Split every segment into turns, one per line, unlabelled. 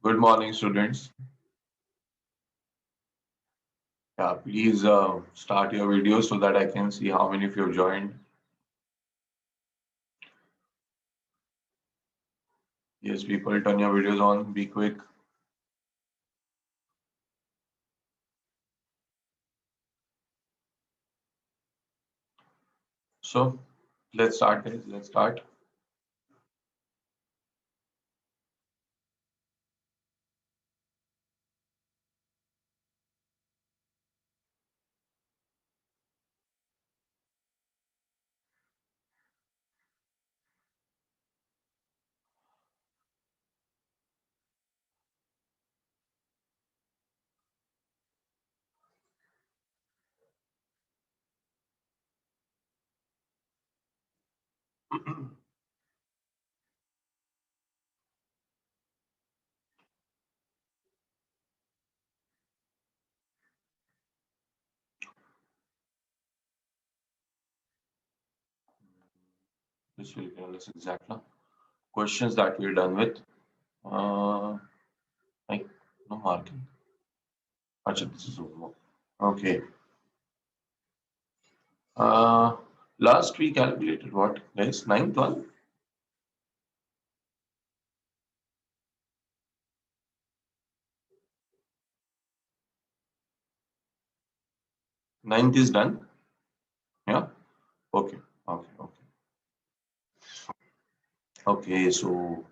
Good morning, students. Yeah, please start your video so that I can see how many of you have joined. Yes, people, turn your videos on. Be quick. So, let's start, guys. Let's start. This will tell us exactly questions that we're done with. Like no marking. Acha, this is homework. Okay. Uh, Last we calculated what, guys? 9, 12. Ninth is done. Yeah. Okay. Okay. Okay. Okay. So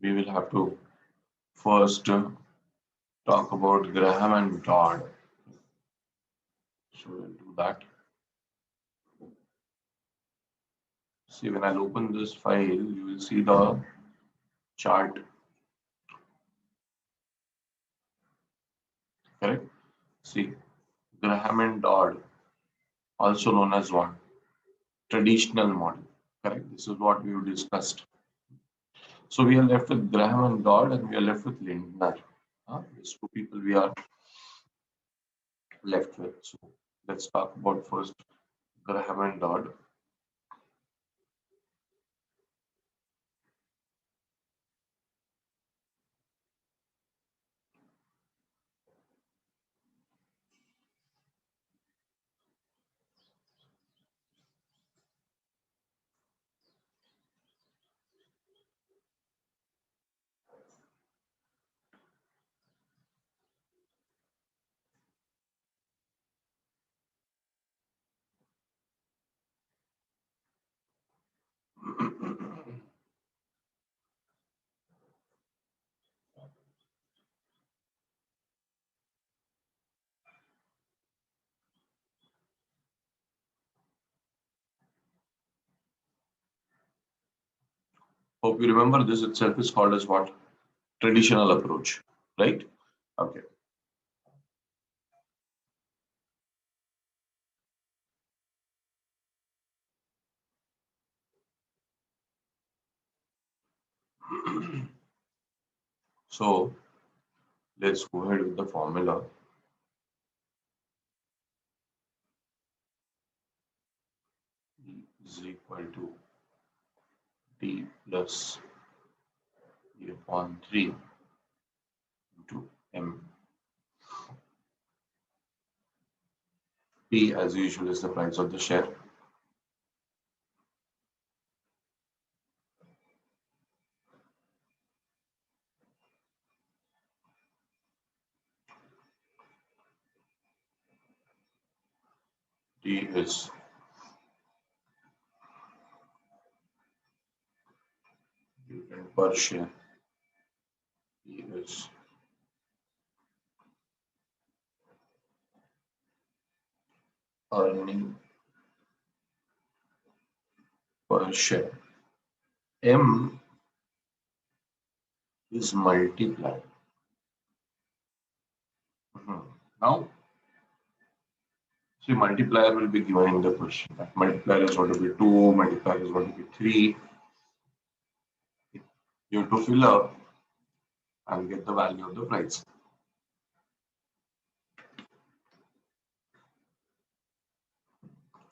we will have to first talk about Graham and Dodd. So we'll do that. See, when I'll open this file, you will see the chart, correct? See, Graham and Dodd, also known as what? Traditional model, correct? This is what we discussed. So we are left with Graham and Dodd, and we are left with Lindner. These two people we are left with. So let's talk about first Graham and Dodd. Hope you remember this itself is called as what? Traditional approach, right? Okay. So let's go ahead with the formula. E is equal to T plus E upon 3 into M. P, as usual, is the price of the share. T is dividend per share. P is earning per share. M is multiplied. Now, see, multiplier will be given in the question. That multiplier is going to be 2, multiplier is going to be 3. You have to fill up and get the value of the price.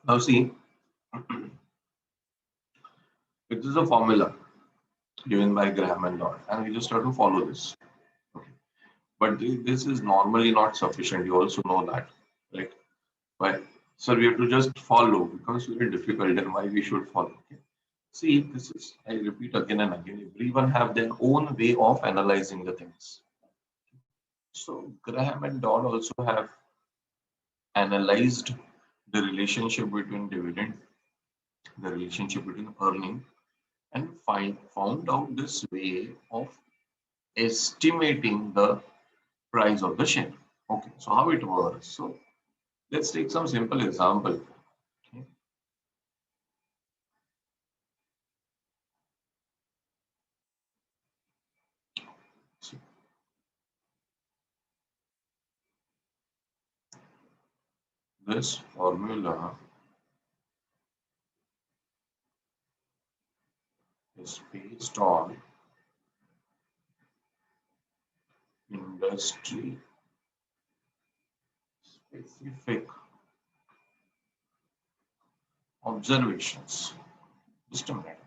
Now, see, it is a formula given by Graham and Dodd, and we just have to follow this. But this is normally not sufficient. You also know that, right? Why? So we have to just follow. Becomes very difficult. Then why we should follow? Okay. See, this is, I repeat again and again. Everyone have their own way of analyzing the things. So Graham and Dodd also have analyzed the relationship between dividend, the relationship between earning, and found out this way of estimating the price of the share. Okay, so how it works? So let's take some simple example. Okay. So this formula is based on industry specific observations. Just a minute.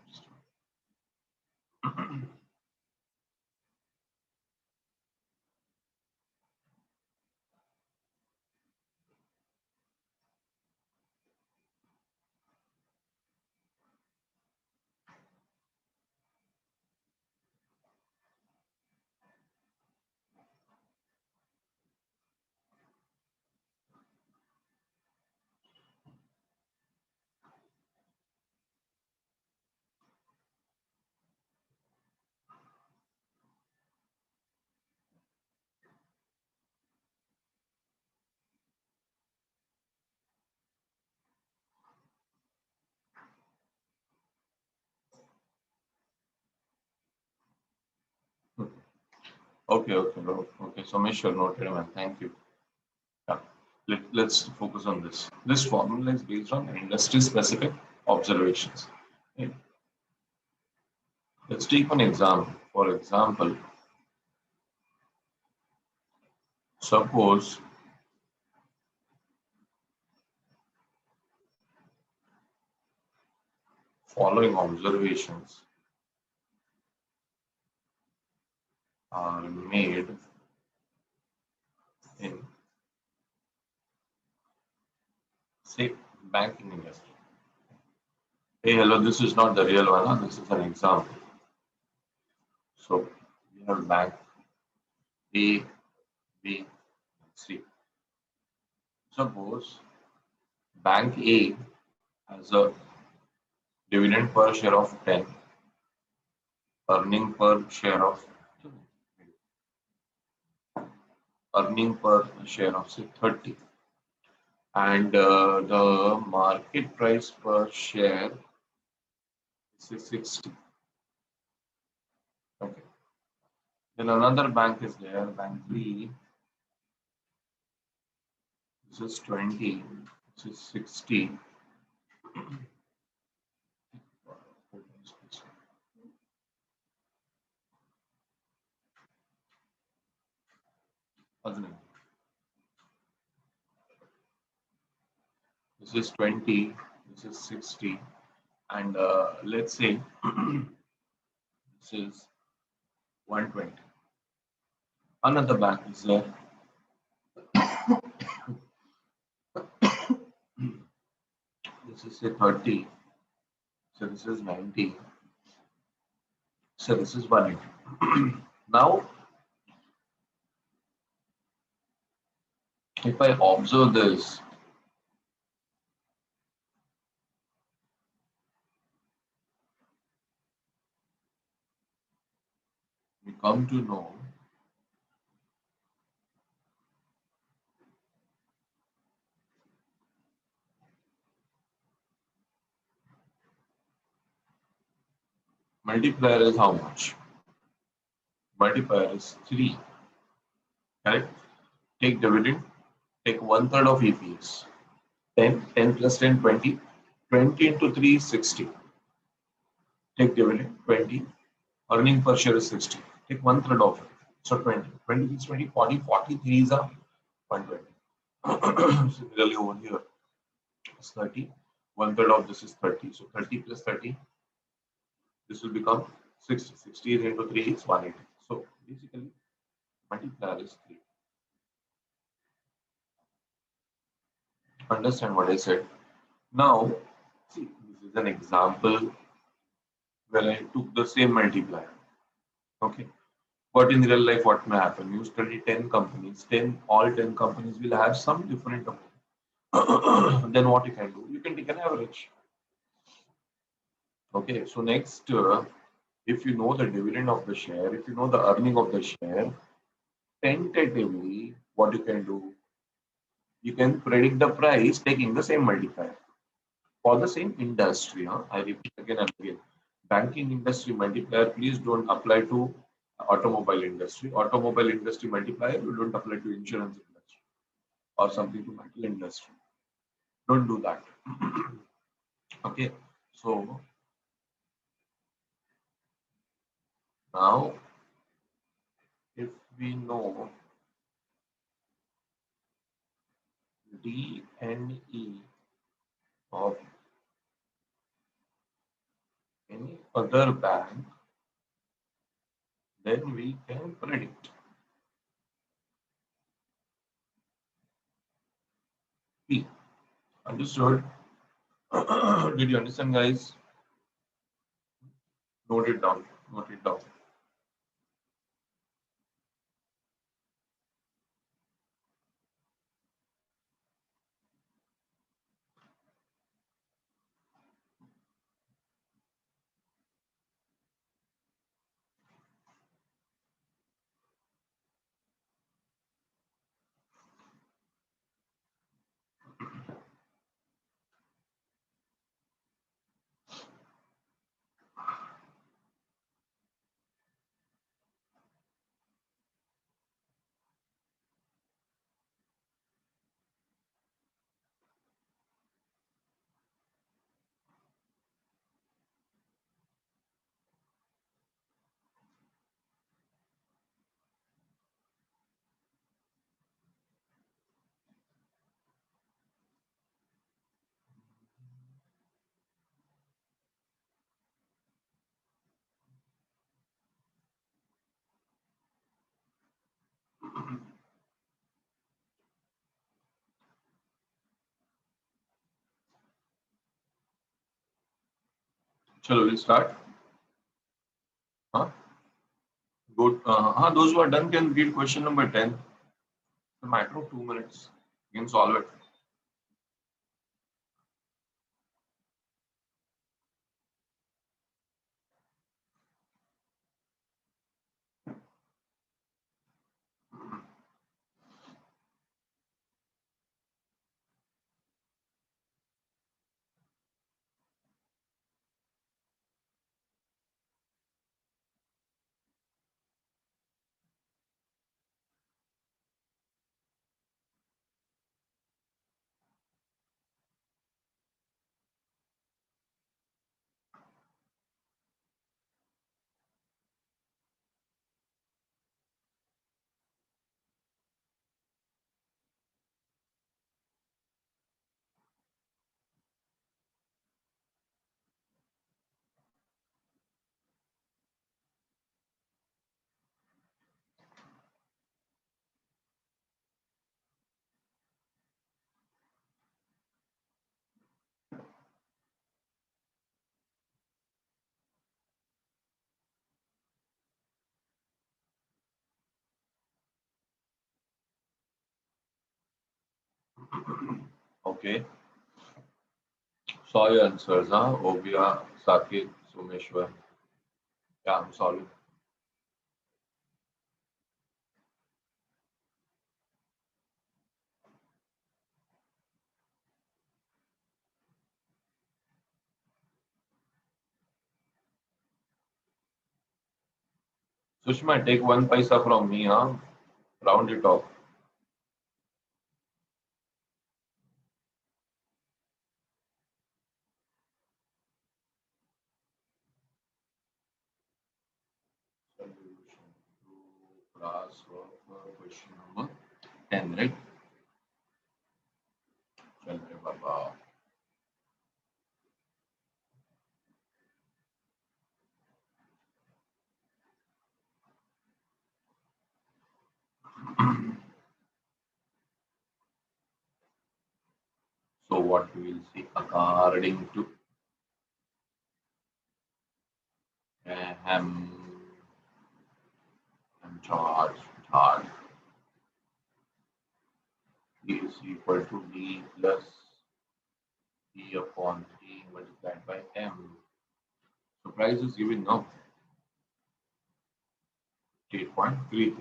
Okay, okay, no, okay. So make sure noted, man. Thank you. Yeah. Let's focus on this. This formula is based on industry specific observations. Okay. Let's take one example. For example, suppose following observations are made in, say, banking industry. Hey, hello, this is not the real one, huh? This is an example. So we have bank A, B, C. Suppose bank A has a dividend per share of 10, earning per share of earning per share of say 30, and the market price per share is 60. Okay. Then another bank is there, bank B. This is 20. This is 60. This is 20. This is 60. And let's say this is 120. Another bank is there. This is say 30. So this is 90. So this is 180. Now, if I observe this, we come to know multiplier is how much? Multiplier is 3. Correct? Take dividend, take 1/3 of EPS. 10 plus 10, 20. 20 into 3 is 60. Take dividend, 20. Earning per share is 60. Take 1/3 of it. So 20. 20 is 20, 40, 43 is a 120. Similarly over here, it's 30. 1/3 of this is 30. So 30 plus 30, this will become 60. 60 is into 3 is 180. So basically, Multiplier is 3. Understand what I said? Now, see, this is an example where I took the same multiplier. Okay. But in real life, what may happen? You study 10 companies, all 10 companies will have some different amount. Then what you can do? You can take an average. Okay. So next, if you know the dividend of the share, if you know the earning of the share, tentatively, what you can do? You can predict the price taking the same multiplier for the same industry. Huh? I repeat again and again. Banking industry multiplier, please don't apply to automobile industry. Automobile industry multiplier, you don't apply to insurance industry or something to metal industry. Don't do that. Okay. So now, if we know D and E of any other bank, then we can predict P. Understood? Did you understand, guys? Note it down. Note it down. Shall we start? Huh? Good. Those who are done can read question number 10. It's a matter of 2 minutes. You can solve it. Okay. Saw your answers, huh? Obia, Sakit, Someshwar. Yeah, I'm solving. Sushma, take 1 paisa from me, huh? Round it off. Solution to class of question number 10, right? Chal re baba. So what we will see according to ham charge is equal to d plus d upon 3 multiplied by m. So price is given now 8.33.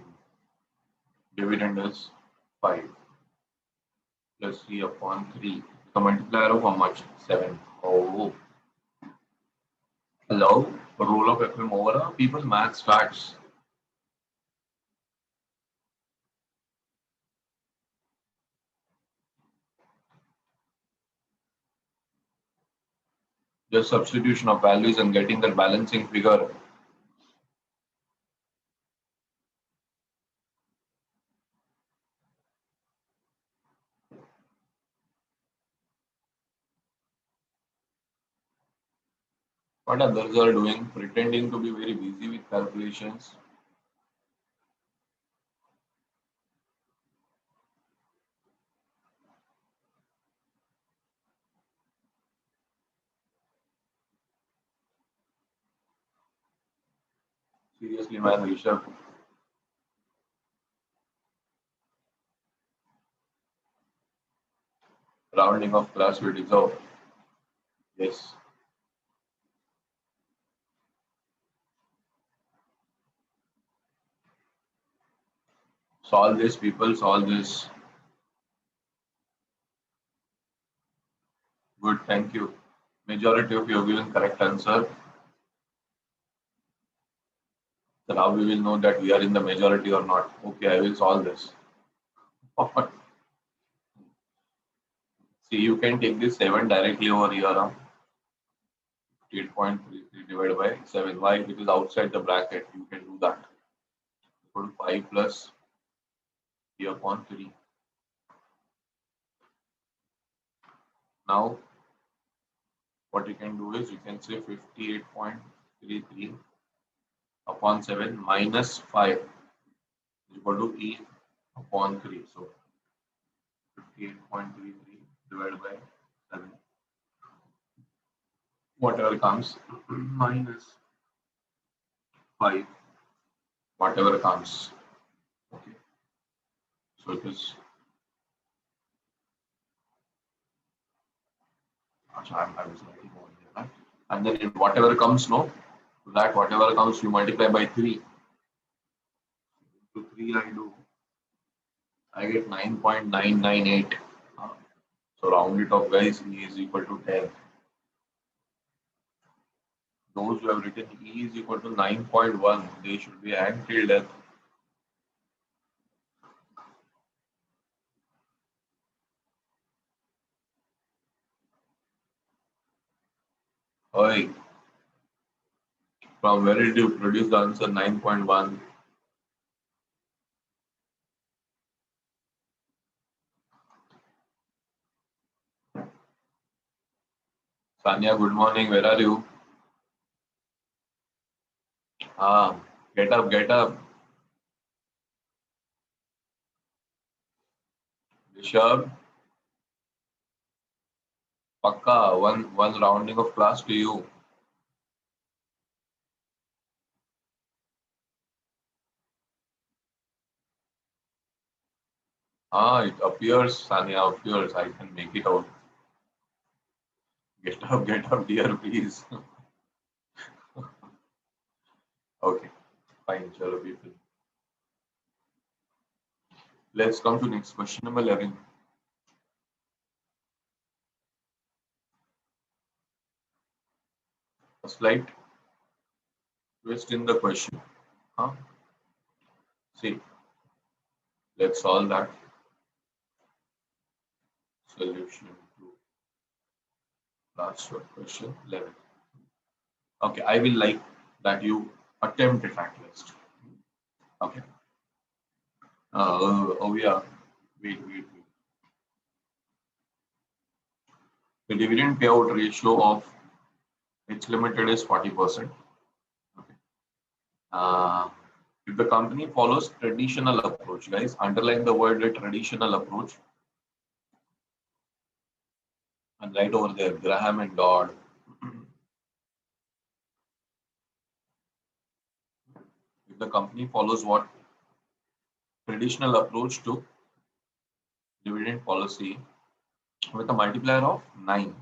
Dividend is 5 plus 3 upon 3. The multiplier of how much? 7. Oh, hello. Roll of FM over people maths facts. Just substitution of values and getting that balancing figure. What others are doing, pretending to be very busy with calculations. Seriously, man, Rishabh. Rounding of class we deserve. Yes. Solve this, people, solve this. Good, thank you. Majority of you have given correct answer. So now we will know that we are in the majority or not. Okay, I will solve this. See, you can take this 7 directly over here. 8.33 divided by 7. Why? It is outside the bracket. You can do that. Equal to 5 plus p upon 3. Now, what you can do is you can say 58.33 upon 7 minus 5 is equal to e upon 3. So, 58.33 divided by 7. Whatever comes minus 5, whatever comes. Okay. So it is. I was writing over here, right? And then whatever comes, no, that whatever comes you multiply by 3. To 3 I do. I get 9.998. So round it off, guys. E is equal to 10. Those who have written E is equal to 9.1, they should be until death. Oi, from where did you produce the answer 9.1? Sanya, good morning. Where are you? Get up, get up. Rishabh, Pakka, one rounding of class to you. It appears, Sanya appears. I can make it out. Get up, dear, please. Okay, fine, chalo, people. Let's come to next question number 11. A slight twist in the question. See, let's solve that. Solution to last question 11. Okay, I will like that you attempt it at least. Okay. Oh yeah. Wait. The dividend payout ratio of H Limited is 40%. Okay. If the company follows traditional approach, guys, underline the word traditional approach and write over there Graham and Dodd. If the company follows what traditional approach to dividend policy with a multiplier of 9,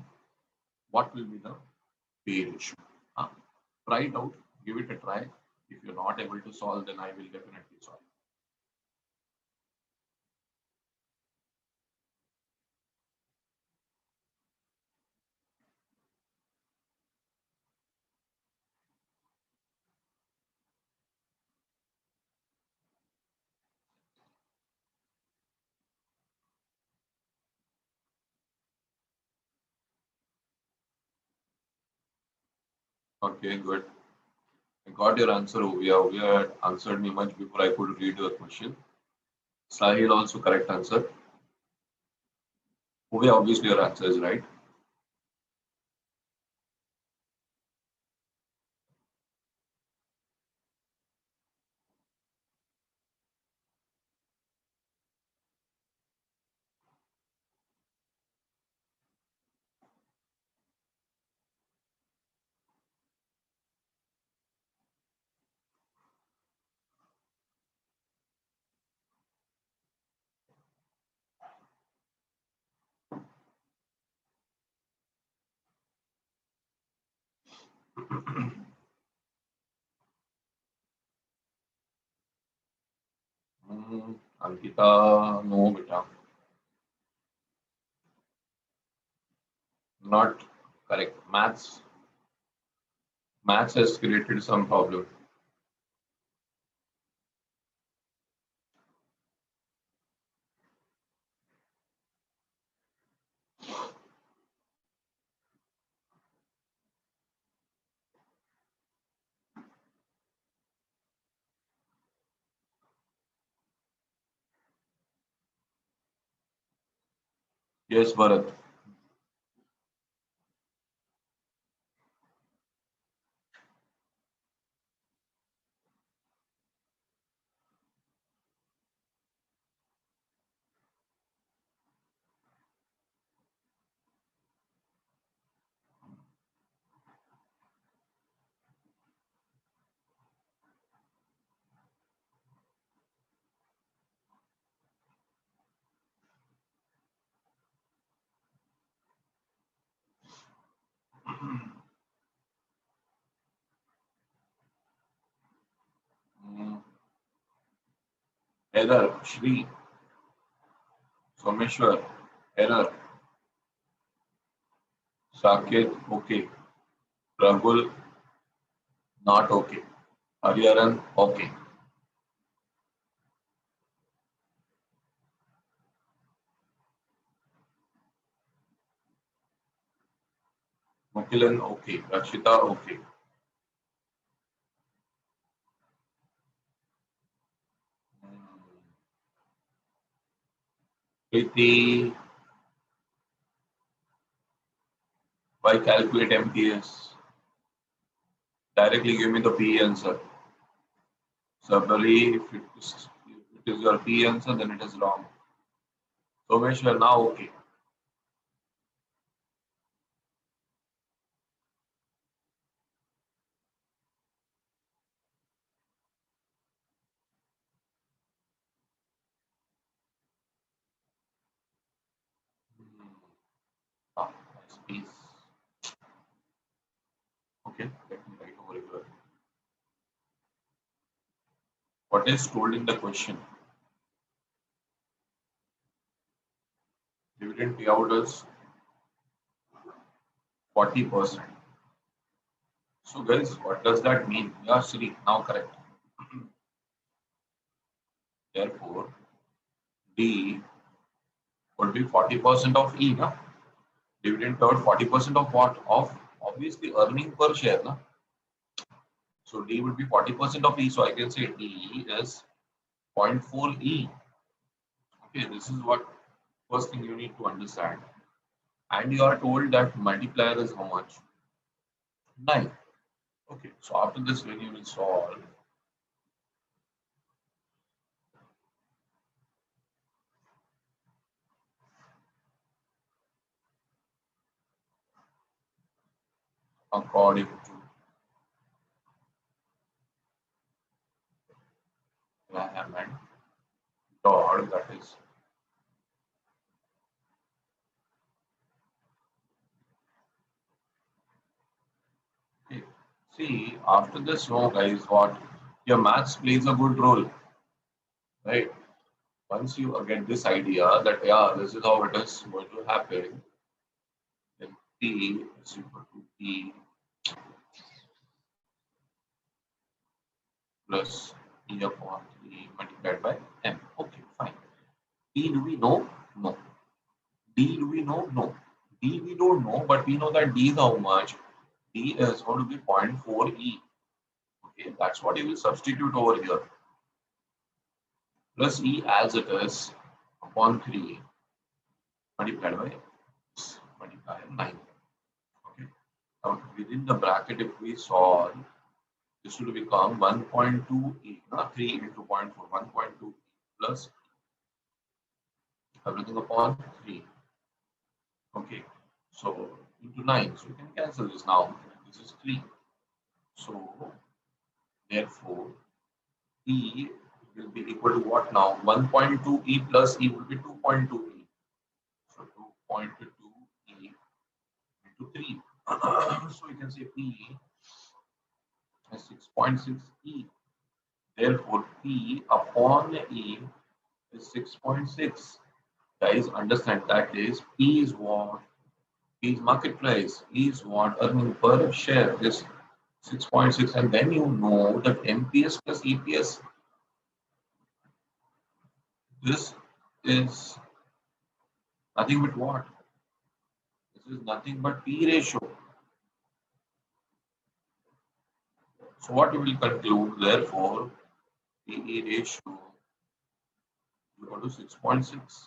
what will be the pay ratio? Try it out, give it a try. If you're not able to solve, then I will definitely solve. Okay, good. I got your answer, Ovia. Ovia had answered me much before I could read your question. Sahil also correct answer. Ovia, obviously your answer is right. Ankita, no, beta. Not correct. Maths has created some problem. Yes, Bharat. Mm, Error. Shri. Someshwar. Error. Saket. Okay. Rahul. Not okay. Hariharan. Okay. Mukilan. Okay. Rakshita. Okay. Preeti. Why calculate MTS? Directly give me the P answer. Sabari, if it is your P answer, then it is wrong. Someshwar. Now okay. Nice piece. Okay. Let me write over here. What is told in the question? Dividend payout is 40%. So guys, what does that mean? Yeah, Sri, now correct. Therefore, D would be 40% of E, na? Dividend payout 40% of what? Of obviously earning per share, na? So D would be 40% of E. So I can say D is zero point 0.4 E. Okay, this is what first thing you need to understand. And you are told that multiplier is how much? 9. Okay, so after this, when you will solve, according to Graham and Dodd, that is. Okay. See, after this, no, guys, what your maths plays a good role, right? Once you get this idea that yeah, this is how it is going to happen, then P is equal to P plus E upon 3 multiplied by M. Okay, fine. P do we know? No. D do we know? No. D we don't know, but we know that D is how much? D is going to be 0.4 E. Okay, that's what you will substitute over here. Plus E as it is upon 3 multiplied by 9. Okay. Now within the bracket, if we solve, this will become 1.2 E, not 3 into 0.4, 1.2 E plus everything upon 3. Okay. So into 9. So you can cancel this now. This is 3. So therefore, E will be equal to what now? 1.2 E plus E will be 2.2 E. So 2.2 E into 3. So you can say P is 6.6 E. Therefore, P upon E is 6.6. Guys, understand that is P is what? P is market price. E is what? Earning per share is 6.6. And then you know that MPS plus EPS, this is nothing but what? This is nothing but P ratio. So what we will conclude, therefore, PE ratio is equal to 6.6.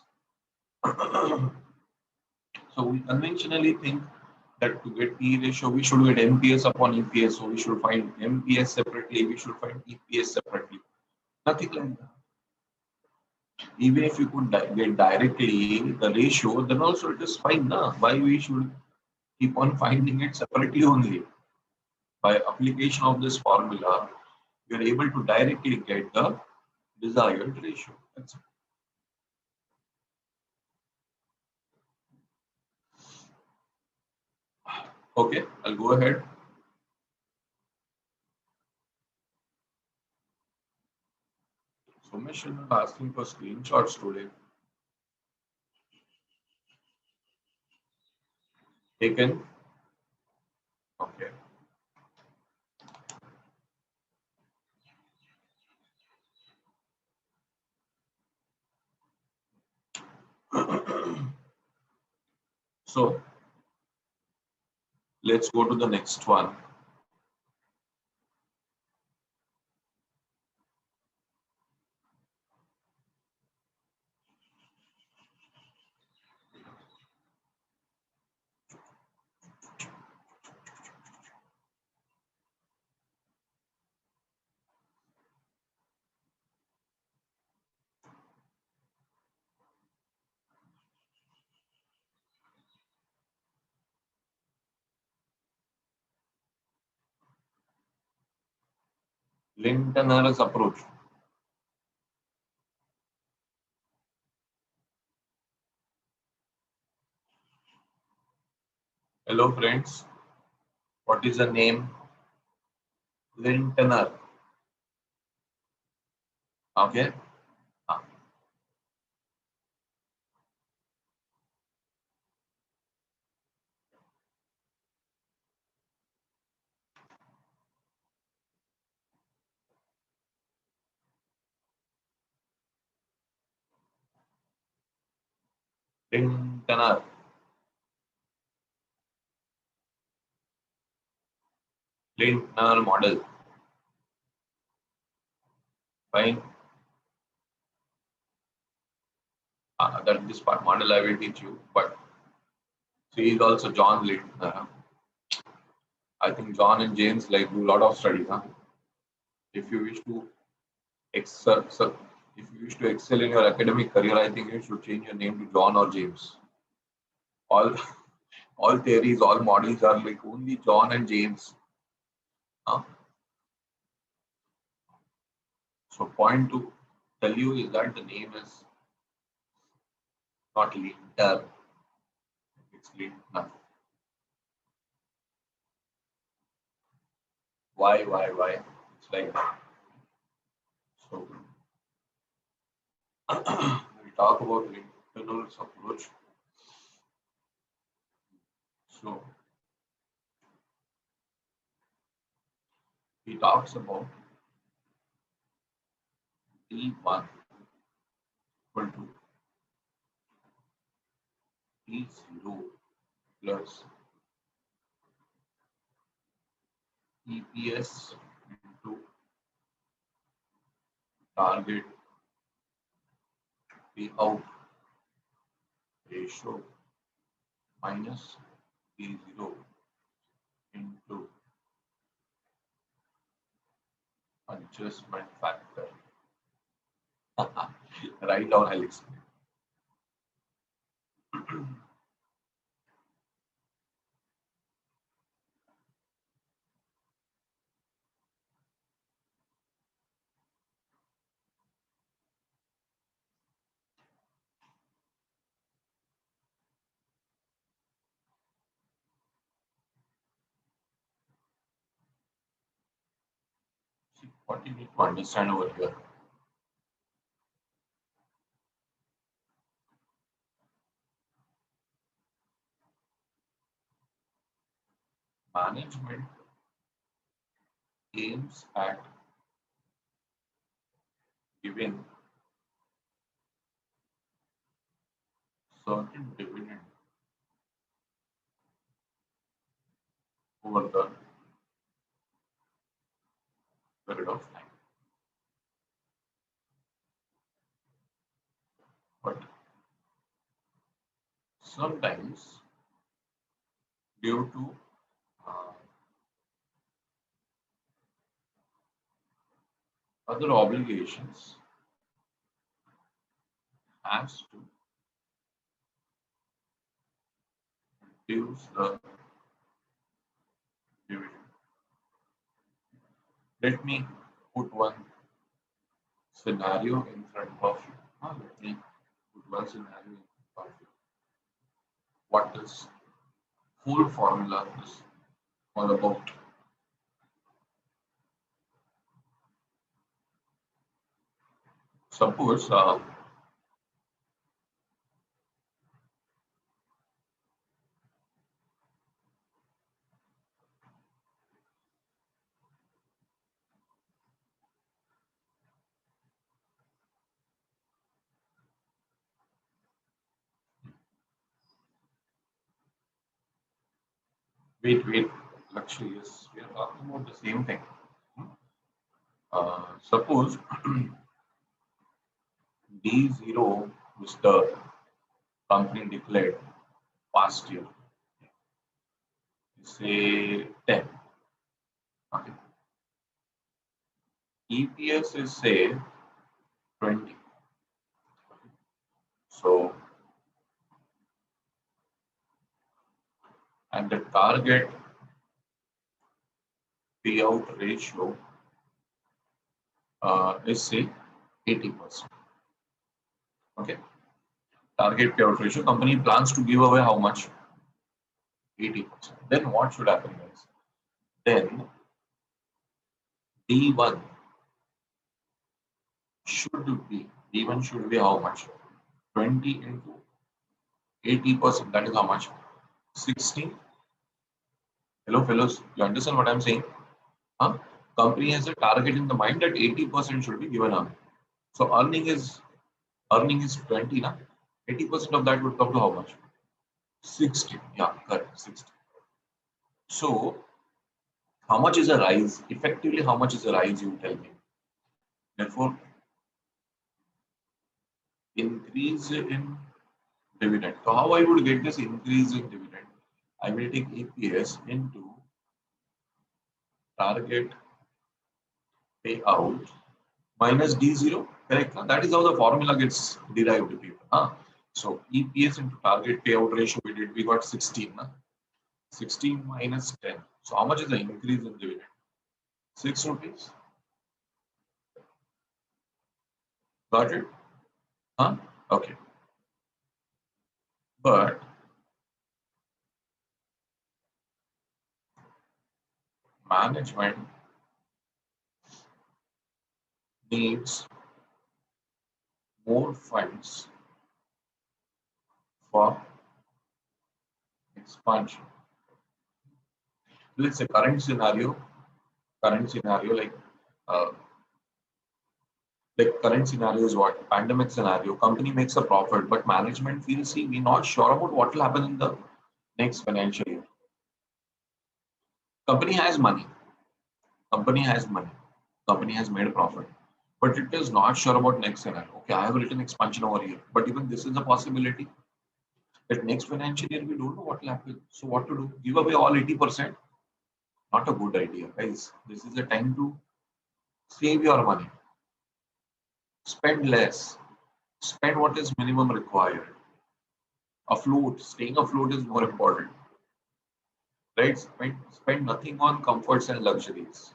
So we conventionally think that to get PE ratio, we should get MPS upon EPS. So we should find MPS separately, we should find EPS separately. Nothing like that. Even if you could get directly the ratio, then also it is fine. Nah? Why we should keep on finding it separately only? By application of this formula, you are able to directly get the desired ratio. That's it. Okay, I'll go ahead. So Mission is asking for screenshots today. Taken. Okay. So let's go to the next one. Linton's approach. Hello friends. What is the name? Lintoner. Okay. Ah. Lintoner. Lintoner model. Fine. That this part model I will teach you, but he is also John Lintner. I think John and James like do a lot of studies. Huh? If you wish to excel, if you wish to excel in your academic career, I think you should change your name to John or James. All
All theories, all models are like only John and James. Huh? So point to tell you is that the name is not Linter, it's Lintner. Why? It's like that. So we talk about Linter's approach. So he talks about D1 equal to D0 plus EPS into target payout ratio minus D0 into adjustment factor. Write down, I'll explain. See, what you need to understand over here. Management aims at giving certain dividend over the period of time. But sometimes, due to other obligations, has to reduce the dividend. Let me put one scenario in front of you. Let me put one scenario in front of you. What this whole formula is all about. Suppose wait, actually, yes, we are talking about the same thing. Suppose D0 is the company declared past year, say 10. Okay. EPS is say 20. So, and the target payout ratio is say 80%. Okay. Target payout ratio, company plans to give away how much? 80%. Then what should happen, guys? Then D1 should be how much? 20 into 80%. That is how much? 16. Hello, fellows. You understand what I'm saying? Huh? Company has a target in the mind that 80% should be given up. So earning is 20, na? 80% of that would come to how much? 60. Yeah, correct. 60. So how much is a rise? Effectively, how much is a rise? You tell me. Therefore, increase in dividend. So how I would get this increase in dividend? I will take EPS into target payout minus D0. Correct? That is how the formula gets derived, people. So EPS into target payout ratio we got 16. 16 minus 10. So how much is the increase in dividend? 6 rupees. Got it? Huh? Okay. But management needs more funds for expansion. Let's say current scenario uh, like current scenario is what? Pandemic scenario. Company makes a profit, but management feels, see, we're not sure about what will happen in the next financial year. Company has money. Company has money. Company has made a profit, but it is not sure about next scenario. Okay, I have written expansion over here, but even this is a possibility that next financial year we don't know what will happen. So what to do? Give away all 80%? Not a good idea, guys. This is a time to save your money. Spend less. Spend what is minimum required. Afloat, staying afloat is more important, right? Spend nothing on comforts and luxuries,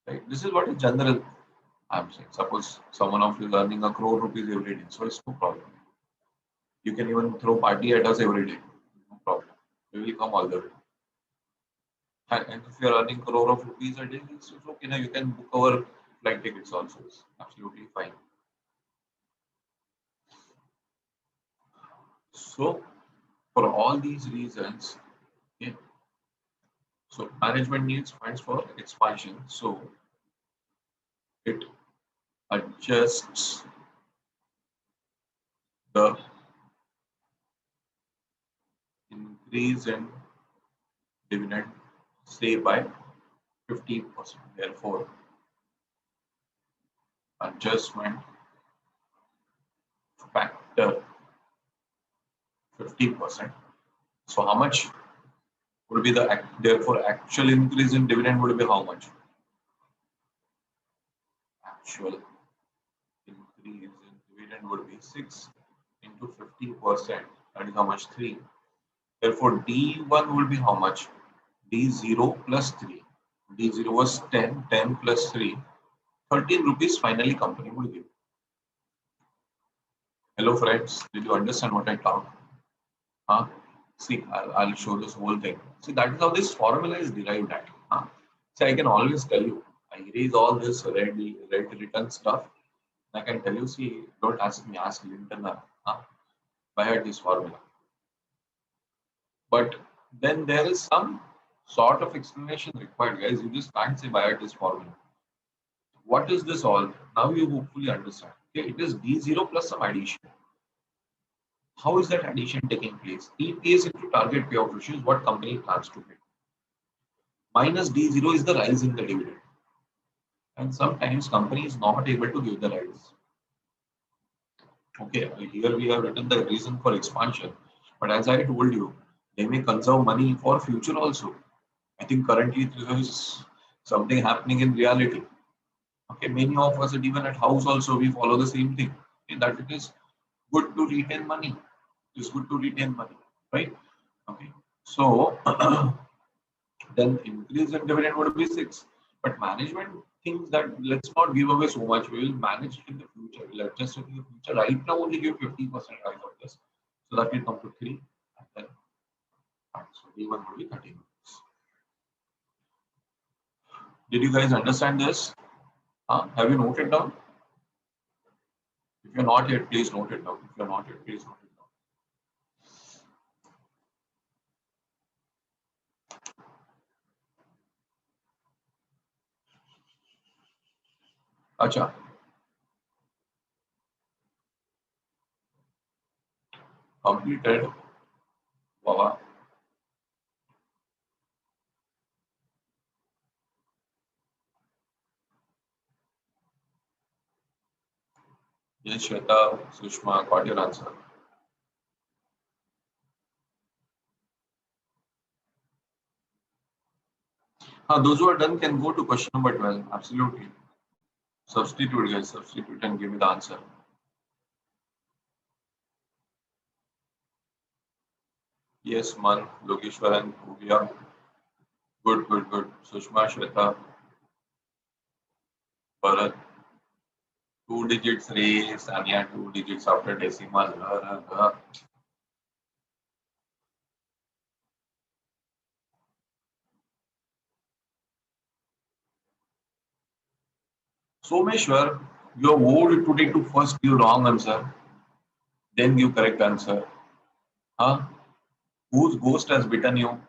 right? This is what is general. I'm saying, suppose someone of you is earning a crore rupees every day, so it's no problem. You can even throw party at us every day, no problem. We will come all the way. And if you're earning crore of rupees a day, it's okay. Now you can book our flight tickets also. It's absolutely fine. So for all these reasons, okay, so management needs funds for expansion. So it adjusts the increase in dividend, say by 15%. Therefore, adjustment factor 50%. So how much would be therefore actual increase in dividend would be how much? Actual increase in dividend would be 6 into 50%. That is how much? 3. Therefore, D1 will be how much? D0 plus 3. D0 was 10, 10 plus 3. 13 rupees finally company will give. Hello friends, did you understand what I talked? Huh? See, I'll show this whole thing. See, that is how this formula is derived at. Huh? See, I can always tell you, I erase all this red written stuff. I can tell you, see, don't ask me, ask Linton by heart this formula. But then there is some sort of explanation required, guys. You just can't say by heart this formula. What is this all? Now you hopefully understand. Okay, it is D0 plus some addition. How is that addition taking place? EPS into target payout ratio is what company plans to pay. Minus D0 is the rise in the dividend. And sometimes company is not able to give the rise. Okay, here we have written the reason for expansion. But as I told you, they may conserve money for future also. I think currently there is something happening in reality. Okay, many of us, even at house also, we follow the same thing. In that it is good to retain money. It is good to retain money, right? Okay. So then increase in dividend would be 6. But management thinks that let's not give away so much. We will manage it in the future. We'll adjust it in the future. Right now, only give 50% rise of this. So that will come to 3. And then, so D1 would be 13. Did you guys understand this? Have you noted down? If you're not yet, please note it down. If you're not yet, please note it down. Acha. Completed. Wow. Yes, Shweta, Sushma, got your answer. Those who are done can go to question number 12. Absolutely. Substitute, guys. Substitute and give me the answer. Yes, Man, Lokeshwaran, Bhuvya. Good, good, good. Sushma, Shweta, Bharat. Two digits race, Anya, two digits after decimal. Someshwar, your vote today to first give wrong answer, then give correct answer. Huh? Whose ghost has bitten you?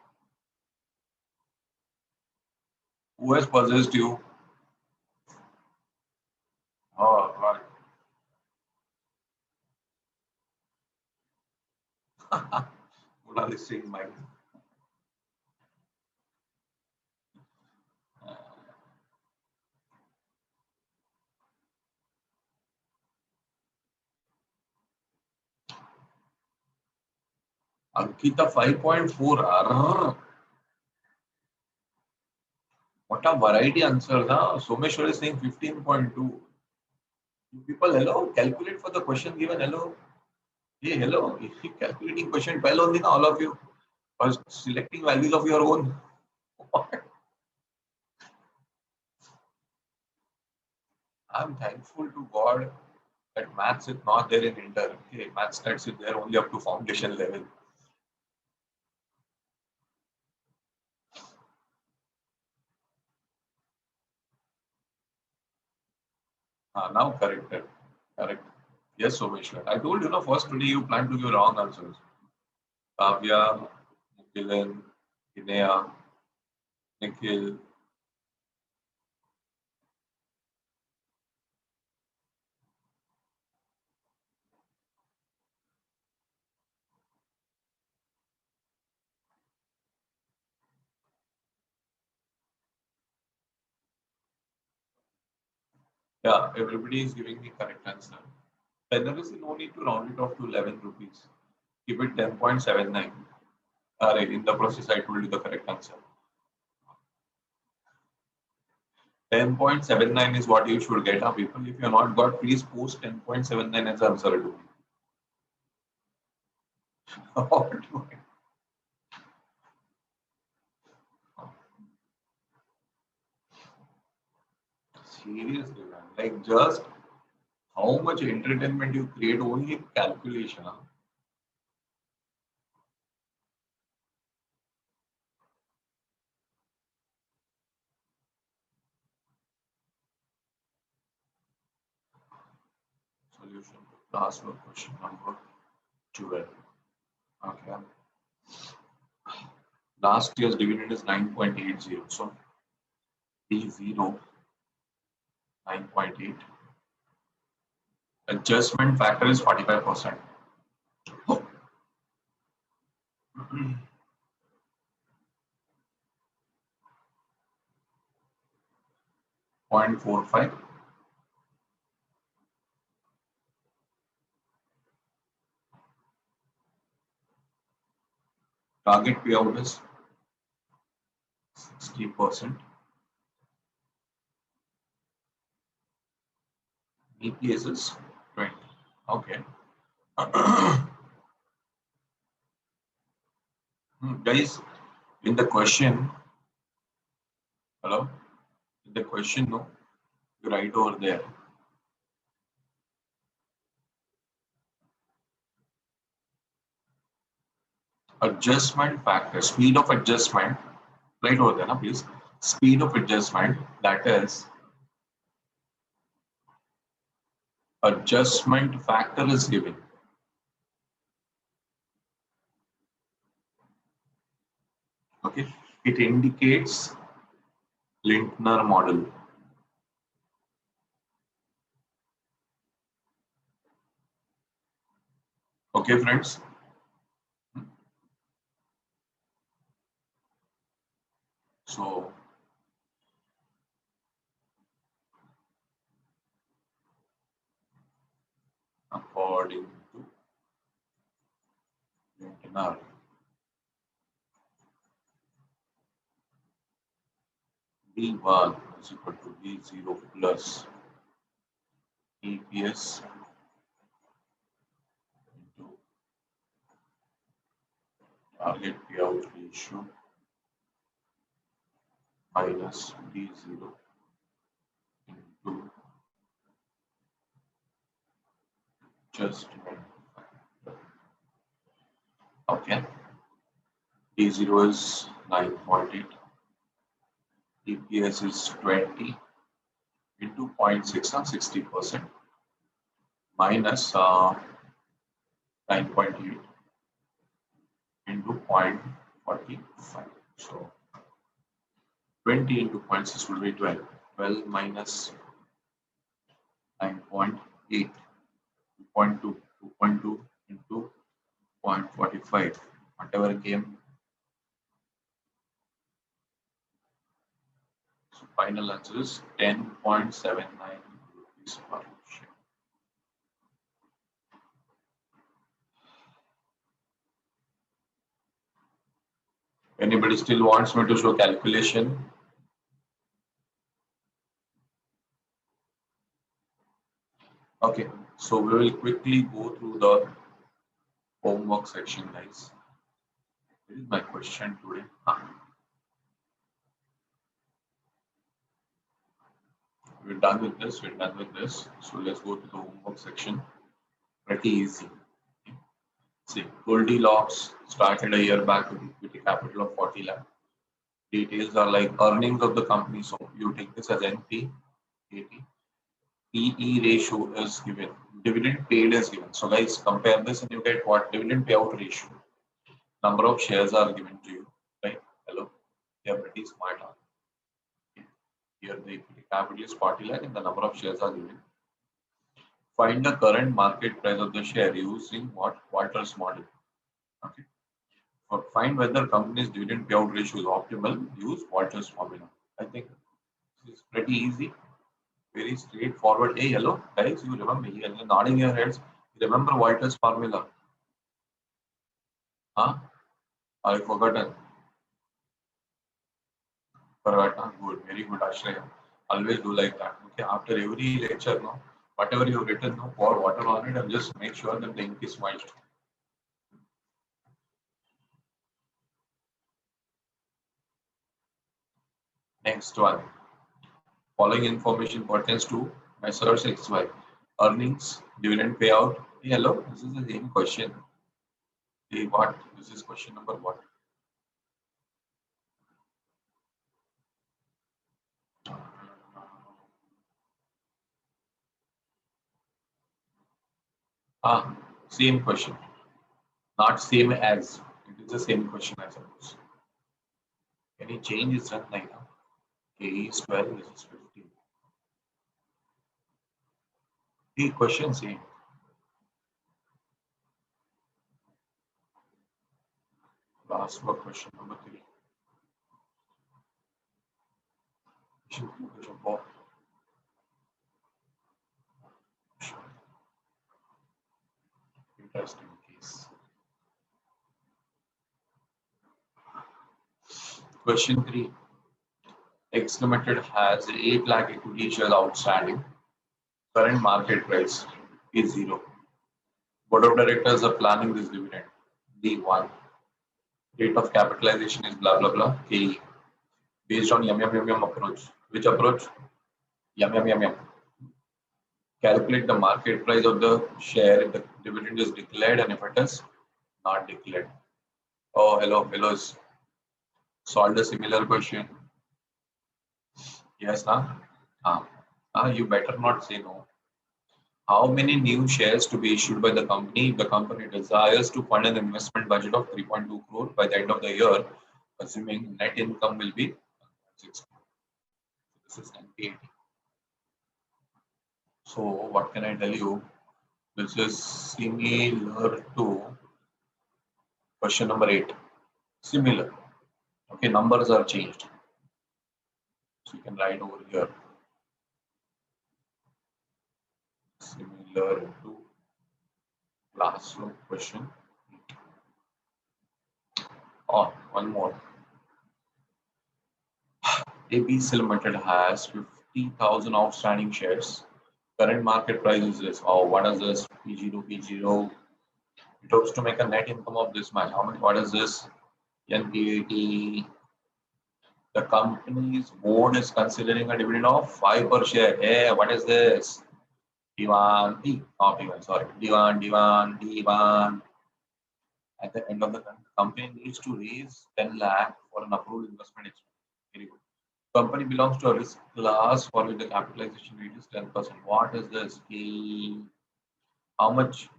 Who has possessed you? Oh, God. What are they saying, Mike? Ankita 5.4. Arrr. What a variety answers, huh? Someshwar is saying 15.2. People, hello, calculate for the question given. Hello. Hey, hello. If you calculating question 12 only, na, all of you, or selecting values of your own. I'm thankful to God that maths is not there in Inter. Okay, maths stats is there only up to foundation level. Now corrected. Correct. Yes, Someshwar. I told you, first today you plan to give wrong answers. Kavya, Mukilan, Inea, Nikhil. Yeah, everybody is giving me correct answer. There is no need to round it off to 11 rupees. Keep it 10.79. In the process, I told you the correct answer. 10.79 is what you should get, people. If you're not got, please post 10.79 as answer to me. Seriously, man. Like, just how much entertainment you create only calculation. Huh? Solution to last one question number 12. Okay. Last year's dividend is 9.80. So D0, 9.8. Adjustment factor is 45%. 0.45. Target payout is 60%. EPS is 20. Okay. Guys, in the question, hello, in the question, no, you write over there. Adjustment factor, speed of adjustment, right over there, na, please. Speed of adjustment, that is, adjustment factor is given. Okay, it indicates Lintner model. Okay, friends. So, according to Lintner, B1 is equal to B0 plus EPS into
target payout ratio minus D0 into just 1. Okay, D0 is 9.8, EPS is 20 into zero point 0.6 on 60% minus 9.8 into 0.45. So 20 into 0.6 will be 12. 12 minus 9.8, 2.2, 2.2 into 0.45. Whatever came, so final answer is 10.79 rupees per share. Anybody still wants me to show calculation? Okay, so we will quickly go through the homework section, guys. This is my question today. We're done with this. We're done with this. So let's go to the homework section. Pretty easy. See, Goldilocks started a year back with equity capital of 40 lakh. Details are like earnings of the company. So you take this as NP, 80. PE ratio is given. Dividend paid is given. So guys, compare this and you get what? Dividend payout ratio. Number of shares are given to you. Right? Hello. They are pretty smart. Here the equity capital is 40 lakh and the number of shares are given. Find the current market price of the share using what? Walters model. Okay. For find whether company's dividend payout ratio is optimal, use Walters formula. I think this is pretty easy, very straightforward. Hey, hello, guys, you remember? You're nodding your heads. You remember Walters formula? Huh? I forgotten. Forgotten. Good, very good, Ashraya. Always do like that. Okay, after every lecture, no, whatever you've written, no, pour water on it and just make sure that the ink is moist. Next one. Following information pertains to Messrs XY. Earnings, dividend payout. Hey, hello, this is the same question. Hey, what? This is question number what? Ah, same question. Not same as. It is the same question, I suppose. Any change is done like now. A is 12, this is 15. The question same. Last one, question number 3. Question 4. Interesting case. Question 3. X Limited has 8 lakh equity shares outstanding. Current market price is 0. Board of directors are planning this dividend. D1. Rate of capitalization is blah blah blah. KE. Based on yum yum yum yum approach. Which approach? Yum yum yum yum. Calculate the market price of the share if the dividend is declared and if it is not declared. Oh, hello, fellows. Solved a similar question. Yes, na? You better not say no. How many new shares to be issued by the company if the company desires to fund an investment budget of 3.2 crore by the end of the year, assuming net income will be 6 crore. This is NPAT. So what can I tell you? This is similar to question number 8. Similar. Okay, numbers are changed. So you can write over here. Similar to classroom question. Oh, one more. ABC Limited has 50,000 outstanding shares. Current market price is this. Oh, what is this? P0, P0.
It hopes to make a net income of this much. How much? What is this? NPAT. The company's board is considering a dividend of 5 per share. Hey, what is this? Divan. At the end of the company needs to raise 10 lakh for an approved investment expense. Very good. Company belongs to a risk class for which the capitalization rate is 10%. What is this? How much?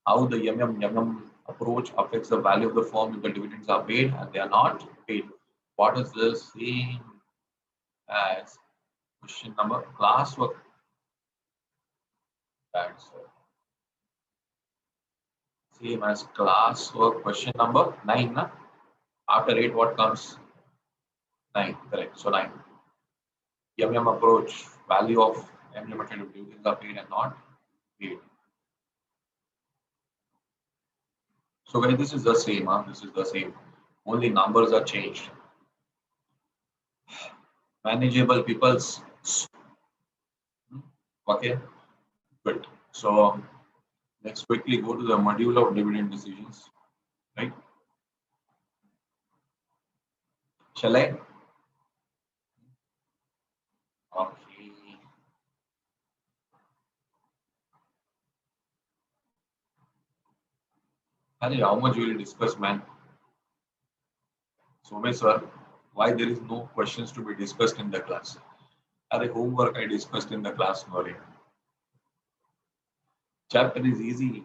How the yum approach affects the value of the firm if the dividends are paid and they are not paid? What is this? Same as question number classwork. That's same as classwork. Question number 9. Na? After 8, what comes? 9. Correct. So 9. Yum approach. Value of M limited if dividends are paid and not paid. So guys, this is the same. This is the same. Only numbers are changed. Manageable people's. Okay. Good. So let's quickly go to the module of dividend decisions. Right? Shall I? Okay. Harry, how much will you discuss, man? Somesh sir, why there is no questions to be discussed in the class? Harry, homework I discussed in the class, Nori. Chapter is easy.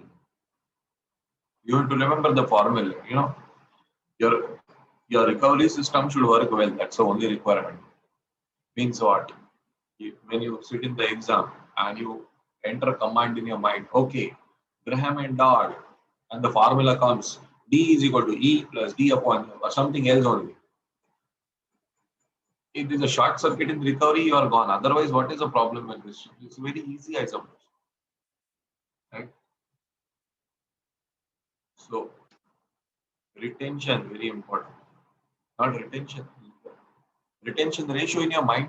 You have to remember the formula. You know, your recovery system should work well. That's the only requirement. Means what? When you sit in the exam and you enter a command in your mind, okay, Graham and Dodd, and the formula comes D is equal to E plus D upon or something else only. If there's a short circuit in recovery, you are gone. Otherwise, what is the problem with this? It's very easy, I suppose. Right? So, retention, very important. Not retention. Retention ratio in your mind.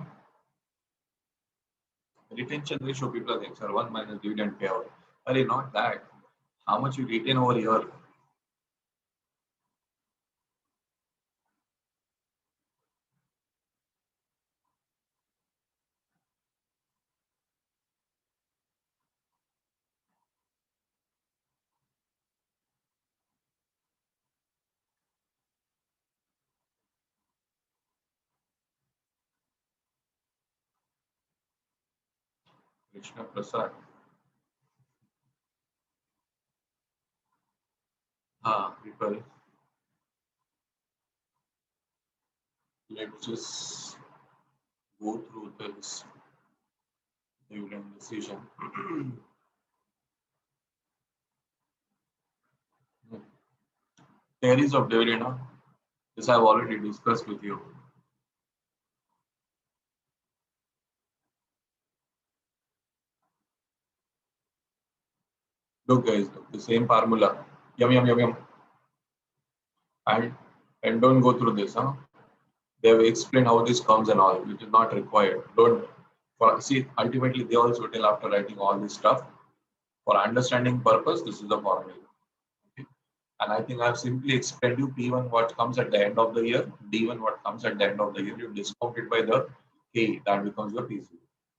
Retention ratio, people are saying, sir, 1 minus dividend payout. Are not that. How much you retain over here? Krishna Prasad. People. Let's just go through this dividend decision. Theories of dividend. This I've already discussed with you. Look guys, the same formula. Yum. And don't go through this. They have explained how this comes and all. It is not required. Don't see. Ultimately, they also tell after writing all this stuff. For understanding purpose, this is the formula. Okay? And I think I have simply explained you P1 what comes at the end of the year, D1 what comes at the end of the year. You discount it by the K, that becomes your P0.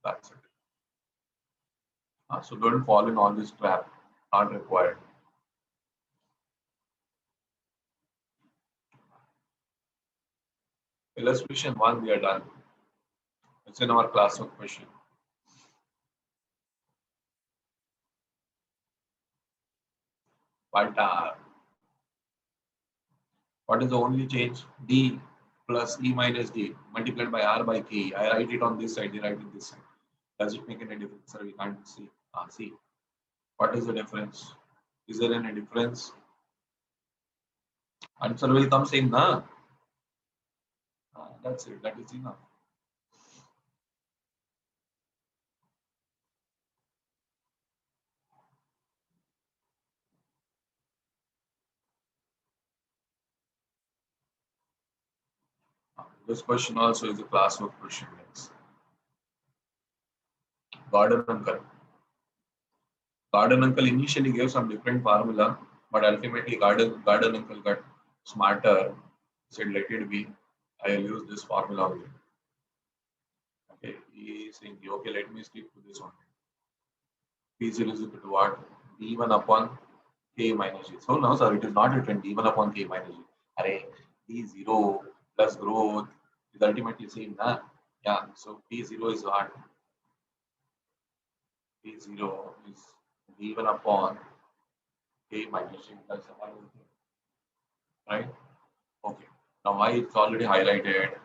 That's it. So don't fall in all this trap. Not required. Illustration 1 we are done. It's in our class of question. But what is the only change? D plus E minus D multiplied by R by K. I write it on this side, you write it this side. Does it make any difference? Sir, we can't see. See. What is the difference? Is there any difference? Answer will come same, na? That's it. That is enough. This question also is a classwork question. Garden uncle. Garden uncle initially gave some different formula. But ultimately, garden uncle got smarter. Said, let it be. I'll use this formula only. Okay, he is saying, okay, let me stick to this one. P0 is equal to what? D1 upon K minus G. So no, sir, it is not written D1 upon K minus G. Array, D0 plus growth is ultimately same, na? Yeah, so P0 is what? P0 is D1 upon K minus G plus R, right? Okay. Now why it's already highlighted?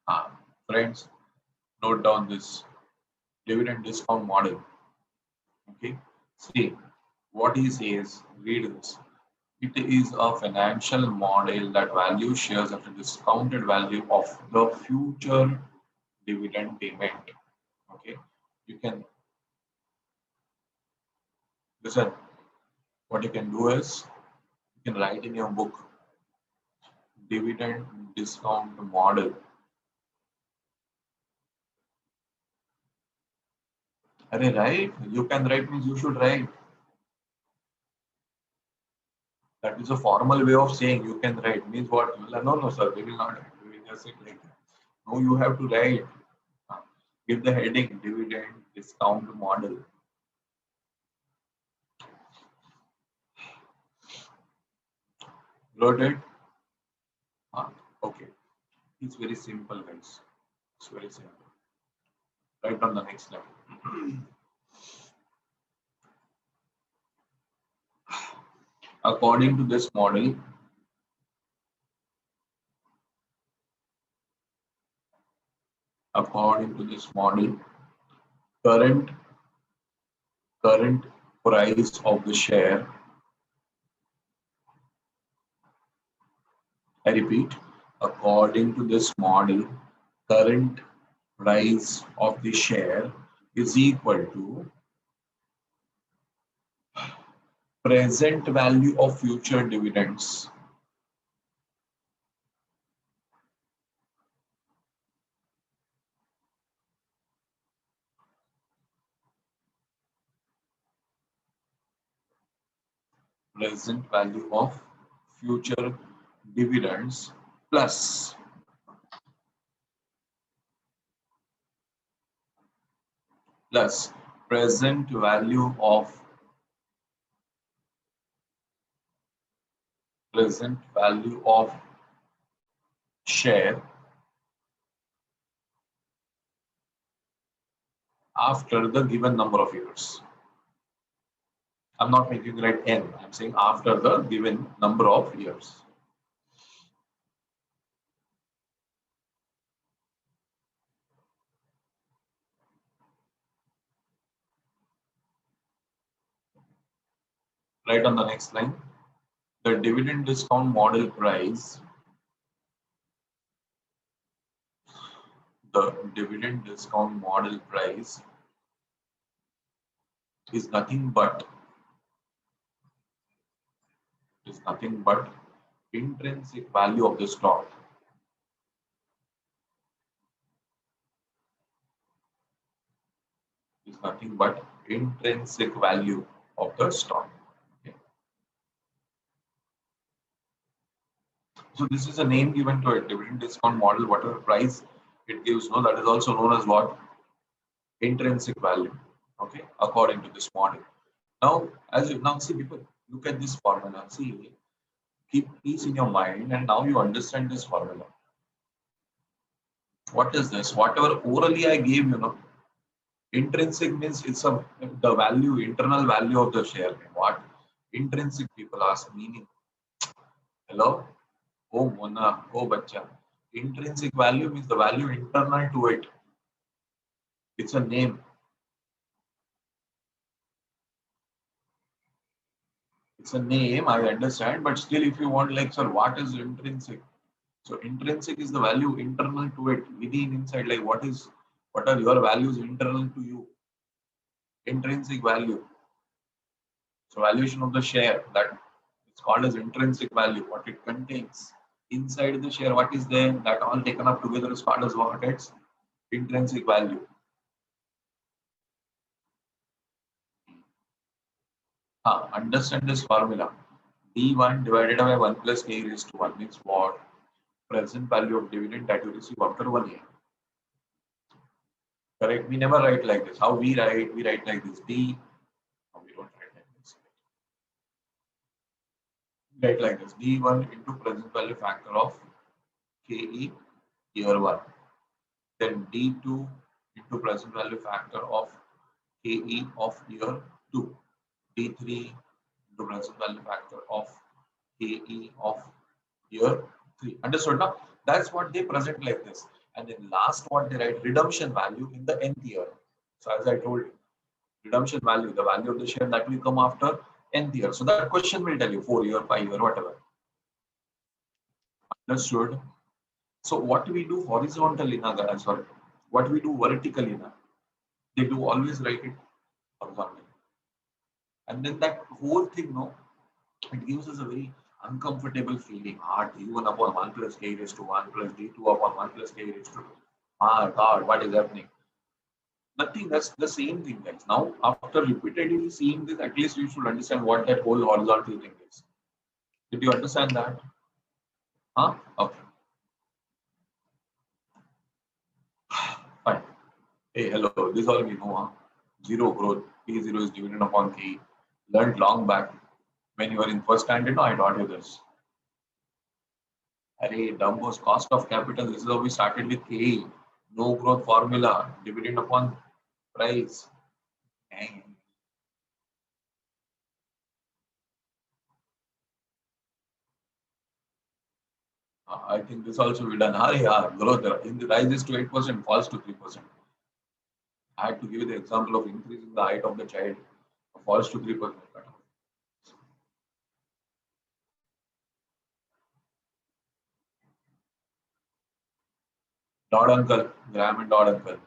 Ah, friends, note down this dividend discount model. Okay. See what he says. Read this. It is a financial model that values shares at a discounted value of the future dividend payment. Okay. You can listen. What you can do is you can write in your book dividend discount model. Array, right? You can write means you should write. That is a formal way of saying you can write. Means what? No, no, sir. We will not write. We will just say like that. No, you have to write. Give the heading dividend discount model. Wrote it? Okay. It's very simple, guys. It's very simple. Right on the next line. According to this model, current current price of the share, I repeat, according to this model, current price of the share is equal to present value of future dividends present value of future dividends plus plus present value of share after the given number of years. I'm not making it right n. I'm saying after the given number of years. Right on the next line, the dividend discount model price, the dividend discount model price is nothing but intrinsic value of the stock. Is nothing but intrinsic value of the stock. Okay. So this is a name given to it, dividend discount model, whatever price it gives, no, that is also known as what? Intrinsic value. Okay, according to this model. Now, as you now see, people look at this formula. See, keep peace in your mind, and now you understand this formula. What is this? Whatever orally I gave, intrinsic means it's the value, internal value of the share. What intrinsic people ask meaning? Hello, oh Mona, oh Bacha. Intrinsic value means the value internal to it. It's a name. It's a name, I understand, but still, if you want, like, sir, what is intrinsic? So intrinsic is the value internal to it, within, inside, like what are your values internal to you? Intrinsic value. So valuation of the share, that it's called as intrinsic value, what it contains. Inside the share, what is there? That all taken up together is called as what? It's intrinsic value. Understand this formula. D1 divided by 1 plus k raised to 1 means what? Present value of dividend that you receive after 1 year. Correct? We never write like this. How we write? We write like this. D. No, we don't write like this. We write like this. D1 into present value factor of KE year 1. Then D2 into present value factor of KE of year 2. D3 into present value factor of KE of year 3. Understood now? That's what they present like this. And then last what they write redemption value in the nth year. So as I told you, redemption value, the value of the share that will come after nth year. So that question will tell you 4 year, 5 year, whatever. Understood? So what we do horizontally now, sorry, what we do vertically now, they do always write it horizontally. And then that whole thing, no, it gives us a very uncomfortable feeling. D1 upon 1 plus k raised to 1 plus D2 upon 1 plus k raised to 2. God, what is happening? Nothing, that's the same thing, guys. Now, after repeatedly seeing this, at least you should understand what that whole horizontal thing is. Did you understand that? Huh? Okay. Fine. Hey, hello. This all we know, huh? Zero growth. P0 is dividend upon K. Learned long back. When you were in first standard, no, I taught you this. Array, dumbos, cost of capital. This is how we started with K. No growth formula. Dividend upon price. Dang. I think this also we done. Yeah, growth. In the rises to 8%, falls to 3%. I had to give you the example of increasing the height of the child. Falls to 3%. Dot uncle, Graham and dot uncle.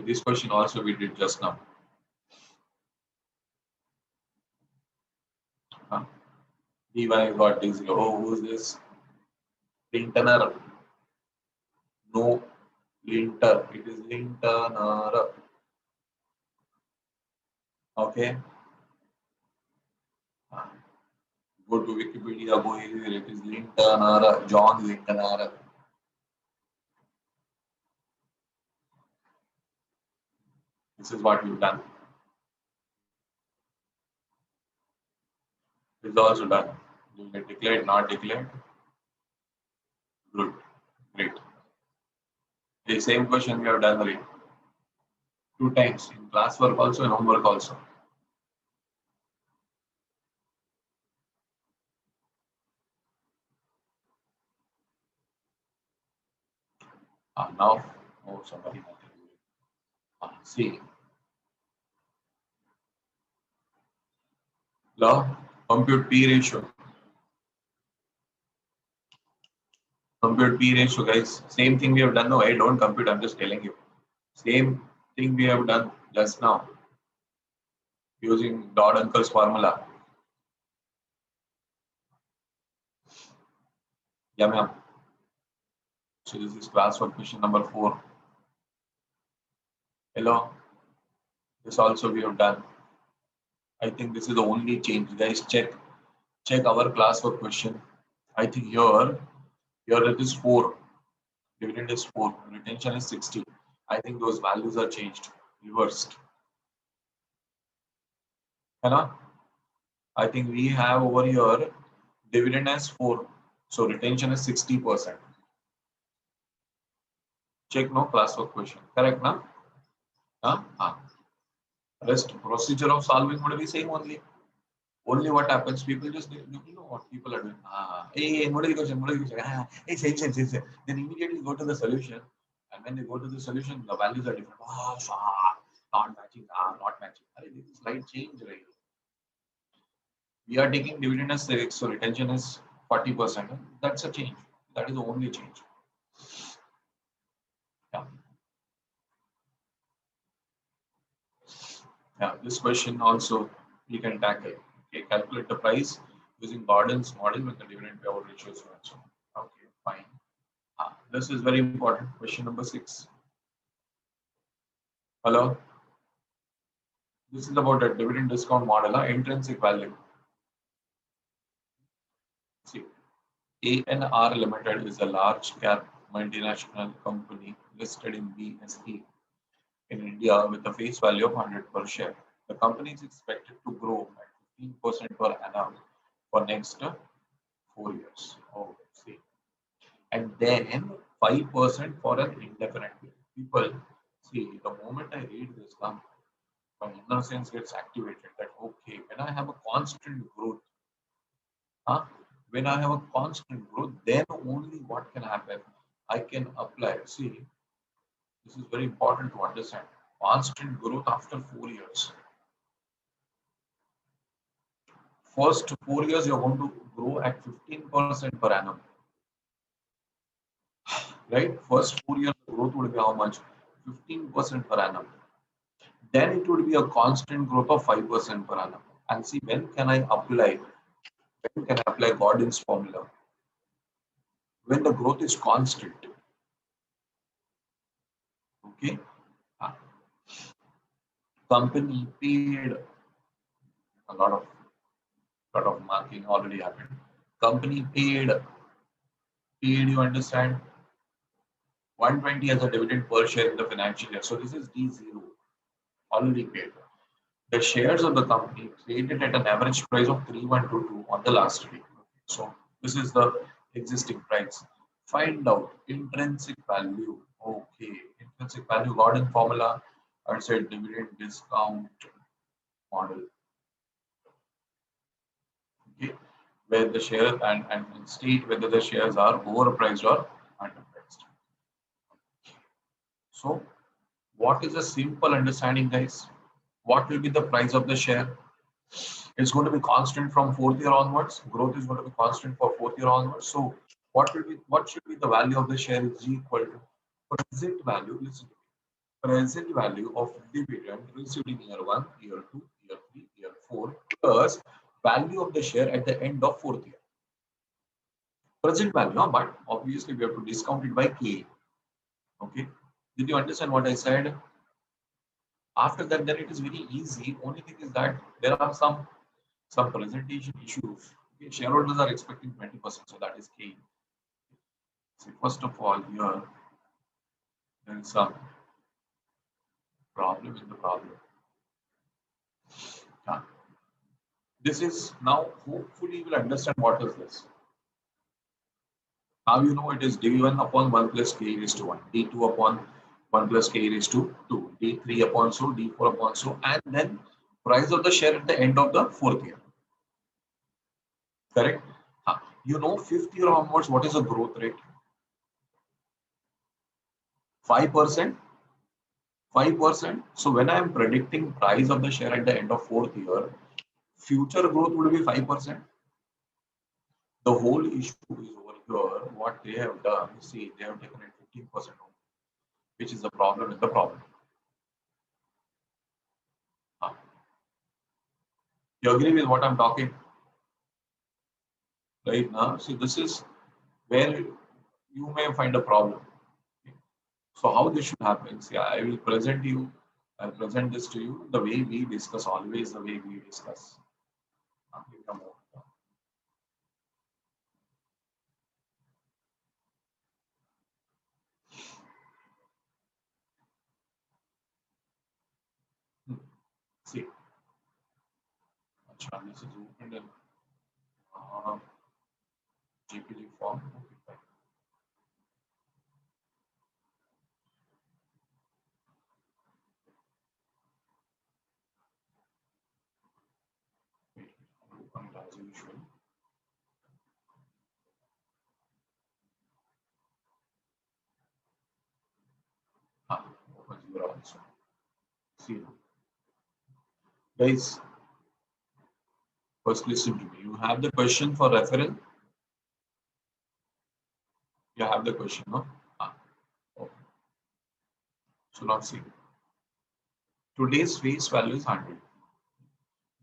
This question also we did just now. dy got D0. Oh, who's this? Lintener. No, linter. It is lintener. Okay. Go to Wikipedia. Go here. It is lintener. John Lintener. This is what we've done. This is also done. You get declared, not declared. Good. Great. The same question we have done already. 2 times in classwork also and homework also. Now, oh, somebody. See. Now, compute P ratio. Compute P ratio, guys. Same thing we have done. No, I don't compute. I'm just telling you. Same thing we have done just now using Dodd Uncle's formula. Yeah, ma'am. So this is classwork question number 4. Hello. This also we have done. I think this is the only change. Guys, check our classwork question. I think here it is 4. Dividend is 4. Retention is 60. I think those values are changed, reversed. I think we have over here dividend as 4. So retention is 60%. Check no classwork question. Correct now? Rest procedure of solving would be same only. Only what happens, people just you know what people are doing. Hey, what is the question? Hey, same. Then immediately go to the solution, and when they go to the solution, the values are different. Not matching. Not matching. This is slight change, right? We are taking dividend as 6, so retention is 40%. That's a change. That is the only change. Yeah, this question also you can tackle. Okay, calculate the price using Gordon's model with the dividend payout ratios. Okay, fine. This is very important. Question number 6. Hello. This is about a dividend discount model, intrinsic value. See, ANR Limited is a large cap multinational company listed in BSE in India with a face value of 100 per share. The company is expected to grow at 15% per annum for next 4 years. Oh, see. And then 5% for an indefinite period. People, see, the moment I read this, my inner sense gets activated that, okay, when I have a constant growth, huh? When I have a constant growth, then only what can happen? I can apply. See, this is very important to understand. Constant growth after 4 years. First 4 years, you're going to grow at 15% per annum. Right? First 4 years, growth would be how much? 15% per annum. Then it would be a constant growth of 5% per annum. And see, when can I apply? When can I apply Gordon's formula? When the growth is constant. Okay? Ah, company paid a lot of marking already happened. Company paid, you understand, 120 as a dividend per share in the financial year. So this is D0, already paid. The shares of the company traded at an average price of 3122 on the last day. So this is the existing price. Find out intrinsic value. Okay, intrinsic value Gordon formula. I said dividend discount model. Okay, where the share and state whether the shares are overpriced or underpriced. So what is a simple understanding, guys? What will be the price of the share? It's going to be constant from fourth year onwards. Growth is going to be constant for fourth year onwards. So what should be the value of the share is equal to present value. Listen to me. Present value of dividend received in year 1, year 2, year 3, year 4 plus value of the share at the end of fourth year. Present value, but obviously we have to discount it by K. Okay. Did you understand what I said? After that, then it is very easy. Only thing is that there are some presentation issues. Okay, shareholders are expecting 20%, so that is key. See, first of all, here there is some problem in the problem. Yeah. This is now hopefully you will understand what is this. Now you know it is d1 upon 1 plus k raised to 1, d2 upon 1 plus k raised to 2, d3 upon so, d4 upon so, and then price of the share at the end of the fourth year. Correct? You know, fifth year onwards, what is the growth rate? 5%. 5%. So when I am predicting price of the share at the end of fourth year, future growth would be 5%. The whole issue is over here. What they have done, see, they have taken it 15% only, which is the problem in the problem. You agree with what I'm talking? Right now, see, this is where you may find a problem. So how this should happen? See, I'll present this to you the way we discuss, always the way we discuss. See, this is opened in GPG form. Okay, fine. Wait, open it as usual. Open here also. See, guys, first listen to me. You have the question for reference. You have the question, no? Okay. So now see. Today's face value is 100.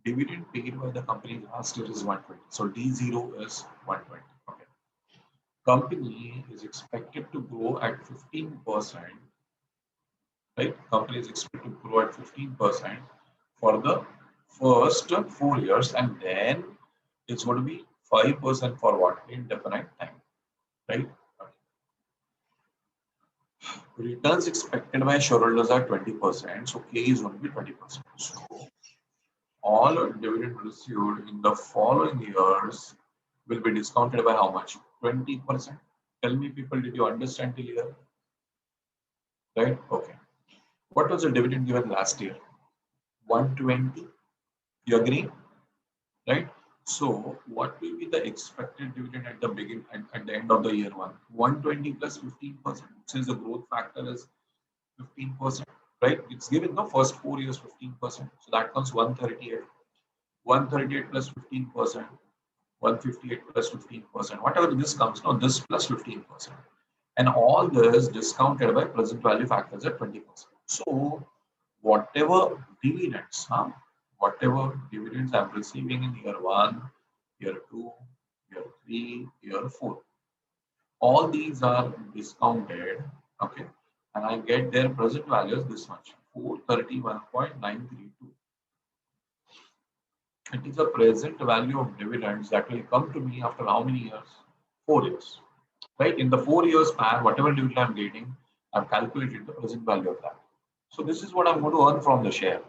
Dividend paid by the company last year is 120. So D0 is 120. Okay. Company is expected to grow at 15%. Right? Company is expected to grow at 15% for the first 4 years, and then it's going to be 5% for what? Indefinite time, right? Returns expected by shareholders are 20%, so K is going to be 20%. So all dividend received in the following years will be discounted by how much? 20%. Tell me, people, did you understand till here? Right? Okay. What was the dividend given last year? 120. You agree? Right? So what will be the expected dividend at the beginning at the end of the year one? 120 plus 15%. Since the growth factor is 15%, right? It's given the first 4 years 15%. So that comes 138. 138 plus 15%. 158 plus 15%. Whatever this comes, no, this plus 15%. And all this discounted by present value factors at 20%. So whatever dividends, whatever dividends I'm receiving in year one, year two, year three, year four, all these are discounted, okay, and I get their present values this much, 431.932. It is a present value of dividends that will come to me after how many years? 4 years, right? In the 4 years span, whatever dividend I'm getting, I've calculated the present value of that. So this is what I'm going to earn from the share.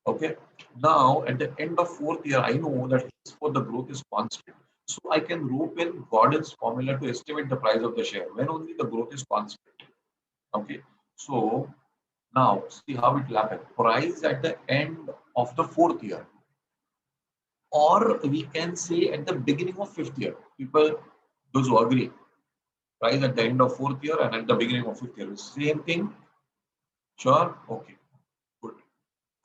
Okay. Now, at the end of fourth year, I know that for the growth is constant. So I can rope in Gordon's formula to estimate the price of the share when only the growth is constant. Okay. So now see how it will happen. Price at the end of the fourth year, or we can say at the beginning of fifth year. People, those who agree, price at the end of fourth year and at the beginning of fifth year, same thing. Sure. Okay. Good.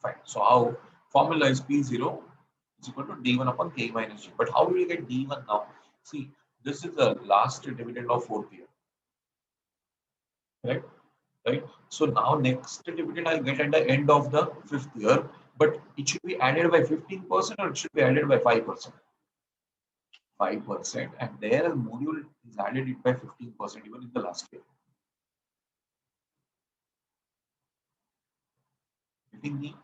Fine. So how formula is P0 is equal to D1 upon K minus G. But how do we get D1 now? See, this is the last dividend of fourth year. Right? Right? So now next dividend I'll get at the end of the fifth year, but it should be added by 15% or it should be added by 5%. 5%, and their module is added it by 15% even in the last year. Getting me?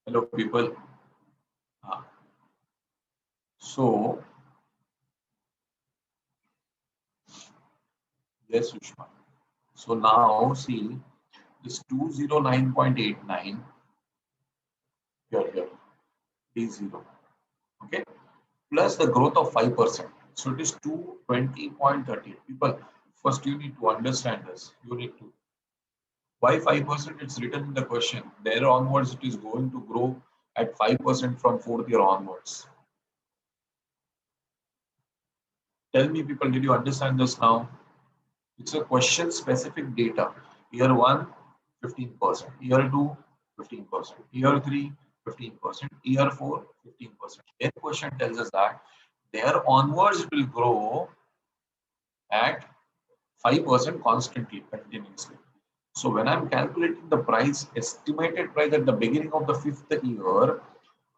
Hello, people. So, yes, Sushma. So now see this 209.89 here, D0. Okay, plus the growth of 5%. So it is 220.30. People, first you need to understand this. You need to. Why 5%? It's written in the question. There onwards, it is going to grow at 5% from fourth year onwards. Tell me, people, did you understand this now? It's a question specific data. Year one, 15%. Year two, 15%. Year three, 15%. Year four, 15%. Their question tells us that there onwards it will grow at 5% constantly, continuously. So when I'm calculating the price, estimated price at the beginning of the fifth year,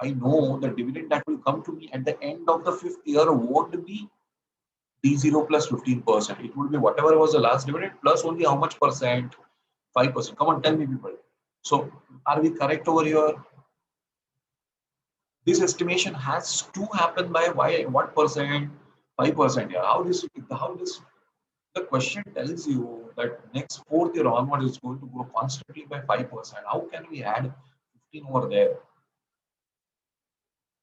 I know the dividend that will come to me at the end of the fifth year won't be D0 plus 15%. It would be whatever was the last dividend plus only how much percent? 5%. Come on, tell me, people. So are we correct over here? This estimation has to happen by what percent? 5%. Yeah. How this the question tells you that next fourth year onward is going to grow constantly by 5%. How can we add 15 over there?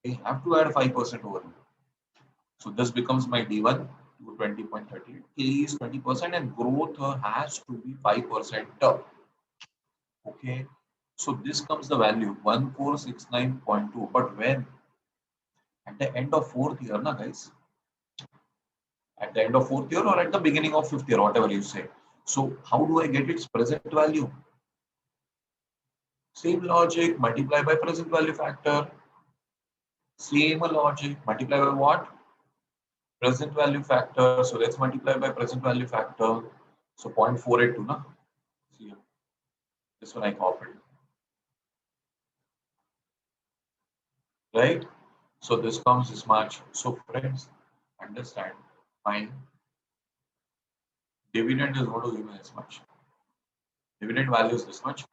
We have to add 5% over here. So this becomes my D1 to 20.38. K is 20% and growth has to be 5%. Okay. So this comes the value 1469.2. But when? At the end of fourth year, na guys? At the end of fourth year or at the beginning of fifth year, whatever you say. So how do I get its present value? Same logic, multiply by present value factor. Same logic, multiply by what? Present value factor. So let's multiply by present value factor. So 0.482, na? See, this one I copied. Right? So this comes this much. So friends, understand, my dividend is going to give me this much. Dividend value is this much,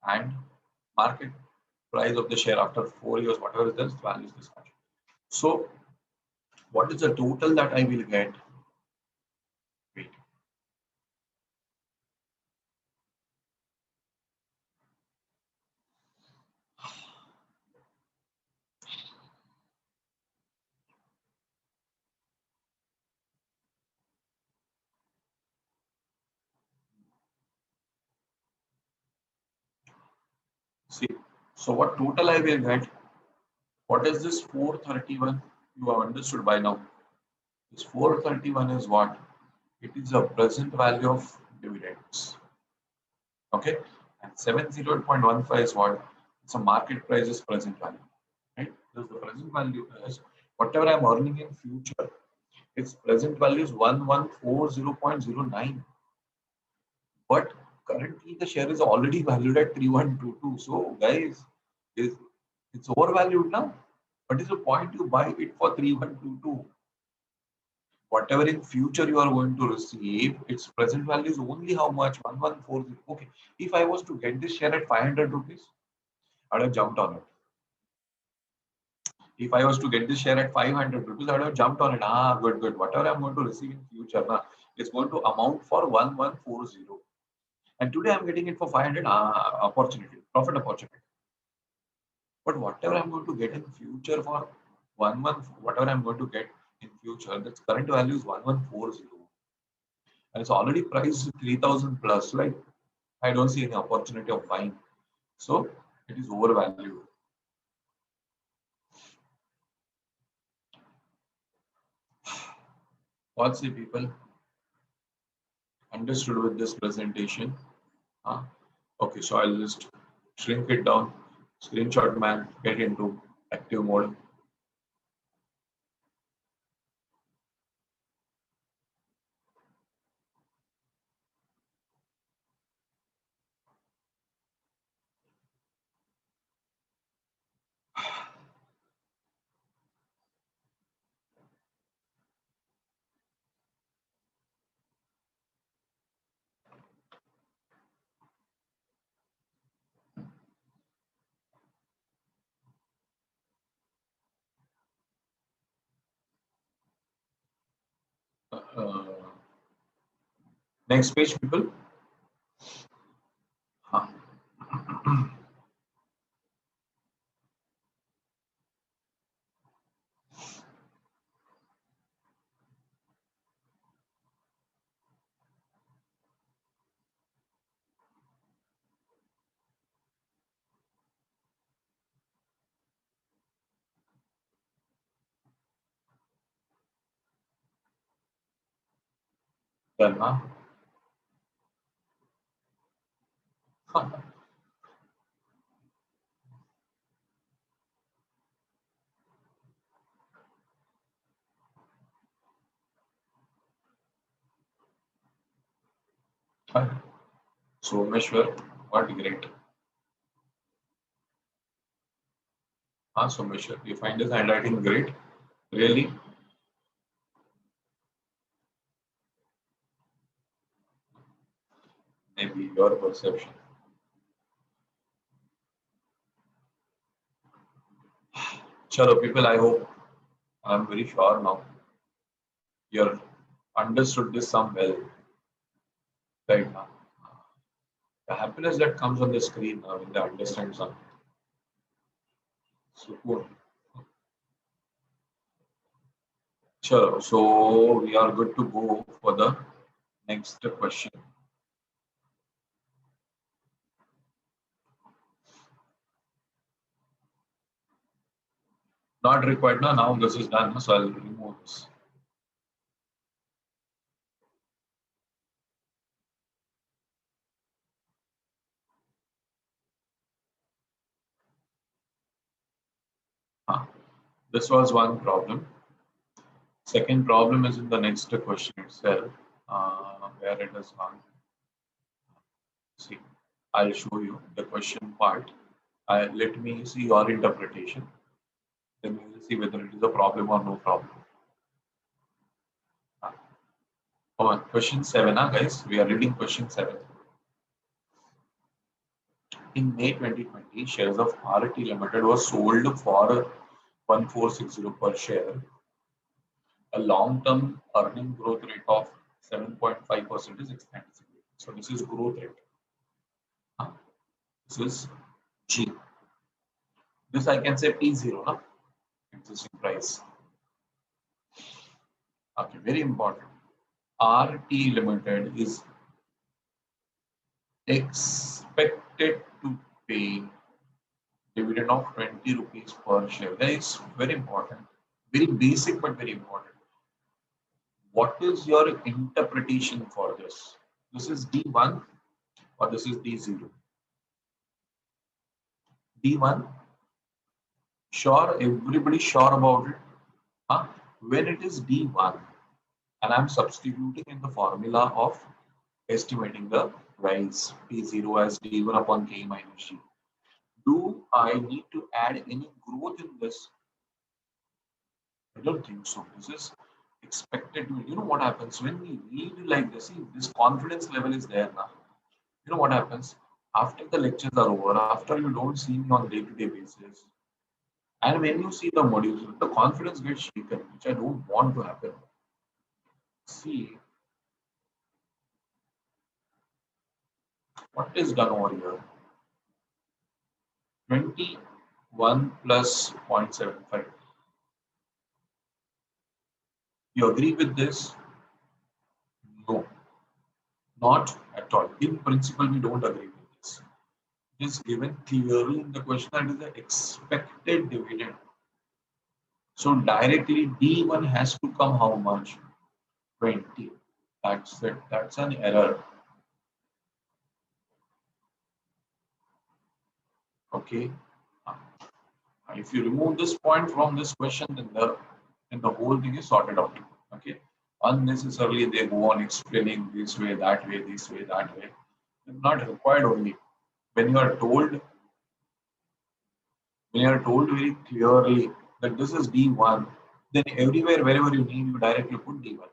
and market price of the share after 4 years, whatever is this value is this much. So what is the total that I will get? Wait. See, so what total I will get? What is this 431? You have understood by now. This 431 is what? It is the present value of dividends. Okay, and 708.15 is what? It's a market price is present value. Right? Because the present value is whatever I'm earning in future. Its present value is 1140.09. But currently the share is already valued at 3122. So guys, is it's overvalued now. What is the point you buy it for 3122? Whatever in future you are going to receive, its present value is only how much? 1140. Okay. If I was to get this share at 500 rupees, I would have jumped on it. If I was to get this share at 500 rupees, I would have jumped on it. Ah, good, good. Whatever I'm going to receive in future, it's going to amount for 1140. And today I'm getting it for 500. Ah, opportunity, profit opportunity. But whatever I'm going to get in future for 11, whatever I'm going to get in future, that's current value is 1140. And it's already priced 3000 plus, right? I don't see any opportunity of buying. So it is overvalued. What's the people understood with this presentation? Okay, so I'll just shrink it down, screenshot man, get into active mode. Uh, Next page, people. Huh. Done, huh? So, Meshwar, what great. So Meshwar, you find his handwriting great? Really? Maybe your perception. Chalo, people, I hope I'm very sure now you're understood this some well right now. The happiness that comes on the screen when they understand something. So cool. Sure. So we are good to go for the next question. Not required now. Now this is done. So I'll remove this. This was one problem. Second problem is in the next question itself, where it is gone. See, I'll show you the question part. Let me see your interpretation. Then we will see whether it is a problem or no problem. Come on, question 7, guys. We are reading question 7. In May 2020, shares of RT Limited was sold for 1460 per share, a long-term earning growth rate of 7.5% is anticipated. So this is growth rate. Huh? This is G. This I can say P0, no? Existing price. Okay, very important. RT Limited is expected to pay dividend of 20 rupees per share. That is very important. Very basic but very important. What is your interpretation for this? This is D1 or this is D0? D1, sure, everybody sure about it. Huh? When it is D1 and I'm substituting in the formula of estimating the price P0 as D1 upon K minus G. Do I need to add any growth in this? I don't think so. This is expected to, you know what happens when we read like this, see, this confidence level is there now. You know what happens? After the lectures are over, after you don't see me on day-to-day basis, and when you see the modules, the confidence gets shaken, which I don't want to happen. See, what is done over here? 21 plus 0.75. You agree with this? No, not at all. In principle, we don't agree with this. It is given clearly in the question that is the expected dividend. So directly D1 has to come how much? 20. That's it. That's an error. Okay. If you remove this point from this question, then the whole thing is sorted out. Okay. Unnecessarily they go on explaining this way, that way, this way, that way. It's not required only. When you are told, when you are told very clearly that this is D1, then everywhere, wherever you need, you directly put D1.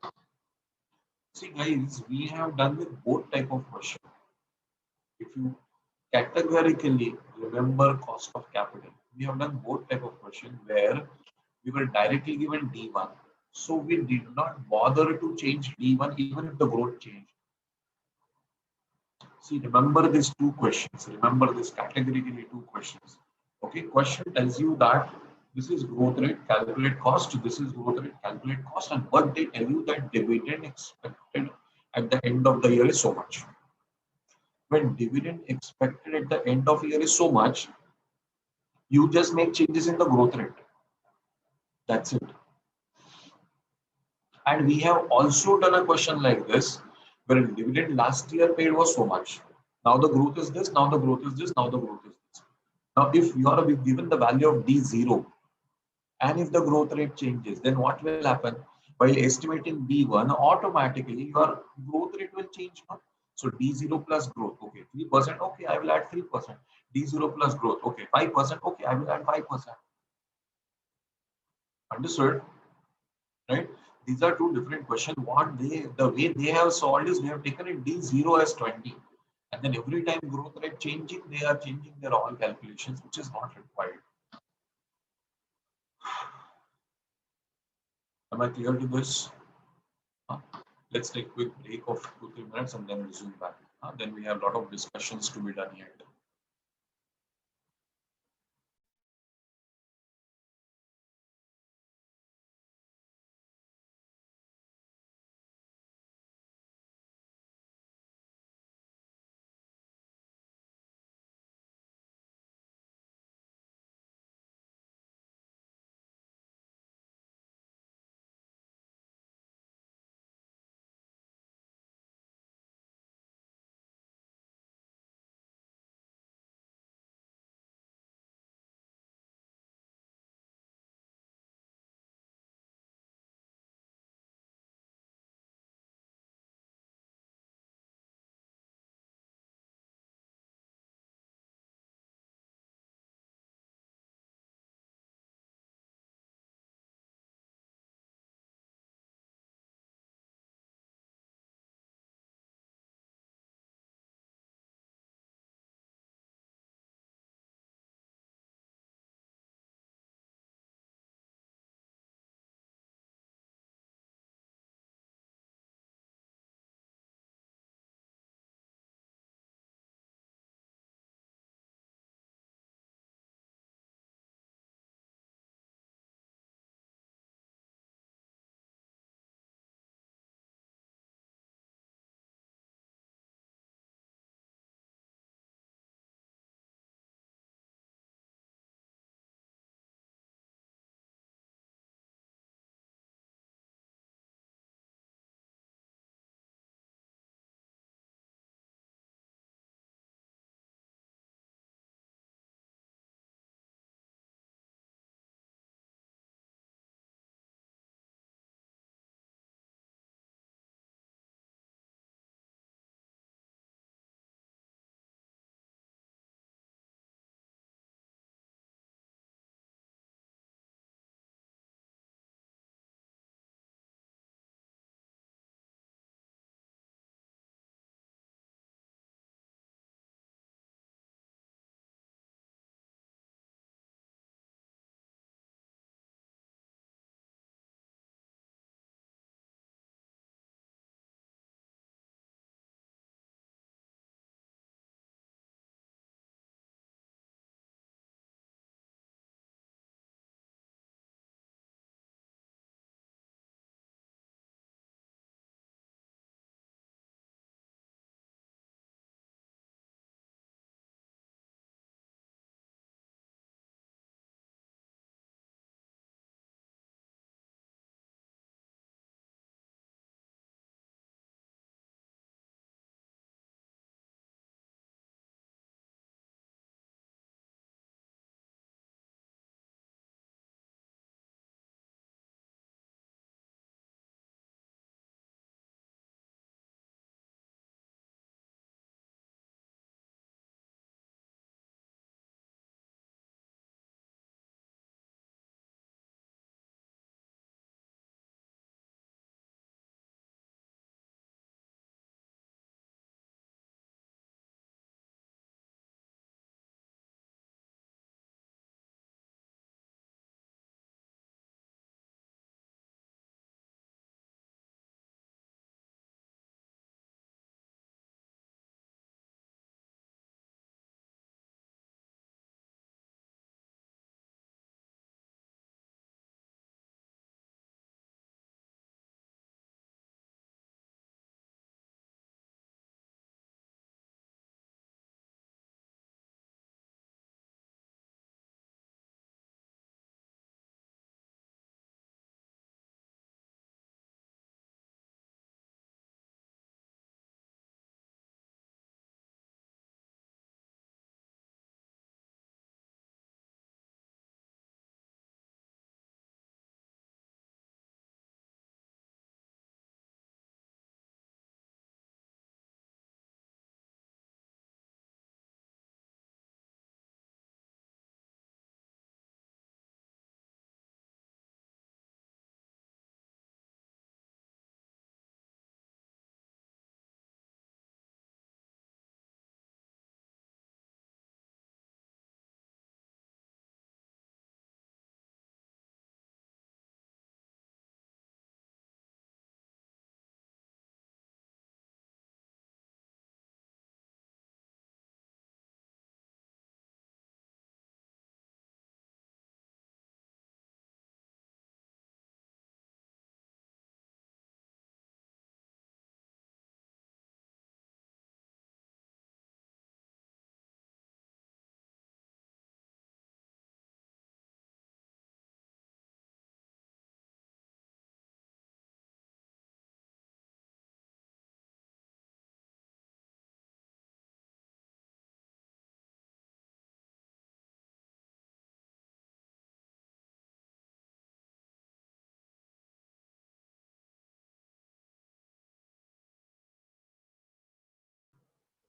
See, guys, we have done with both type of question. If you categorically remember cost of capital, we have done both type of question where we were directly given D1. So we did not bother to change D1 even if the growth changed. See, remember these two questions. Remember this categorically two questions. Okay, question tells you that this is growth rate, calculate cost. This is growth rate, calculate cost. And what they tell you that dividend expected at the end of the year is so much. When dividend expected at the end of year is so much, you just make changes in the growth rate. That's it. And we have also done a question like this, where dividend last year paid was so much. Now the growth is this, now the growth is this, now the growth is this. Now, if you are given the value of D0, and if the growth rate changes, then what will happen? While estimating D1, automatically your growth rate will change. No? So D0 plus growth, okay, 3%, okay, I will add 3%. D0 plus growth, okay, 5%, okay, I will add 5%. Understood? Right? These are two different questions. The way they have solved is they have taken it D0 as 20. And then every time growth rate changing, they are changing their all calculations, which is not required. Am I clear to this? Let's take a quick break of 2-3 minutes and then resume back. Then we have a lot of discussions to be done yet.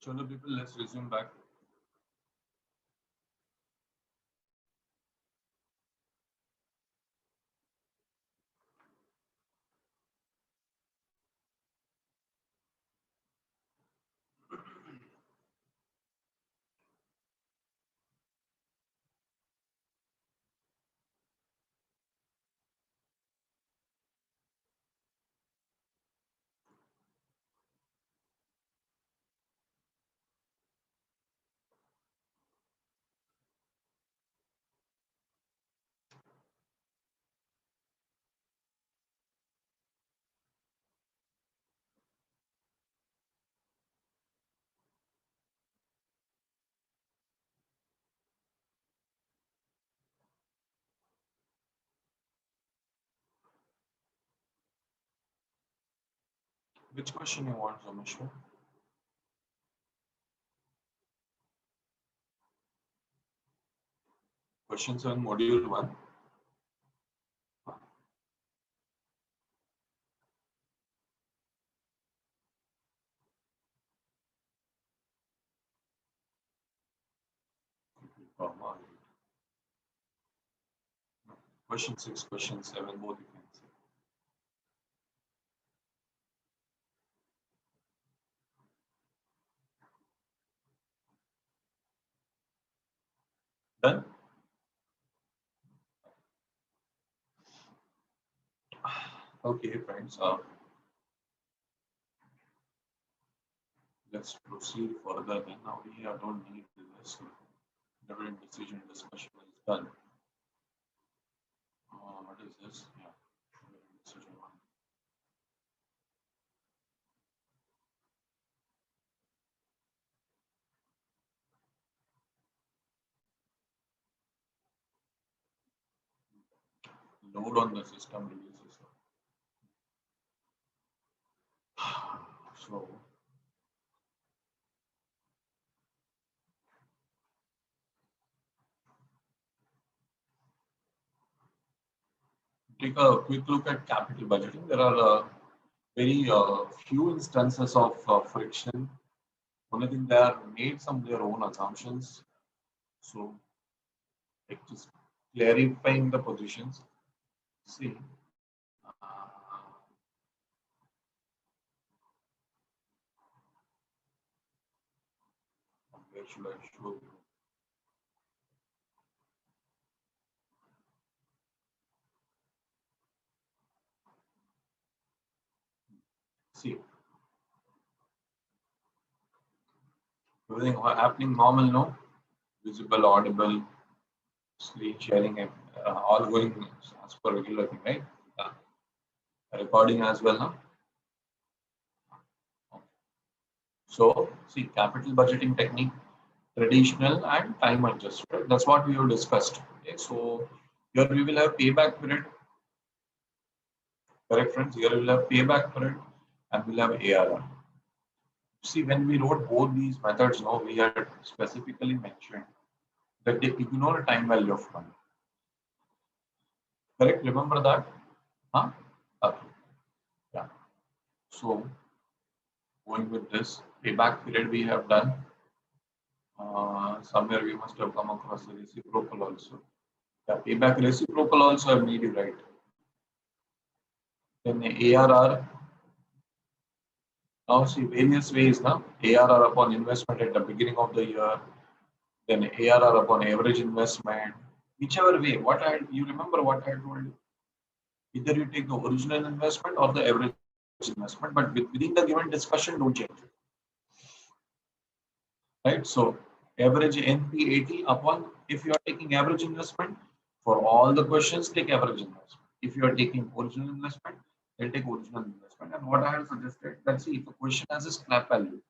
Chalo people, let's resume back. Which question you want, Rameshwar? Question 7, module 1. Question 6, question 7, both you can say. Done? Okay, friends. Let's proceed further. Then now we don't need this. Dividend decision discussion is done. What is this? Yeah. Dividend decision one. Load on the system releases. So take a quick look at capital budgeting. There are very few instances of friction. Only thing they are made some their own assumptions. So like just clarifying the positions. See, where should I show you? See, everything happening normal, no? Visible, audible, screen sharing, and all going as per regular thing, right? Uh, Recording as well, no? So, see, capital budgeting technique, traditional and time adjusted. That's what we have discussed. Okay, so here we will have payback period, correct, friends? Here we will have payback period and we'll have ARR. See, when we wrote both these methods, no, we had specifically mentioned that they ignore time value of money. Correct? Remember that? Huh? Okay. Yeah. So going with this payback period we have done. Somewhere we must have come across the reciprocal also. Yeah, payback reciprocal also I made you right. Then the ARR. Now see various ways now. ARR upon investment at the beginning of the year, then ARR upon average investment. Whichever way, what I you remember what I told you. Either you take the original investment or the average investment, but within the given discussion, don't change it. Right? So average NP80 upon if you are taking average investment for all the questions, take average investment. If you are taking original investment, then take original investment. And what I have suggested, let's see if a question has a scrap value.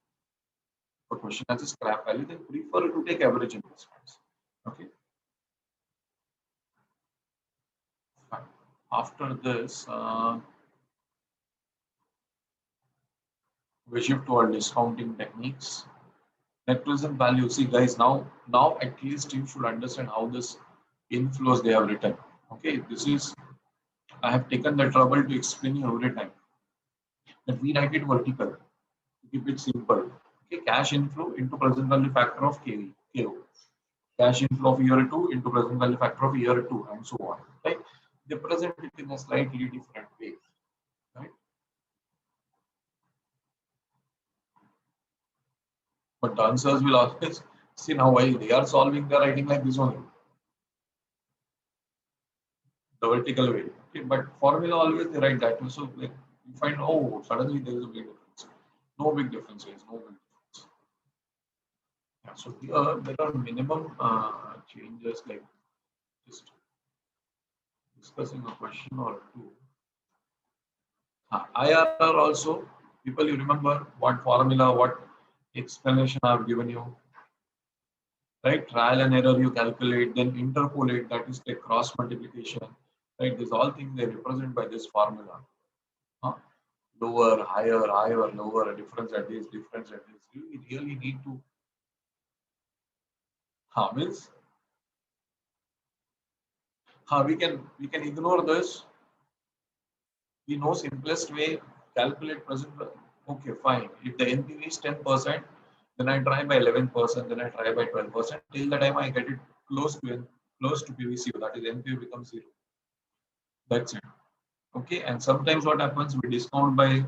If a question has a scrap value, then prefer to take average investments. Okay. Fine. After this, we shift to our discounting techniques. Net present value. See, guys, now at least you should understand how this inflows they have written. Okay, this is I have taken the trouble to explain you every time that we write it vertical to keep it simple. Okay, cash inflow into present value factor of KO. Cash inflow of year 2 into present value factor of year 2, and so on. Right? They present it in a slightly different way. Right? But the answers will always see now while they are solving, they are writing like this only, the vertical way. Okay, but formula always they write that way. So like you find, oh, suddenly there is a big difference. No big difference, guys. No big difference. Yeah, so here there are minimum changes, like just discussing a question or two. IRR also, people, you remember what formula, what explanation I've given you, right? Trial and error you calculate, then interpolate, that is the cross multiplication, right? These all things they represent by this formula. Huh? Lower, higher, higher, lower, difference at this, difference at this. You really need to, means, we can ignore this. We know simplest way, calculate present. Okay, fine. If the NPV is 10%, then I try by 11%, then I try by 12%, till the time I get it close to PVCO, that is NPV becomes 0. That's it. Okay, and sometimes what happens, we discount by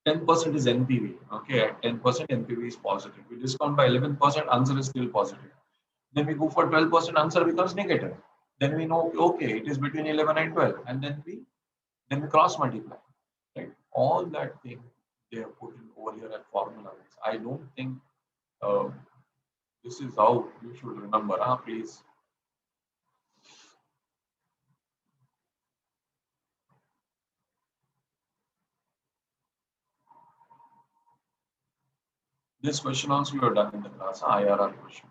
10% is NPV. Okay, at 10% NPV is positive. We discount by 11%, answer is still positive. Then we go for 12%, answer becomes negative. Then we know, okay, it is between 11 and 12, and then we cross multiply. Right? All that thing they have put in over here at formula. I don't think uh, this is how you should remember. Please. This question also you have done in the class, IRR question.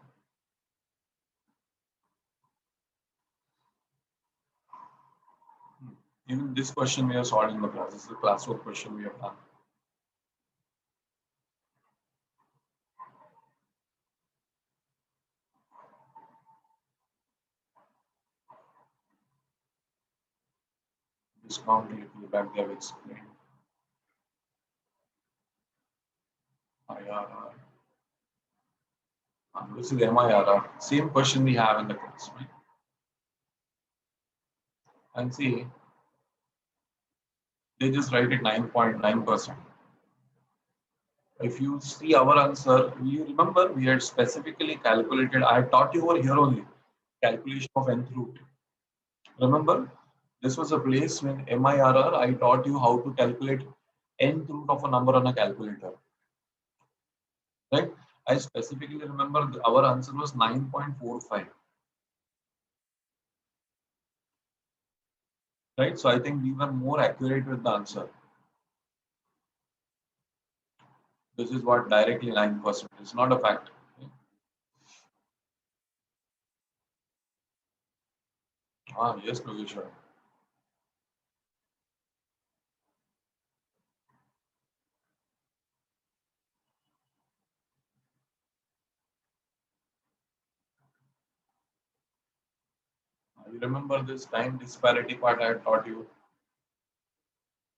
Even this question we have solved in the class. This is the classwork question we have done. Discount back they have explained. IRR. This is MIRR. Same question we have in the class, right? And see, they just write it 9.9%. If you see our answer, you remember we had specifically calculated, I had taught you over here only, calculation of nth root. Remember, this was a place when MIRR, I taught you how to calculate nth root of a number on a calculator. Right? I specifically remember our answer was 9.45. Right? So I think we were more accurate with the answer. This is what directly 9%. It's not a fact. Yes, Logesh. You remember this time disparity part I had taught you?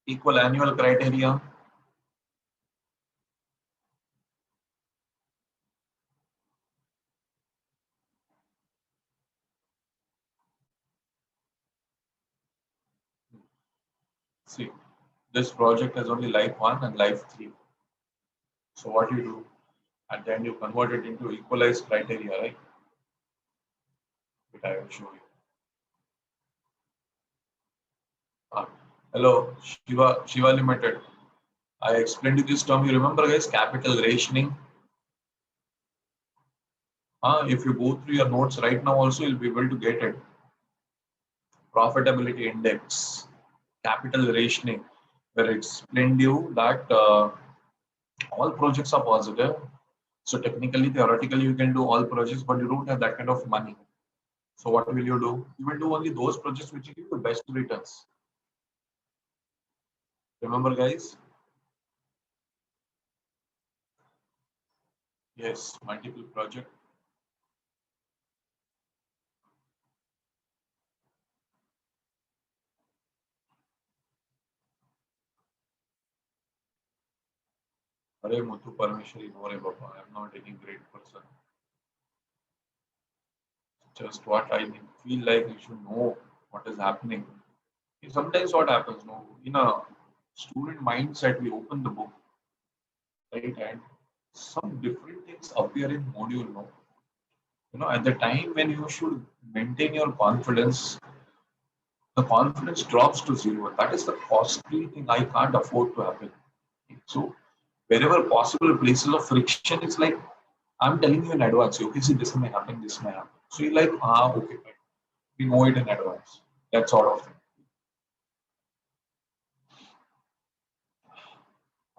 Equal annual criteria. See, this project has only life 1 and life 3. So what you do, and then you convert it into equalized criteria, right? Which I will show you. Hello, Shiva Limited. I explained you this term. You remember, guys, capital rationing. If you go through your notes right now, also you'll be able to get it. Profitability index, capital rationing, where it explained you that all projects are positive. So technically, theoretically, you can do all projects, but you don't have that kind of money. So what will you do? You will do only those projects which give the best returns. Remember, guys? Yes, multiple project.
Hare Muthu Parameshwari, no re Baba, I am not any great person. Just what I feel like you should know what is happening. Sometimes what happens, no, in a student mindset, we open the book, right, and some different things appear in module, no. At the time when you should maintain your confidence, the confidence drops to zero. That is the costly thing I can't afford to happen. So wherever possible places of friction, it's like I'm telling you in advance. Okay, see, this may happen, this may happen. So you're like, okay, fine. We know it in advance. That sort of thing.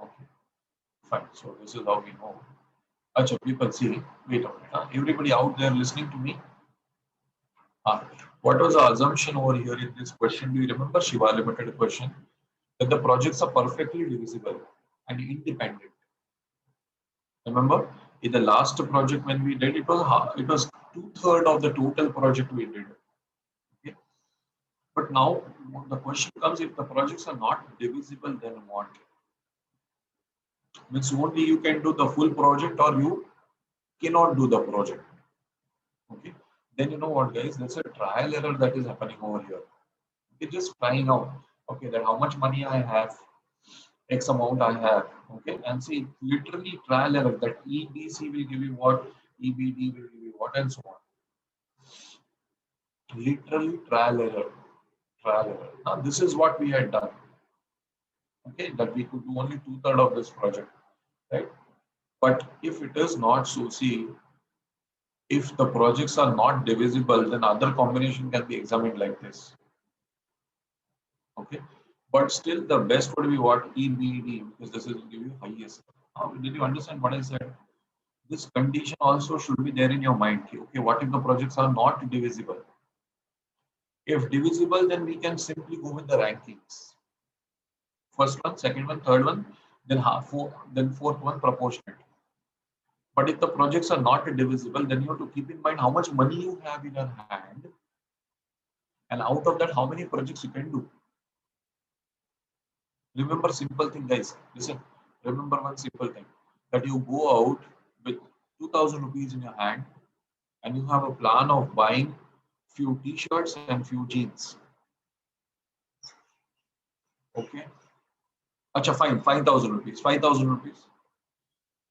Okay, fine. So this is how we know. Acha, people see. Wait a minute. Everybody out there listening to me. What was the assumption over here in this question? Do you remember Shiva Limited question? That the projects are perfectly divisible and independent. Remember, in the last project when we did, it was 2/3 of the total project we did. Okay? But now the question comes: if the projects are not divisible, then what? Means only you can do the full project, or you cannot do the project. Okay? Then you know what, guys? That's a trial error that is happening over here. You're just trying out. Okay, that how much money I have, X amount I have. Okay, and see, literally trial error that EBC will give you what, EBD will give you what, and so on. Literally trial error, trial error. Now this is what we had done. Okay, that we could do only 2/3 of this project, right? But if it is not so, see, if the projects are not divisible, then other combination can be examined like this. Okay, but still the best would be what, EBD, because this will give you highest. Now, did you understand what I said? This condition also should be there in your mind. Okay, what if the projects are not divisible? If divisible, then we can simply go with the rankings. First one, second one, third one, then then fourth one proportionate. But if the projects are not divisible, then you have to keep in mind how much money you have in your hand, and out of that, how many projects you can do. Remember simple thing, guys. Listen, remember one simple thing, that you go out with 2,000 rupees in your hand, and you have a plan of buying few t-shirts and few jeans. Okay. Acha, fine, 5,000 rupees. 5,000 rupees.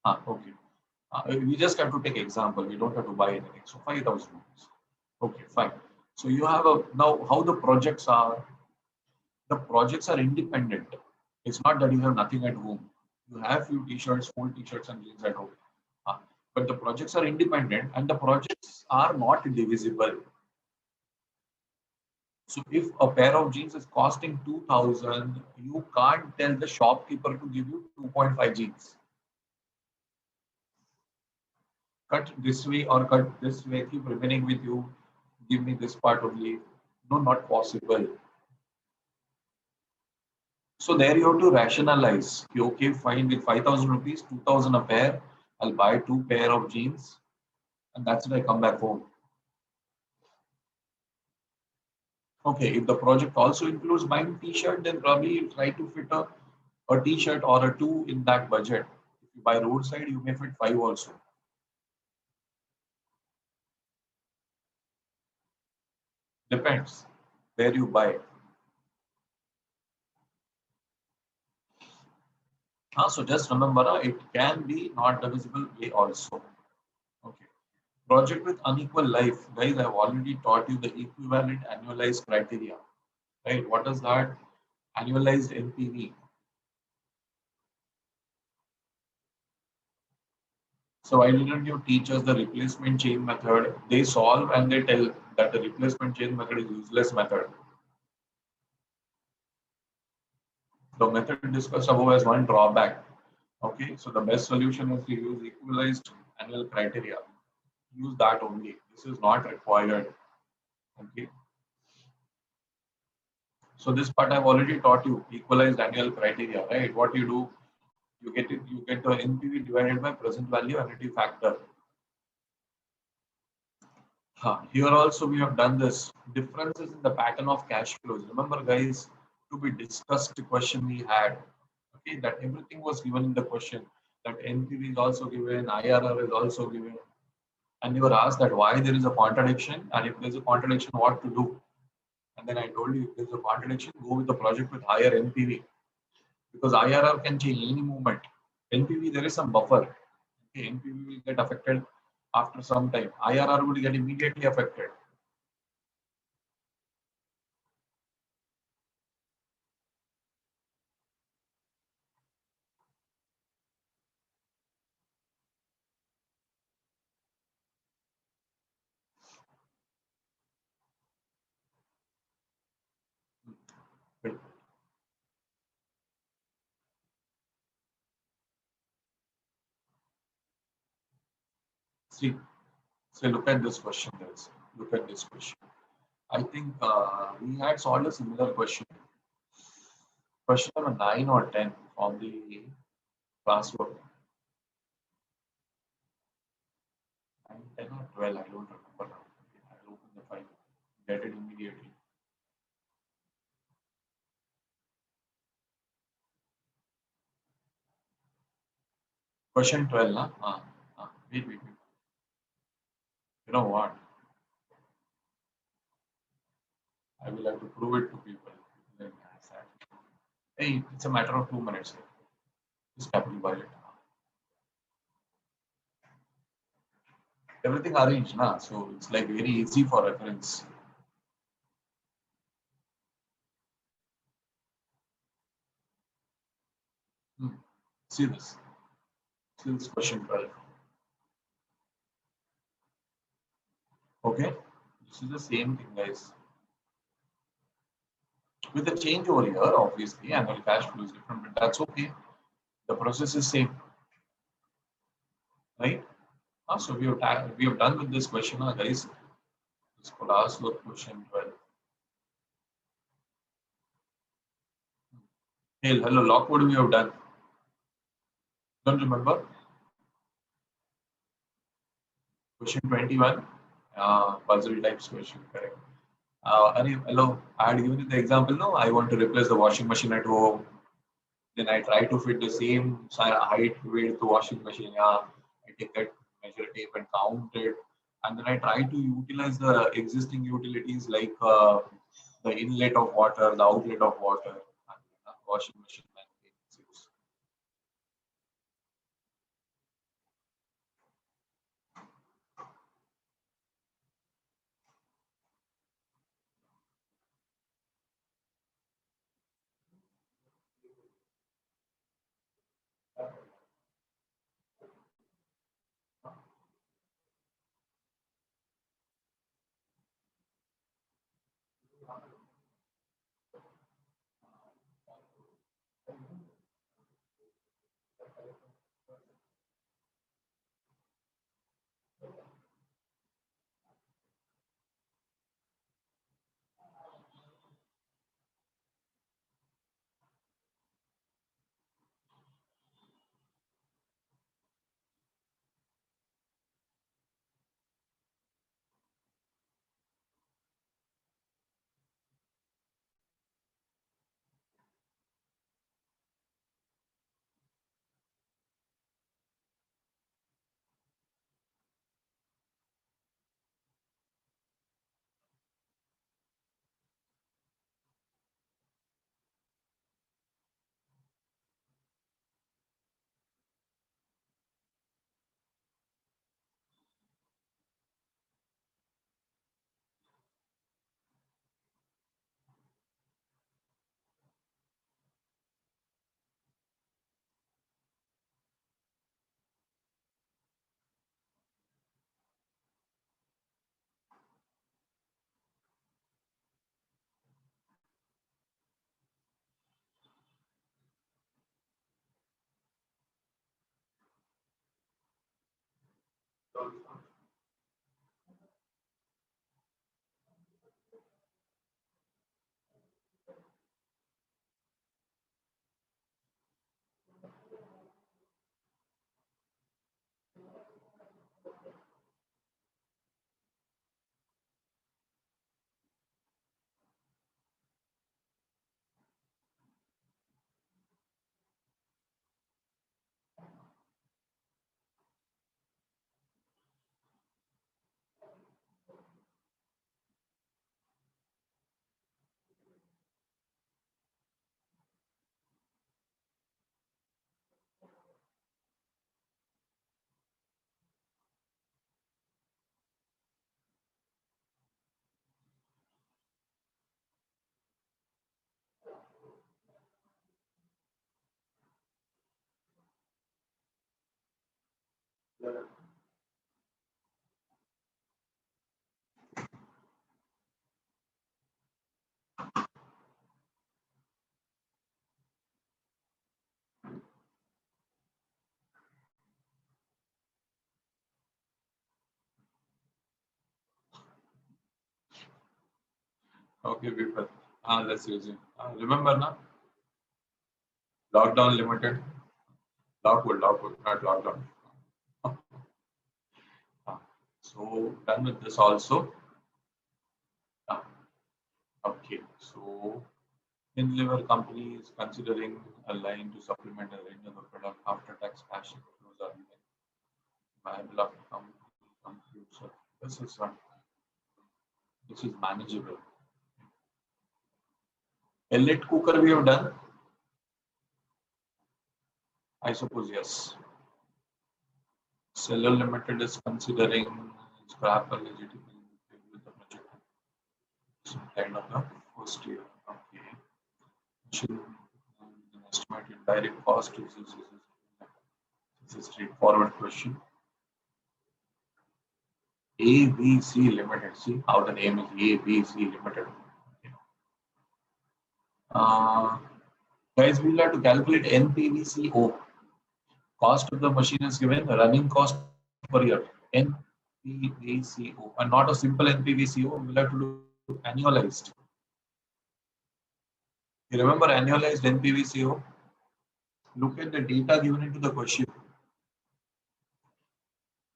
Okay. We just have to take example. We don't have to buy anything. So 5,000 rupees. Okay, fine. So you have a, now how the projects are. The projects are independent. It's not that you have nothing at home. You have few t-shirts, full t-shirts and jeans at home. But the projects are independent and the projects are not divisible. So if a pair of jeans is costing 2,000, you can't tell the shopkeeper to give you 2.5 jeans. Cut this way or cut this way, keep remaining with you, give me this part only. No, not possible. So there you have to rationalize. Okay, fine, with 5,000 rupees, 2,000 a pair, I'll buy 2 pair of jeans, and that's when I come back home. Okay, if the project also includes buying t-shirt, then probably you try to fit a t-shirt or a two in that budget. If you buy roadside, you may fit 5 also. Depends where you buy. So just remember, it can be not divisible way also. Okay. Project with unequal life. Guys, I've already taught you the equivalent annualized criteria. Right? What is that? Annualized NPV. So why didn't you teach us the replacement chain method? They solve and they tell that the replacement chain method is useless method. The method discussed above has one drawback. Okay, so the best solution is to use equalized annual criteria. Use that only. This is not required. Okay. So this part I've already taught you, equalized annual criteria, right? What you do, you get it, you get the NPV divided by present value annuity factor. Here also we have done this. Differences in the pattern of cash flows. Remember, guys, to be discussed question we had. Okay, that everything was given in the question. that NPV is also given, IRR is also given. And you were asked that why there is a contradiction, and if there is a contradiction, what to do. And then I told you if there is a contradiction, go with the project with higher NPV because IRR can change any moment. NPV, there is some buffer. Okay, NPV will get affected after some time. IRR will get immediately affected. But see, so look at this question, guys. Look at this question. I think we had solved a similar question. Question number 9 or 10 from the classwork. 9, 10 or 12, I don't remember now. I'll open the file, get it immediately. Question 12, na? Wait. You know what? I will have to prove it to people. Then ask that. Hey, it's a matter of 2 minutes. Just capital by it. Everything arranged, na? So it's like very easy for reference. Hmm. See this. See this question 12. Okay? This is the same thing, guys. With the change over here, obviously, annual cash flow is different, but that's okay. The process is same, right? So we have done with this question, guys. Let's go last look question 12. Hey, hello, Lockwood, we have done. Don't remember? Question 21, puzzle types question, correct. Hello, I had given you the example, no? I want to replace the washing machine at home. Then I try to fit the same height, weight to washing machine. Yeah, I take that measure tape and count it. And then I try to utilize the existing utilities like the inlet of water, the outlet of water, and washing machine. Okay, people. Let's use it. Remember now, lockdown limited, lockwood, not lockdown. Ah, so done with this also. Ah, okay, so Unilever company is considering a line to supplement the range of the product after tax cash inflows are given. Viable of company computes. This is one. This is manageable. Elite cooker we have done. I suppose yes. Seller Limited is considering scrap eligibility with the project. Some kind of the first year. Okay. Should an estimated direct cost is a straightforward question. ABC Limited. See how the name is ABC Limited. Okay. Uh, Guys, we'll have to calculate NPVCO. Cost of the machine is given, running cost per year. NPVCO. And not a simple NPVCO, we'll have to do annualized. You remember annualized NPVCO? Look at the data given into the question.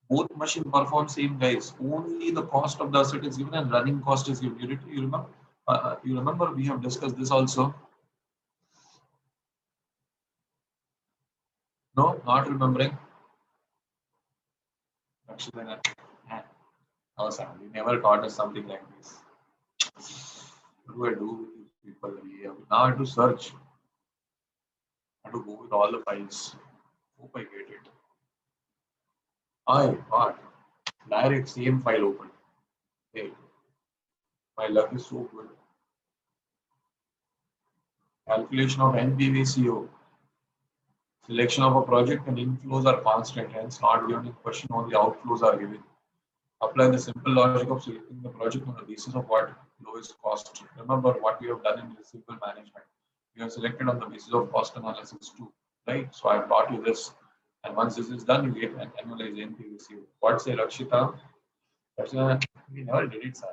Both machine perform same guys. Only the cost of the asset is given and running cost is given. You remember? You remember we have discussed this also. No, not remembering. Actually, no, sir, we never taught us something like this. What do I do with these people? Now I have to search. I have to go with all the files. Hope I get it. I got direct same file open. Hey, my luck is so good. Calculation of NPVCO. Selection of a project and inflows are constant, hence not given in question, only outflows are given. Apply the simple logic of selecting the project on the basis of what lowest cost. Remember what we have done in the simple management. We have selected on the basis of cost analysis too, right? So I've taught you this. And once this is done, you get an annualized NPVCO. What say, Rakshita? Rakshita, we never did it, sir.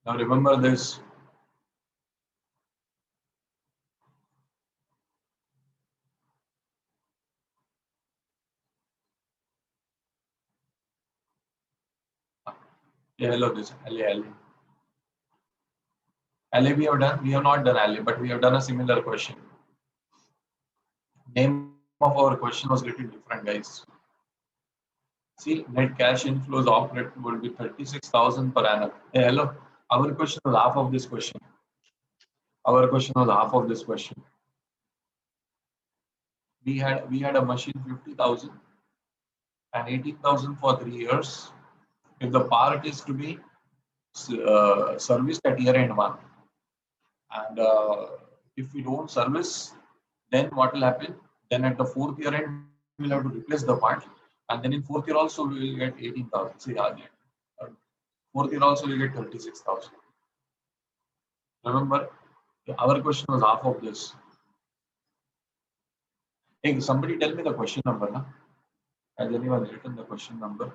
Now remember this. Yeah, hello, this LA. LA we have done. We have not done LA, but we have done a similar question. Name of our question was little different, guys. See, net cash inflows operating will be 36,000 per annum. Hey, hello. Our question was half of this question. Our question was half of this question. We had a machine 50,000 and 18,000 for 3 years. If the part is to be serviced at year end one, and if we don't service, then what will happen? Then at the fourth year end, we'll have to replace the part, and then in fourth year also we will get 18,000. See, fourth year also we get 36,000. Remember, our question was half of this. Hey, somebody tell me the question number, na? Has anyone written the question number?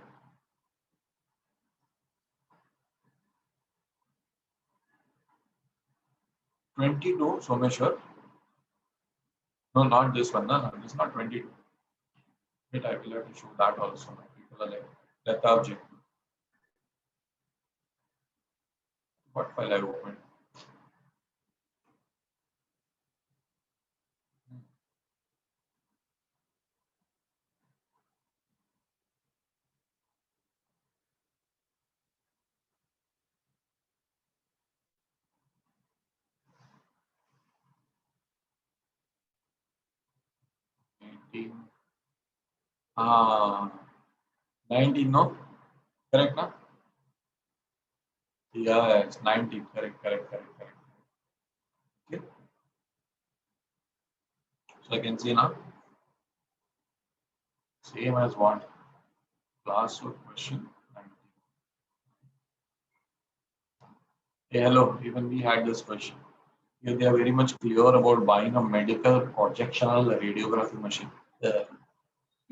$22, Someshwar. No, not this one. No, it's not 22. Wait, I will have to show that also. People are like, that object. What file I opened? Nineteen. Ah, 19, no? Correct, na? Yeah, it's 19. Correct. Okay. So I can see now. Same as what? Classwork question. 19. Hey, hello. Even we had this question. Here they are very much clear about buying a medical projectional radiography machine.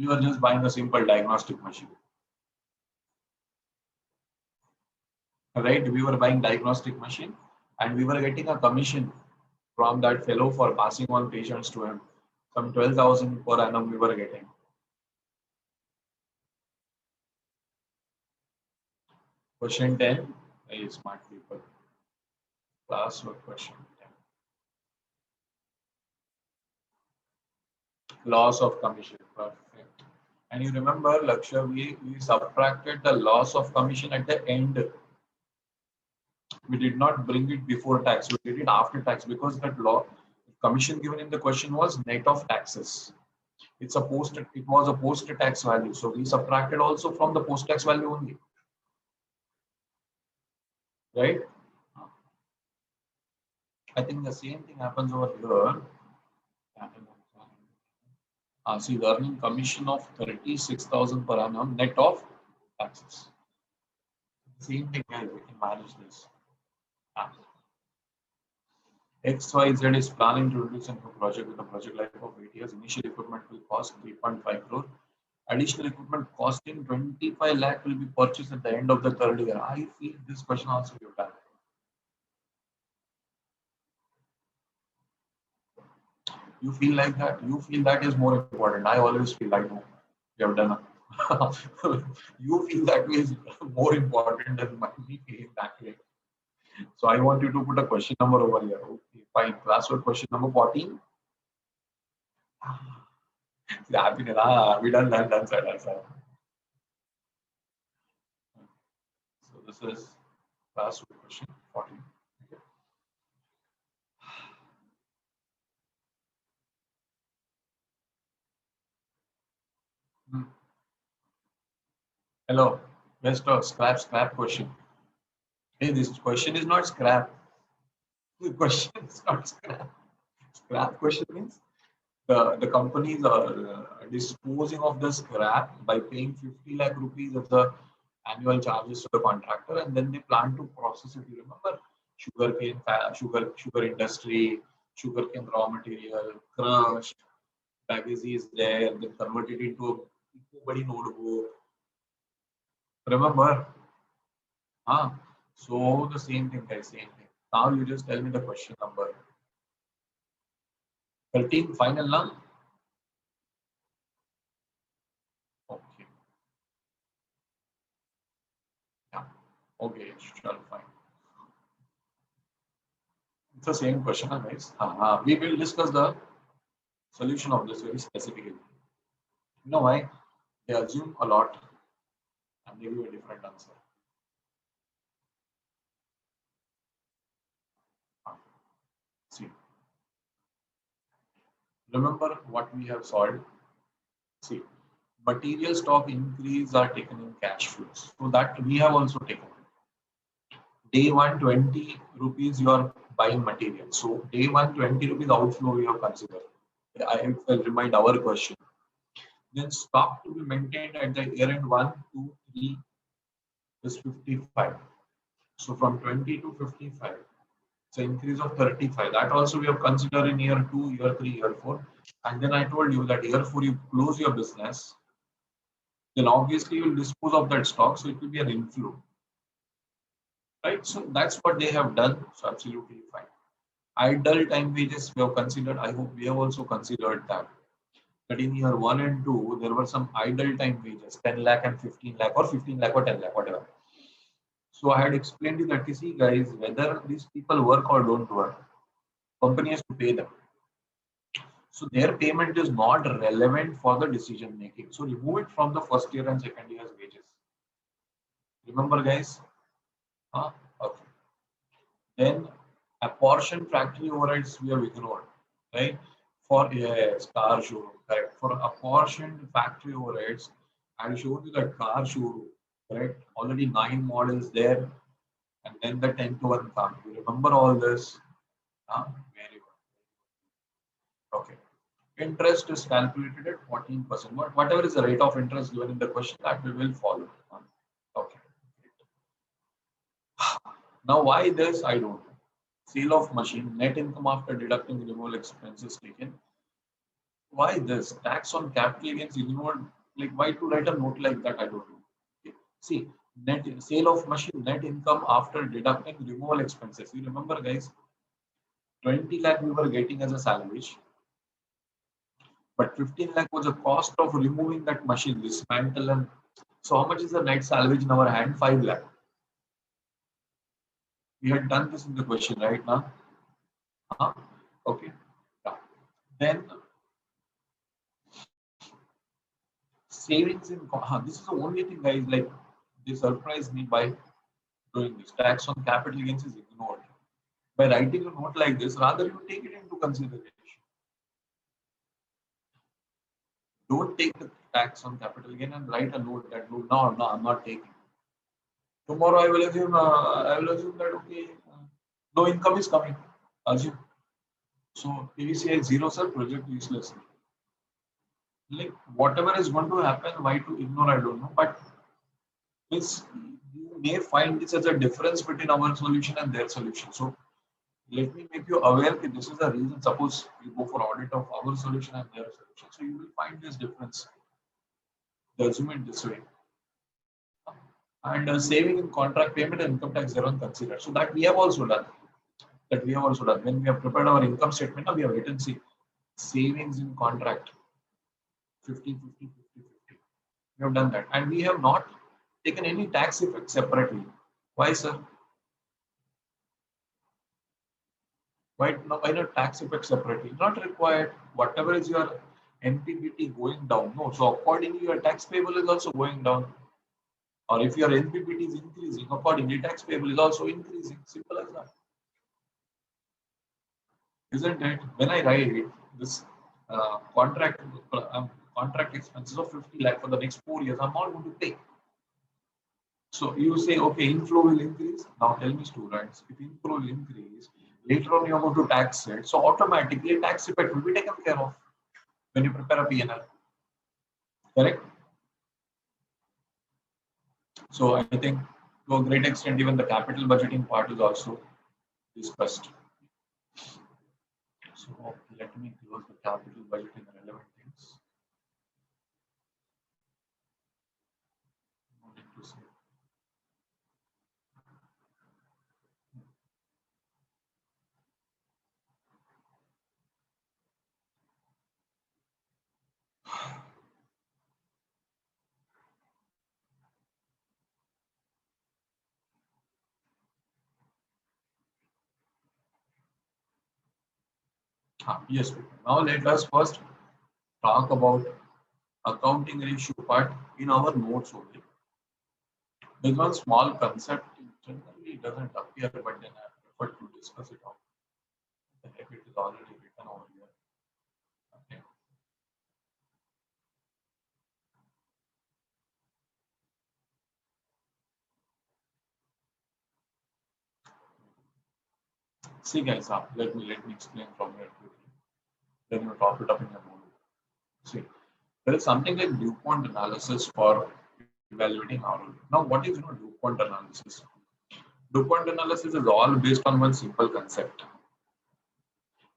We were just buying a simple diagnostic machine, right? We were buying diagnostic machine and we were getting a commission from that fellow for passing on patients to him. Some 12,000 per annum we were getting. Question 10. Hey, smart people. Classwork question 10. Loss of commission. Perfect. And you remember, Laksha, we subtracted the loss of commission at the end. We did not bring it before tax. We did it after tax because that law commission given in the question was net of taxes. It was a post tax value. So we subtracted also from the post tax value only. Right? I think the same thing happens over here. See the earning commission of 36,000 per annum net of taxes. Same thing, guys, we can manage this. Ah. XYZ is planning to introduce a new project with a project life of 8 years. Initial equipment will cost 3.5 crore. Additional equipment costing 25 lakh will be purchased at the end of the third year. I feel this question also you have done. You feel like that? You feel that is more important. I always feel like no, you have done. You feel that way is more important than me feeling that way. So I want you to put a question number over here. Okay, fine. Classwork question number 14. Happiness. We done, sir. So this is classwork question 14. Okay. Hmm. Hello. Best of scrap question. Hey, this question is not scrap. The question is not scrap. Scrap question means the companies are disposing of the scrap by paying 50 lakh rupees of the annual charges to the contractor, and then they plan to process it. You remember sugar industry, sugarcane raw material, crushed, packaging is there, then converted into a body notebook. Remember? Huh? So the same thing, guys, same thing. Now you just tell me the question number. 13 final now? Okay. Yeah. Okay, sure, fine. It's the same question, huh, guys. We will discuss the solution of this very specifically. You know why? They assume a lot and they give you a different answer. See, remember what we have solved? See, material stock increase are taken in cash flows. So that we have also taken. Day 120 rupees you are buying material. So day 120 rupees outflow we have considered. I will remind our question. Then stock to be maintained at the year end 1, 2, 3 is 55. So from 20 to 55, it's an increase of 35. That also we have considered in year 2, year 3, year 4. And then I told you that year 4 you close your business, then obviously you will dispose of that stock, so it will be an inflow. Right? So that's what they have done. So absolutely fine. Idle time wages we have considered. I hope we have also considered that. That in year 1 and 2, there were some idle time wages, 10 lakh and 15 lakh or 15 lakh or 10 lakh, whatever. So I had explained you that, you see, guys, whether these people work or don't work, company has to pay them. So their payment is not relevant for the decision making. So remove it from the first year and second year's wages. Remember, guys? Huh? Okay. Then apportion factory overheads we have ignored, right? For yes, car showroom, correct. For apportioned factory overheads, I showed you that car showroom, correct? Already 9 models there, and then the 10th one comes. You remember all this? Huh? Very well. Okay. Interest is calculated at 14%. Whatever is the rate of interest given in the question, that we will follow. Okay. Now, why this? I don't know. Sale of machine, net income after deducting removal expenses taken. Why this tax on capital gains ignored? Like why to write a note like that? I don't know. Okay. See, net sale of machine, net income after deducting removal expenses. You remember, guys, 20 lakh we were getting as a salvage, but 15 lakh was the cost of removing that machine, dismantle and so how much is the net salvage in our hand? 5 lakh. We had done this in the question right now. Huh? Okay. Yeah. Then savings in this is the only thing, guys. Like they surprised me by doing this. Tax on capital gains is ignored. By writing a note like this, rather you take it into consideration. Don't take the tax on capital gain and write a note that no, no, I'm not taking. Tomorrow I will assume that okay, no income is coming. Assume. So PVCI zero sir, project useless. Like whatever is going to happen, why to ignore? I don't know, but this you may find this as a difference between our solution and their solution. So let me make you aware that this is the reason. Suppose you go for audit of our solution and their solution, so you will find this difference. The assume it this way. And saving in contract payment and income tax thereon considered. So that we have also done. That we have also done. When we have prepared our income statement, we have written see savings in contract 50, 50, 50, 50. We have done that, and we have not taken any tax effect separately. Why, sir? Why not tax effect separately? Not required. Whatever is your NPBT going down, no. So accordingly, your tax payable is also going down. Or if your NPBT is increasing, accordingly, tax payable is also increasing. Simple as that. Isn't it? When I write this contract expenses of 50 lakh for the next 4 years, I'm not going to pay. So you say, okay, inflow will increase. Now tell me, students, if inflow will increase, later on you're going to tax it. So automatically tax effect will be taken care of when you prepare a P&L. Correct? So I think to a great extent, even the capital budgeting part is also discussed. So let me close the capital budgeting relevant things. No need to say. Yes, now let us first talk about accounting ratio part in our notes only. There's one small concept, generally it doesn't appear, but then I prefer to discuss it out. The heck it is already written over here. Okay. See guys, let me explain from here quickly. Then you top it up in your model. See, there is something like DuPont analysis for evaluating ROE. Now, what is DuPont analysis? DuPont analysis is all based on one simple concept,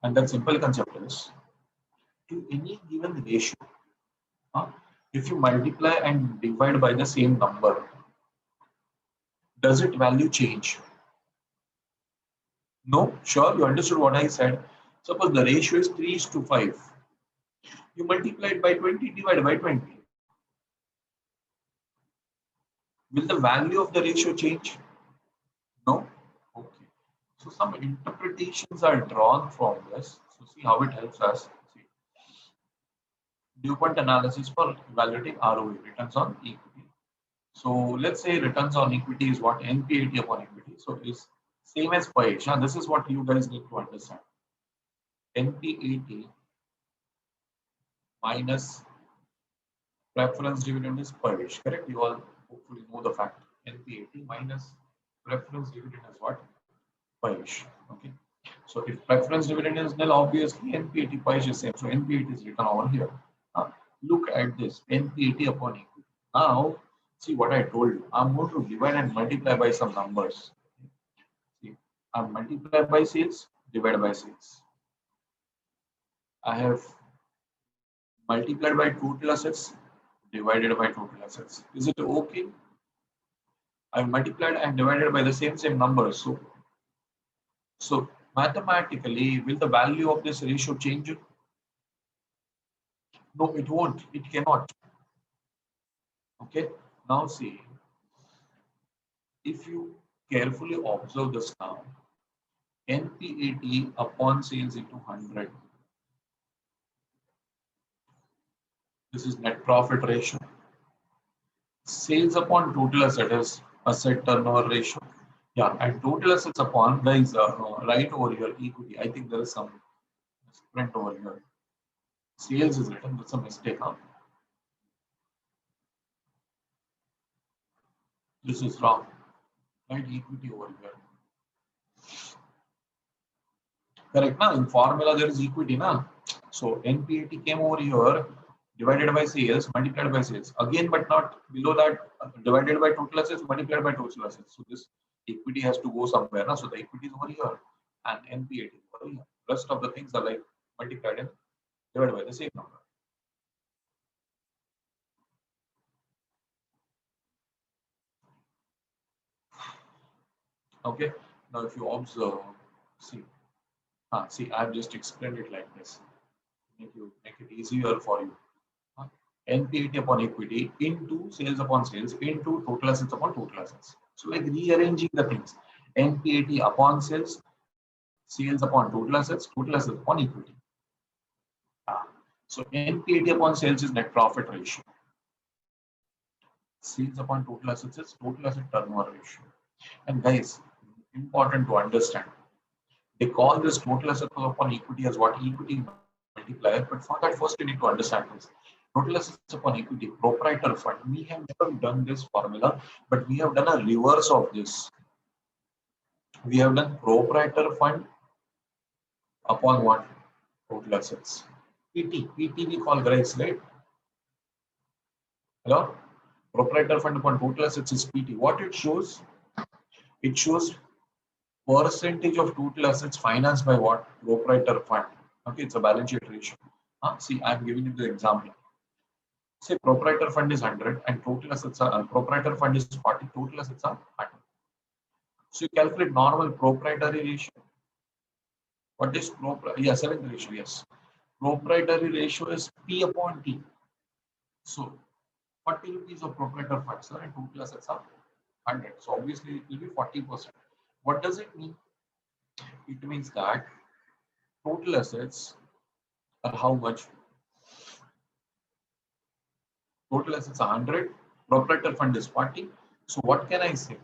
and that simple concept is to any given ratio. Huh? If you multiply and divide by the same number, does it value change? No, sure, you understood what I said. Suppose the ratio is 3:5. You multiply it by 20, divided by 20. Will the value of the ratio change? No? Okay. So some interpretations are drawn from this. So see how it helps us. See, DuPont analysis for evaluating ROE, returns on equity. So let's say returns on equity is what? NPAT upon equity. So it's same as PAH. Now this is what you guys need to understand. NPAT minus preference dividend is PAH. Correct? You all hopefully know the fact. NPAT minus preference dividend is what? PAH. Okay. So if preference dividend is nil, obviously NPAT PAH is same. So NPAT is written over here. Look at this NPAT upon equity. Now see what I told you. I'm going to divide and multiply by some numbers. See, I multiply by sales, divide by sales. I have multiplied by total assets divided by total assets. Is it okay? I've multiplied and divided by the same number. So mathematically, will the value of this ratio change? No, it won't. It cannot. Okay. Now see, if you carefully observe this now, NPAT upon sales into 100. This is net profit ratio. Sales upon total asset turnover ratio. Yeah, and total assets upon, there is right over here equity. I think there is some print over here. Sales is written, that's a mistake. Huh? This is wrong. Right, equity over here. Correct, na? In formula there is equity, na? So NPAT came over here, divided by sales, multiplied by sales. Again, but not below that, divided by total assets, multiplied by total assets. So this equity has to go somewhere, na? So the equity is over here, and NPAT is over here. Rest of the things are like multiplied and divided by the same number. Okay. Now, if you observe, see, see, I've just explained it like this. Make it easier for you. NPAT upon equity into sales upon sales into total assets upon total assets. So, like rearranging the things. NPAT upon sales upon total assets upon equity. So, NPAT upon sales is net profit ratio. Sales upon total assets is total asset turnover ratio. And guys, important to understand. They call this total assets upon equity as what? Equity multiplier. But for that, first you need to understand this. Total assets upon equity, proprietor fund. We have never done this formula, but we have done a reverse of this. We have done proprietor fund upon what? Total assets. PT we call guys, right? Hello? Proprietor fund upon total assets is PT. What it shows? It shows percentage of total assets financed by what? Proprietor fund. Okay, it's a balance sheet ratio. See, I'm giving you the example. Say proprietor fund is 100 and total assets are proprietor fund is 40, total assets are 100. So you calculate normal proprietary ratio. What is yeah, seventh ratio? Yes. Proprietary ratio is P upon T. So 40 rupees of proprietor funds and total assets are 100. So obviously it will be 40%. What does it mean? It means that total assets are how much? Total assets are 100, proprietor fund is 40. So what can I say?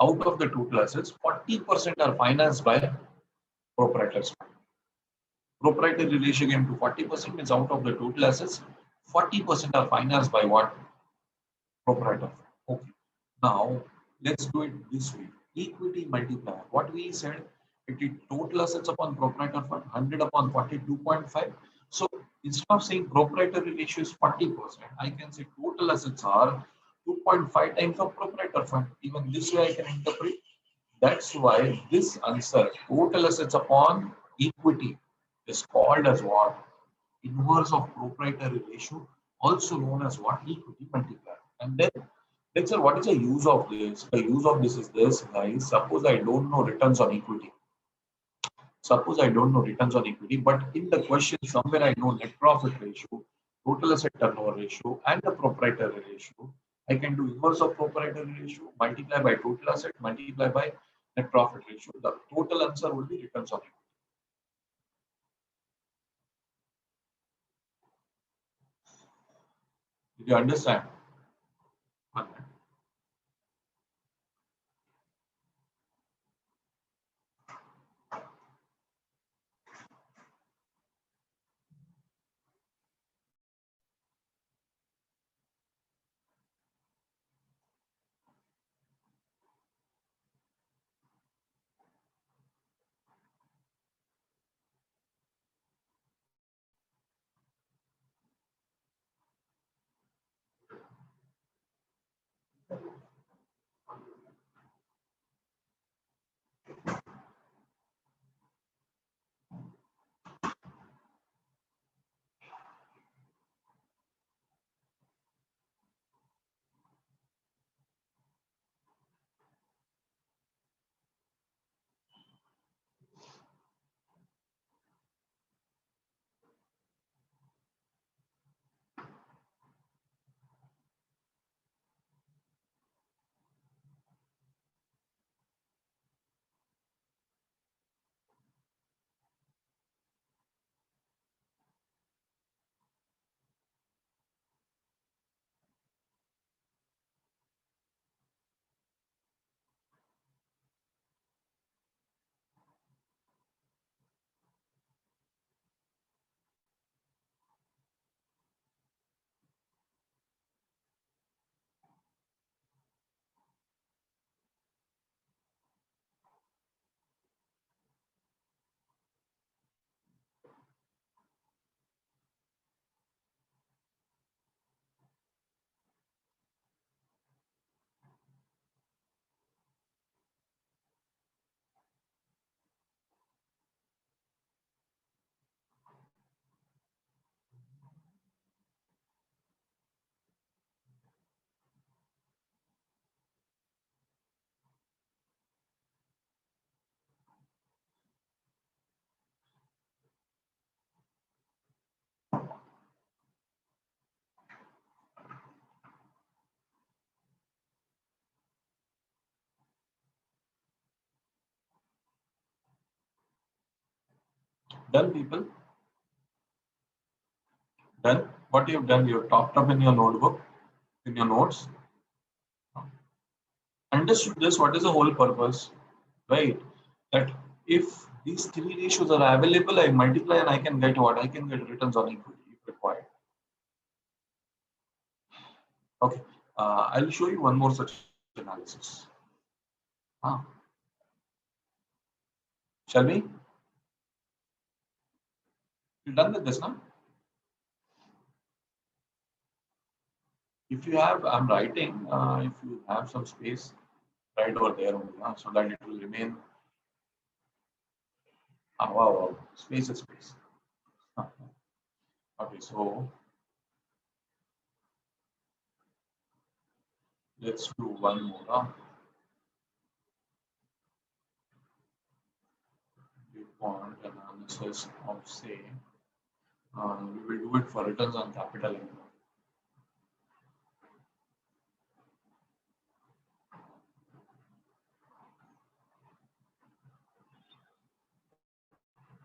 Out of the total assets, 40% are financed by proprietors fund. Proprietary ratio came to 40% means out of the total assets, 40% are financed by what? Proprietor fund. Okay. Now let's do it this way. Equity multiplier. What we said, it is total assets upon proprietor fund, 100 upon 40, 2.5. So instead of saying proprietary ratio is 40%, I can say total assets are 2.5 times of proprietor fund. Even this way I can interpret. That's why this answer, total assets upon equity, is called as what? Inverse of proprietary ratio, also known as what? Equity multiplier. And then sir, what is the use of this? The use of this is this, guys. Suppose I don't know returns on equity. Suppose I don't know returns on equity, but in the question somewhere I know net profit ratio, total asset turnover ratio, and the proprietary ratio. I can do inverse of proprietary ratio, multiply by total asset, multiply by net profit ratio. The total answer will be returns on equity. Did you understand? Done, people? Done? What you've done, you've topped up in your notebook, in your notes. Understood this, what is the whole purpose, right? That if these three ratios are available, I multiply and I can get what? I can get returns on equity if required. Okay, I'll show you one more such analysis. Ah, shall we? You done with this now? If you have, I'm writing, if you have some space, write over there only, so that it will remain. Wow, wow, space is space. Okay, so let's do one more. Viewpoint analysis of, say, we will do it for returns on capital employed.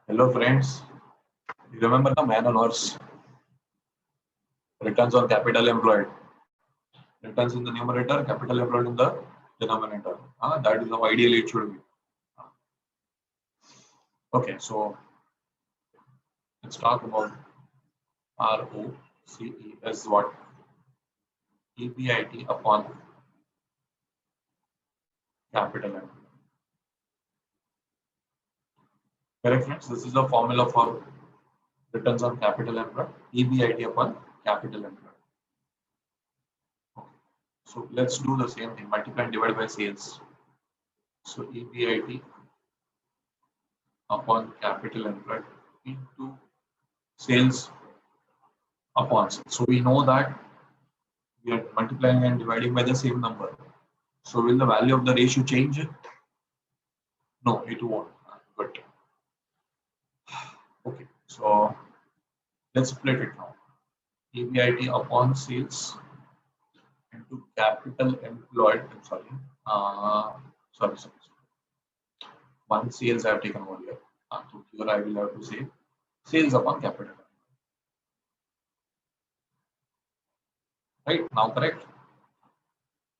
Hello, friends. You remember the man on horse? Returns on capital employed. Returns in the numerator, capital employed in the denominator. That is how ideally it should be. Okay, so let's talk about ROCE as what? EBIT upon capital employed. Correct, friends? This is the formula for returns on capital employed. EBIT upon capital employed. Okay. So let's do the same thing. Multiply and divide by sales. So EBIT upon capital employed into sales upon sales. So we know that we are multiplying and dividing by the same number. So will the value of the ratio change? No, it won't. But okay, so let's split it now. EBIT upon sales into capital employed. I'm sorry. Sorry. One sales I have taken over here. So here I will have to say sales upon capital. Right now, correct?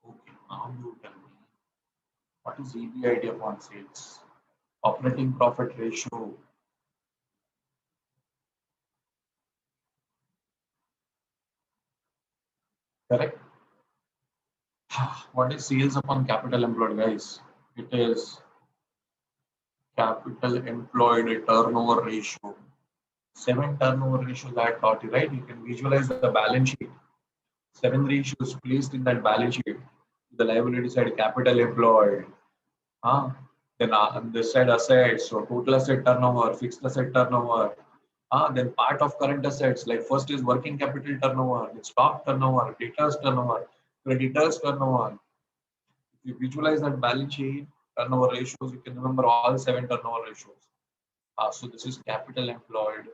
Okay, now you tell me what is EBIT upon sales? Operating profit ratio. Correct? What is sales upon capital employed, guys? It is capital employed turnover ratio. 7 turnover ratios I taught you, right? You can visualize the balance sheet. 7 ratios placed in that balance sheet. The liability side, capital employed. Then on this side, assets. So total asset turnover, fixed asset turnover. Then part of current assets, like first is working capital turnover, then stock turnover, debtors turnover, creditors turnover. If you visualize that balance sheet turnover ratios, you can remember all 7 turnover ratios. So this is capital employed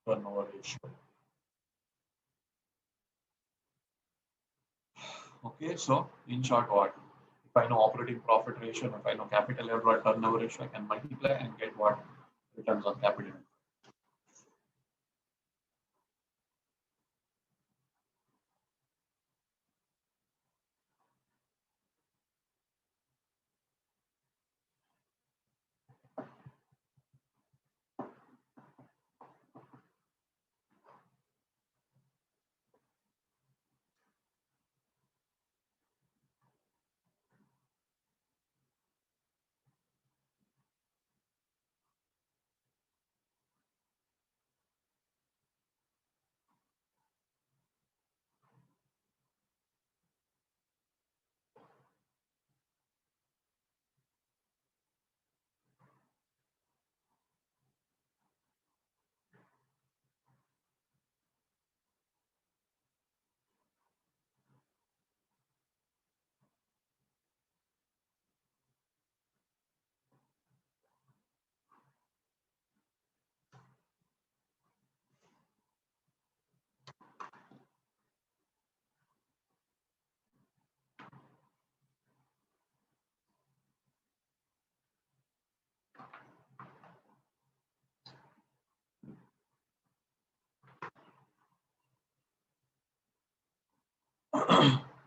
turnover ratio. Okay, so in short, what? If I know operating profit ratio, if I know capital employed turnover ratio, I can multiply and get what? Returns on capital.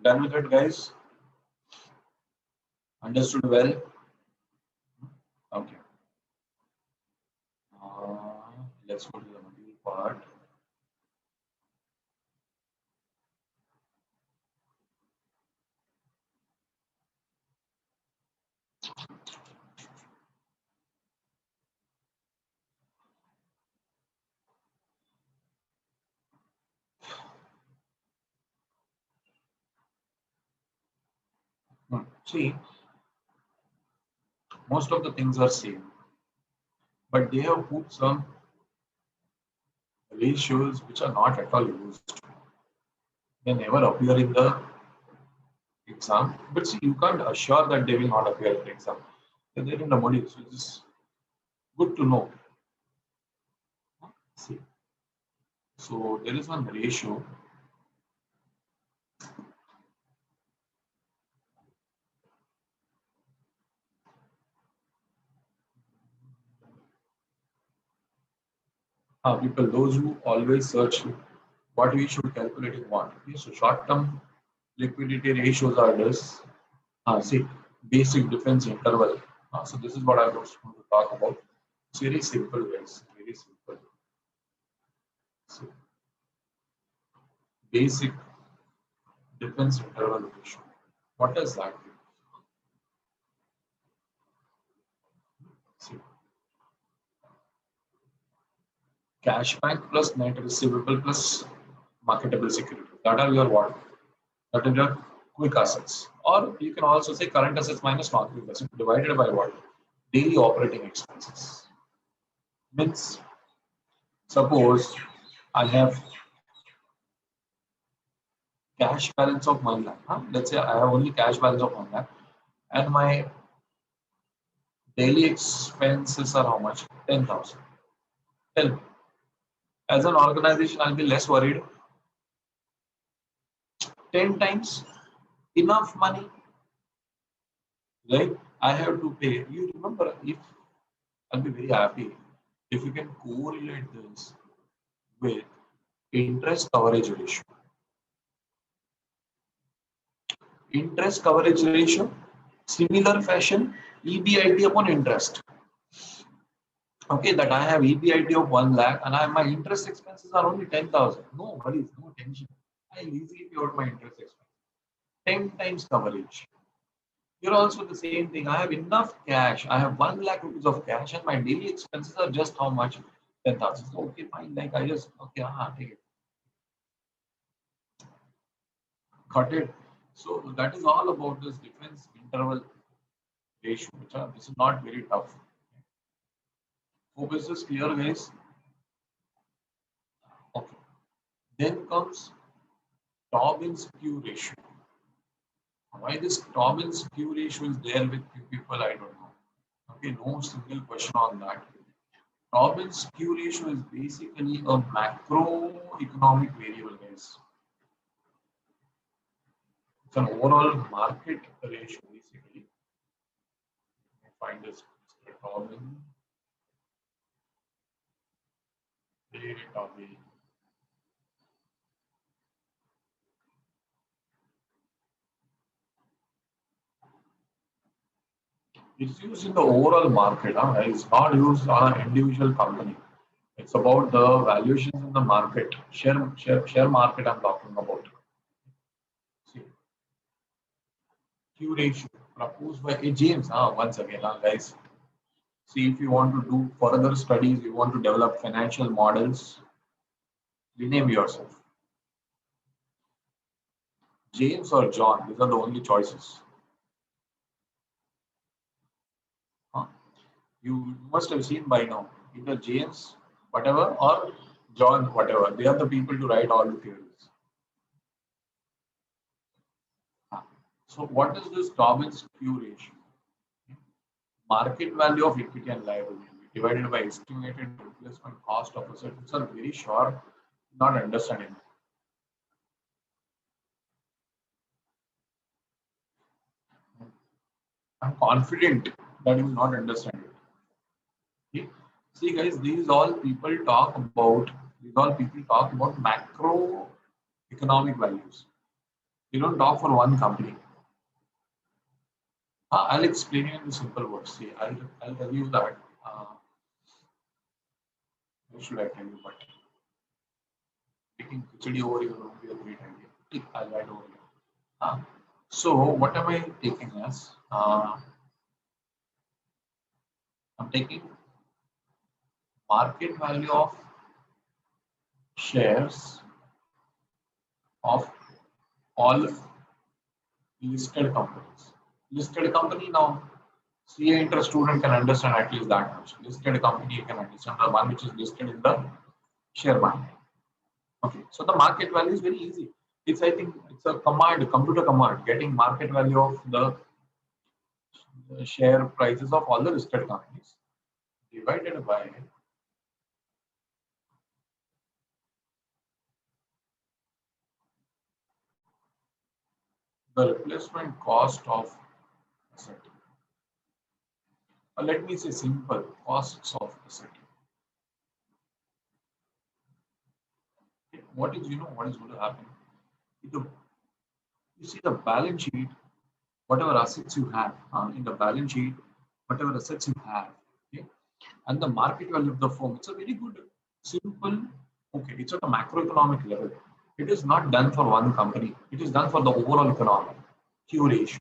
Done with it, guys? Understood well? Okay. Let's go to the middle part. See, most of the things are same, but they have put some ratios which are not at all used. They never appear in the exam, but see, you can't assure that they will not appear in the exam. They're there in the module, so it's good to know. See, so there is one ratio. People, those who always search what we should calculate in what. Okay, so short-term liquidity ratios are this. See, basic difference interval. So this is what I was going to talk about. It's very simple, guys. Very simple. So basic difference interval ratio. What does that mean? See, cash bank plus net receivable plus marketable security. That are your what? That are your quick assets. Or you can also say current assets minus non-quick assets divided by what? Daily operating expenses. Means suppose I have cash balance of 1 lakh. Let's say I have only cash balance of 1 lakh and my daily expenses are how much? 10,000. Tell me. As an organization, I'll be less worried. 10 times enough money, right? I have to pay. You remember, if I'll be very happy if you can correlate this with interest coverage ratio. Interest coverage ratio, similar fashion, EBIT upon interest. Okay, that I have EBIT of 1 lakh and my interest expenses are only 10,000. No worries, no tension. I'll easily pay out my interest expense. 10 times coverage. Here also the same thing. I have enough cash. I have 1 lakh rupees of cash and my daily expenses are just how much? 10,000. So, okay, fine. Like I just, okay, take it. Got it. So that is all about this difference interval ratio. This is not very tough. Hope this is clear, guys. Okay. Then comes Tobin's Q ratio. Why this Tobin's Q ratio is there with few people, I don't know. Okay, no single question on that. Tobin's Q ratio is basically a macroeconomic variable, guys. It's an overall market ratio, basically. Find this Mr. Tobin. Tobin. It's used in the overall market. It's not used on an individual company. It's about the valuations in the market, share market. I'm talking about. See, Q ratio proposed by James. Once again, guys. See, if you want to do further studies, you want to develop financial models, rename yourself. James or John, these are the only choices. You must have seen by now, either James, whatever, or John, whatever. They are the people to write all the theories. So what is this Tobin's Q ratio? Market value of equity and liability divided by estimated replacement cost of assets. It's a very short, not understanding. I'm confident that you will not understand it. Okay? See, guys, these all people talk about. These all people talk about macroeconomic values.
You don't talk for one company. I'll explain you in simple words. See, I'll tell you that. What should I tell you? But taking khichdi over here would be a great idea. I'll write over here. So what am I taking as? I'm taking market value of shares of all listed companies. Listed company now, CA interest student can understand at least that much. Listed company you can understand the one which is listed in the share market. Okay, so the market value is very easy. It's I think it's a command, computer command, getting market value of the share prices of all the listed companies divided by the replacement cost of asset. Let me say simple costs of asset. What is what is going to happen? You see the balance sheet, whatever assets you have in the balance sheet, whatever assets you have, okay, and the market value of the firm. It's a very good, simple. Okay, it's at a macroeconomic level. It is not done for one company. It is done for the overall economy. Q ratio.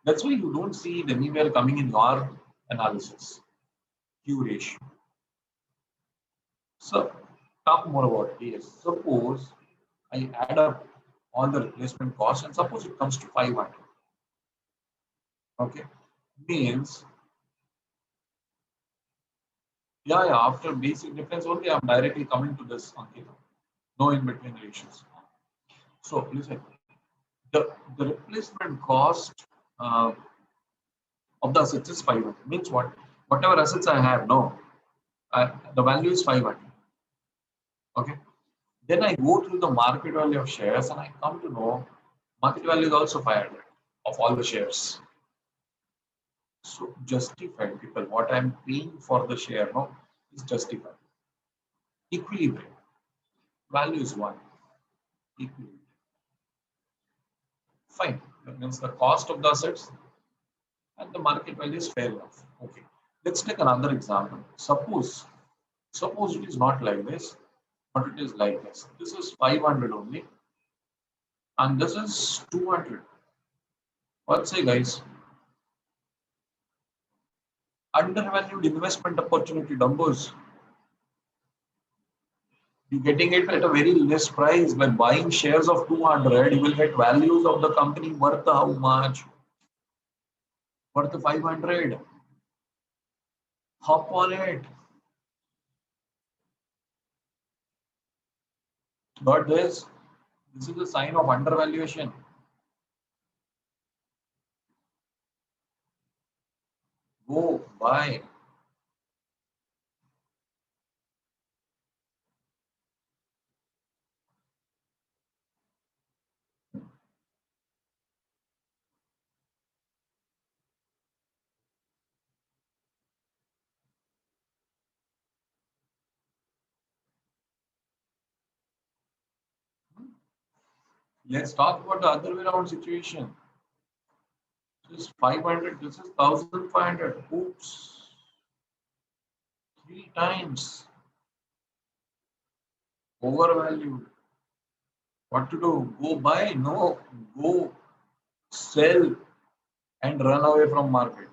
That's why you don't see it anywhere coming in your analysis. Q ratio. So talk more about this. Suppose I add up all the replacement costs and suppose it comes to 500. Okay, means yeah, after basic difference only I'm directly coming to this Ankita. No in between ratios. So listen, the replacement cost uh, of the assets is 500. Means what? Whatever assets I have, no, the value is 500. Okay. Then I go through the market value of shares and I come to know market value is also 500 of all the shares. So justified people, what I'm paying for the share, no, is justified. Equilibrium. Value is 1. Equilibrium. Fine. That means the cost of the assets and the market value is fair enough. Okay. Let's take another example. Suppose it is not like this, but it is like this. This is 500 only, and this is 200. What say, guys? Undervalued investment opportunity numbers. You're getting it at a very less price. By buying shares of 200, you will get values of the company worth how much? Worth 500. Hop on it. Got this? This is a sign of undervaluation. Go buy. Let's talk about the other way around situation. This is 500, this is 1500. Oops. 3 times. Overvalued. What to do? Go buy? No. Go sell and run away from market.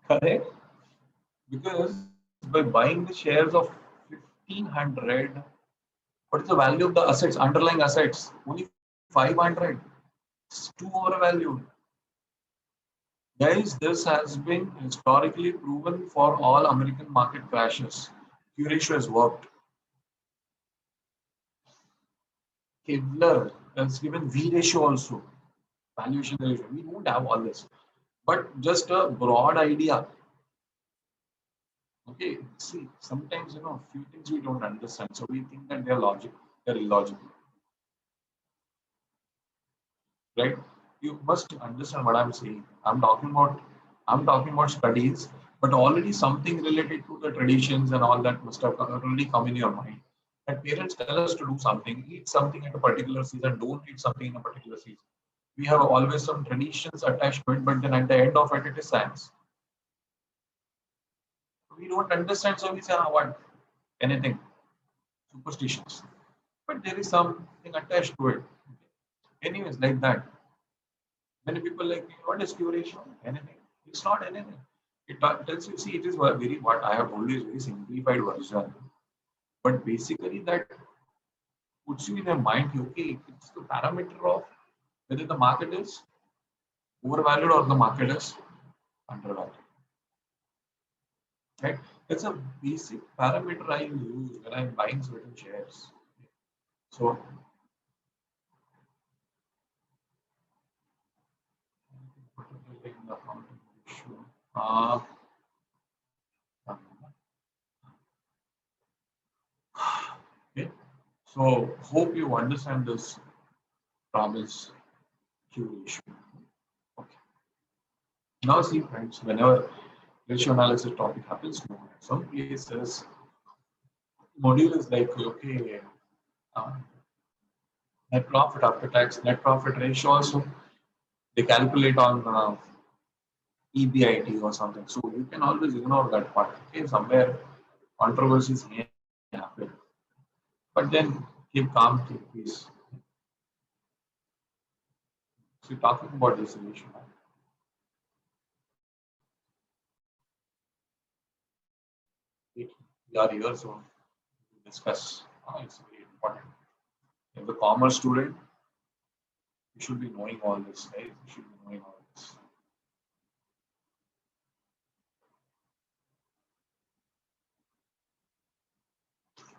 Correct? Because by buying the shares of 1500, what is the value of the assets, underlying assets? Only 500. It's too overvalued. Guys, this has been historically proven for all American market crashes. Q ratio has worked. Kevlar has given V ratio also, valuation ratio. We won't have all this, but just a broad idea. Okay, see, sometimes few things we don't understand, so we think that they're logical, they're illogical, right? You must understand what I'm saying. I'm talking about studies,
but already something related to the traditions and all that must have already come in your mind. And parents tell us to do something, eat something at a particular season, don't eat something in a particular season. We have always some traditions attached to it, but then at the end of it, it is science. We don't understand, so we say, ah, what? Anything, superstitions. But there is something attached to it. Anyways, like that. Many people like, what is curation? Anything. It's not anything. It tells you, see, it is very, what I have told you is very simplified version. But basically, that puts you in your mind, okay, it's the parameter of whether the market is overvalued or the market is undervalued. Right? That's a basic parameter I use when I'm buying certain shares. So, uh, okay. So, hope you understand this promise curation. Okay. Now, see, friends, whenever ratio analysis topic happens, some places module is like, okay, uh, net profit after tax, net profit ratio also they calculate on EBIT or something. So you can always ignore that part. Okay, somewhere controversies may happen, but then keep calm, keep peace. So talking about this issue, we are here so to discuss. It's very important. As a commerce student, you should be knowing all this, right? You should be knowing all this.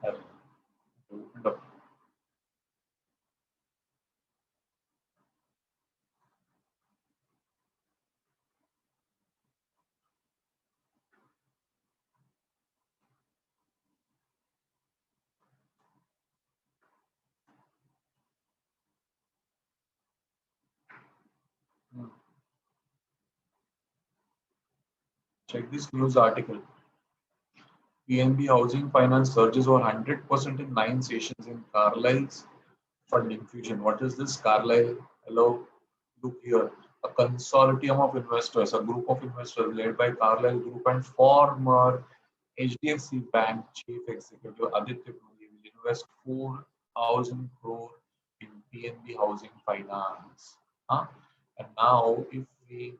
Have opened up. Hmm. Check this news article. PNB Housing Finance surges over 100% in 9 sessions in Carlyle's fund infusion. What is this? Carlyle, hello, look here. A consortium of investors, a group of investors led by Carlyle Group and former HDFC Bank chief executive Aditya Puri will invest 4,000 crore in PNB Housing Finance. Huh? And now, if we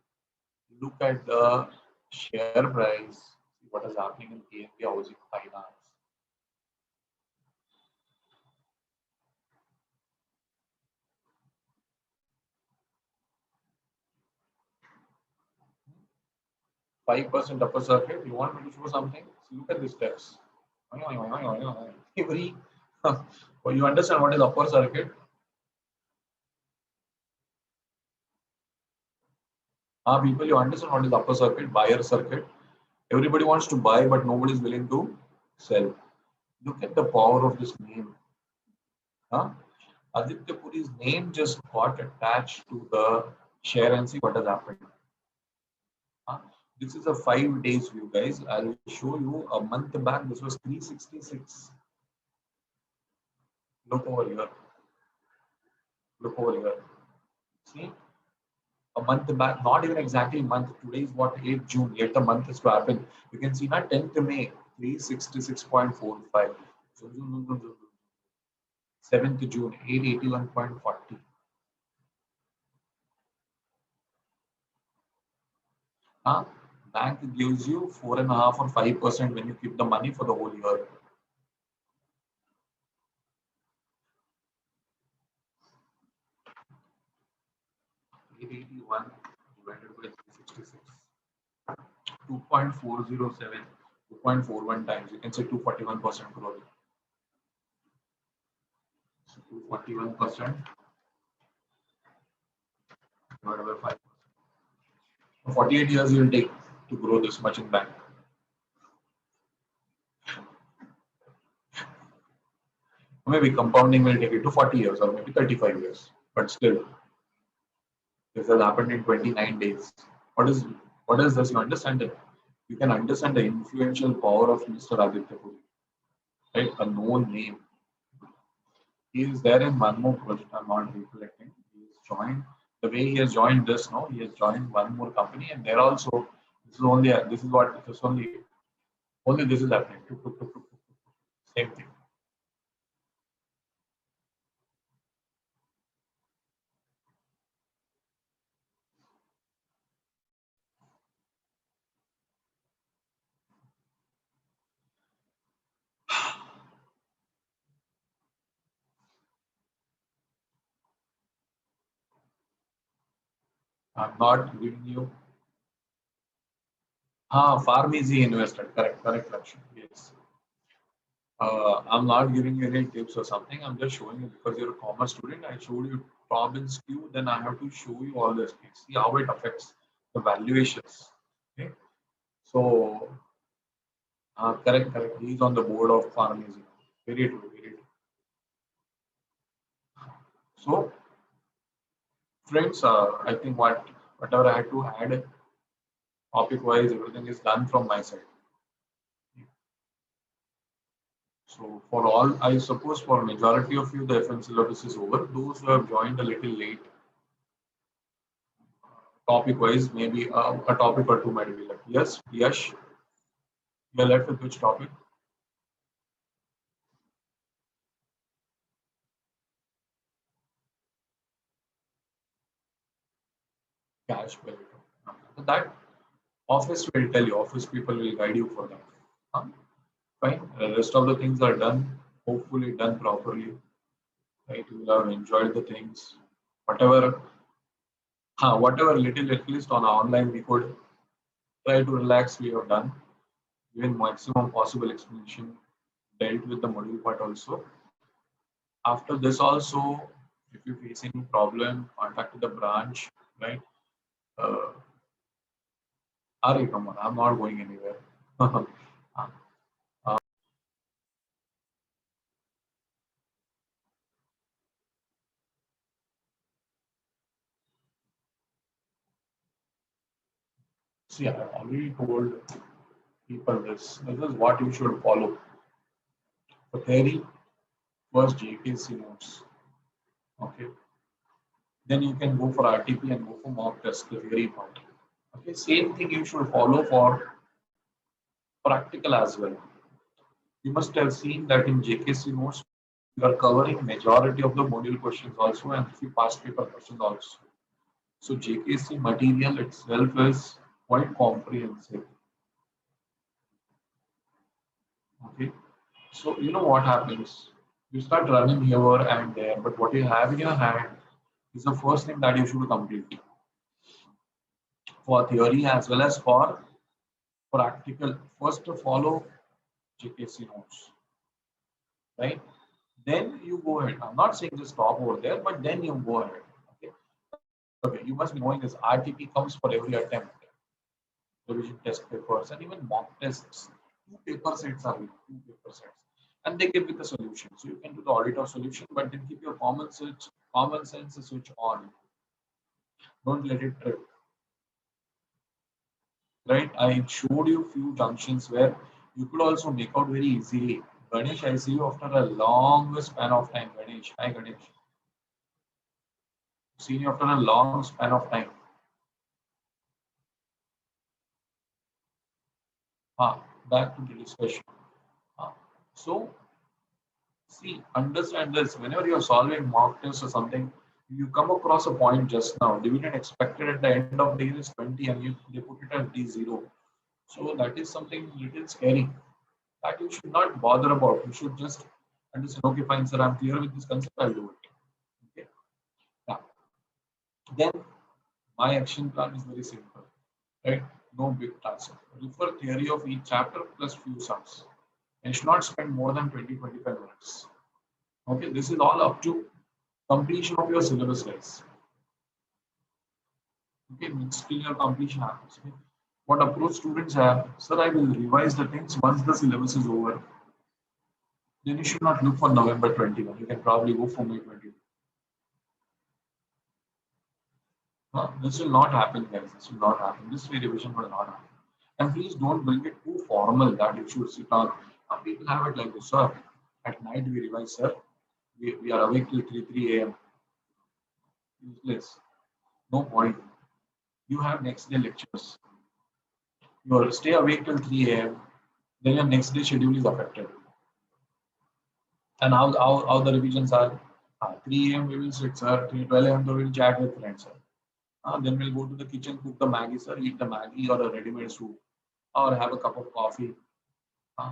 look at the share price, see what is happening in PNB Housing Finance. Five percent upper circuit. You want me to show something? So look at the steps. Every well, you understand what is upper circuit? People, you understand what is upper circuit, buyer circuit. Everybody wants to buy, but nobody is willing to sell. Look at the power of this name. Huh? Aditya Puri's name just got attached to the share and see what has happened. Huh? This is a 5 days view, guys. I'll show you a month back. This was 366. Look over here. Look over here. See, a month back, not even exactly a month. Today is what, 8th June, yet the month is to happen. You can see now 10th May, 366.45. 7th June, 881.40. Huh? Bank gives you 4.5 or 5% when you keep the money for the whole year. $881 divided by 366. 2.407, 2.41 times. You can say 241% growth. So 241% divided by 5. 48 years you will take to grow this much in bank. Maybe compounding will take it to 40 years or maybe 35 years. But still, this has happened in 29 days. What is this? You understand it?
You can understand the influential power of Mr. Aditya Puri, right? A known name. He is there in one more project. I'm not recollecting. He has joined the way he has joined this. No, he has joined one more company, and there also this is only this is what this only this is happening. Tuk, tuk, tuk, tuk, tuk, tuk. Same thing. I'm not giving you. Pharmacy invested. Correct. Correct. Akshay. Yes. I'm not giving you any tips or something. I'm just showing you because you're a commerce student. I showed you Tobin's Q, then I have to show you all this things. See how it affects the valuations. Okay. So, correct, correct. He's on the board of pharmacy. Very true, very true. So, friends, I think whatever I had to add topic wise, everything is done from my side. So, for all, I suppose for majority of you, the FM syllabus is over. Those who have joined a little late, topic wise, maybe a topic or two might be left. Yes, Yash, you're left with which topic? Cash value. So that office will tell you, office people will guide you for that. Huh? Fine. The rest of the things are done, hopefully done properly. Right? You will have enjoyed the things. Whatever, whatever little at least on online we could try to relax, we have done. Given maximum possible explanation, dealt with the module part also. After this also, if you face any problem, contact the branch, right? Uh, Ari, come on, I'm not going anywhere. See, I already told people this. This is what you should follow. For theory, first JKC notes. Okay. Then you can go for RTP and go for mock test, the theory part. Okay. Same thing you should follow for practical as well. You must have seen that in JKC notes, you are covering majority of the module questions also and few past paper questions also. So JKC material itself is quite comprehensive. Okay. So you know what happens? You start running here and there, but what you have in your hand is the first thing that you should complete for theory as well as for practical. First to follow JKC notes, right? Then you go ahead. I'm not saying just stop over there, but then you go ahead. Okay. Okay. You must be knowing this. RTP comes for every attempt, revision test papers, and even mock tests. Two paper sets are with two paper sets, and they give with the solution. So you can do the audit of solution, but then keep your common sense switch on. Don't let it trip. Right? I showed you few junctions where you could also make out very easily. Ganesh, I see you after a long span of time. Ganesh, hi Ganesh. Seen you after a long span of time. Ah, back to the discussion. Ah, so see, understand this. Whenever you are solving mock tests or something, you come across a point just now. Dividend expected at the end of the year is 20, and they put it at D0. So that is something little scary. That you should not bother about. You should just understand, okay, fine, sir, I'm clear with this concept, I'll do it. Okay. Now, then my action plan is very simple, right? No big task. Refer theory of each chapter plus few sums. And should not spend more than 20-25 minutes. Okay, this is all up to completion of your syllabus, guys. Okay, means till your completion happens. Okay? What approach students have, sir, I will revise the things once the syllabus is over. Then you should not look for November 21. You can probably go for May 22. This will not happen, guys. This will not happen. This revision will not happen.
And please don't bring it too formal that you should sit on. Some people have it like this, sir. At night we revise, sir. We are awake till 3 a.m. Useless. No point. You have next day lectures. You will stay awake till 3 a.m. Then your next day schedule is affected. And how the revisions are? 3 a.m. we will sit, sir. 12 a.m. we will chat with friends, sir. Then we'll go to the kitchen, cook the Maggie, sir. Eat the Maggie or a ready-made soup, or have a cup of coffee. Uh,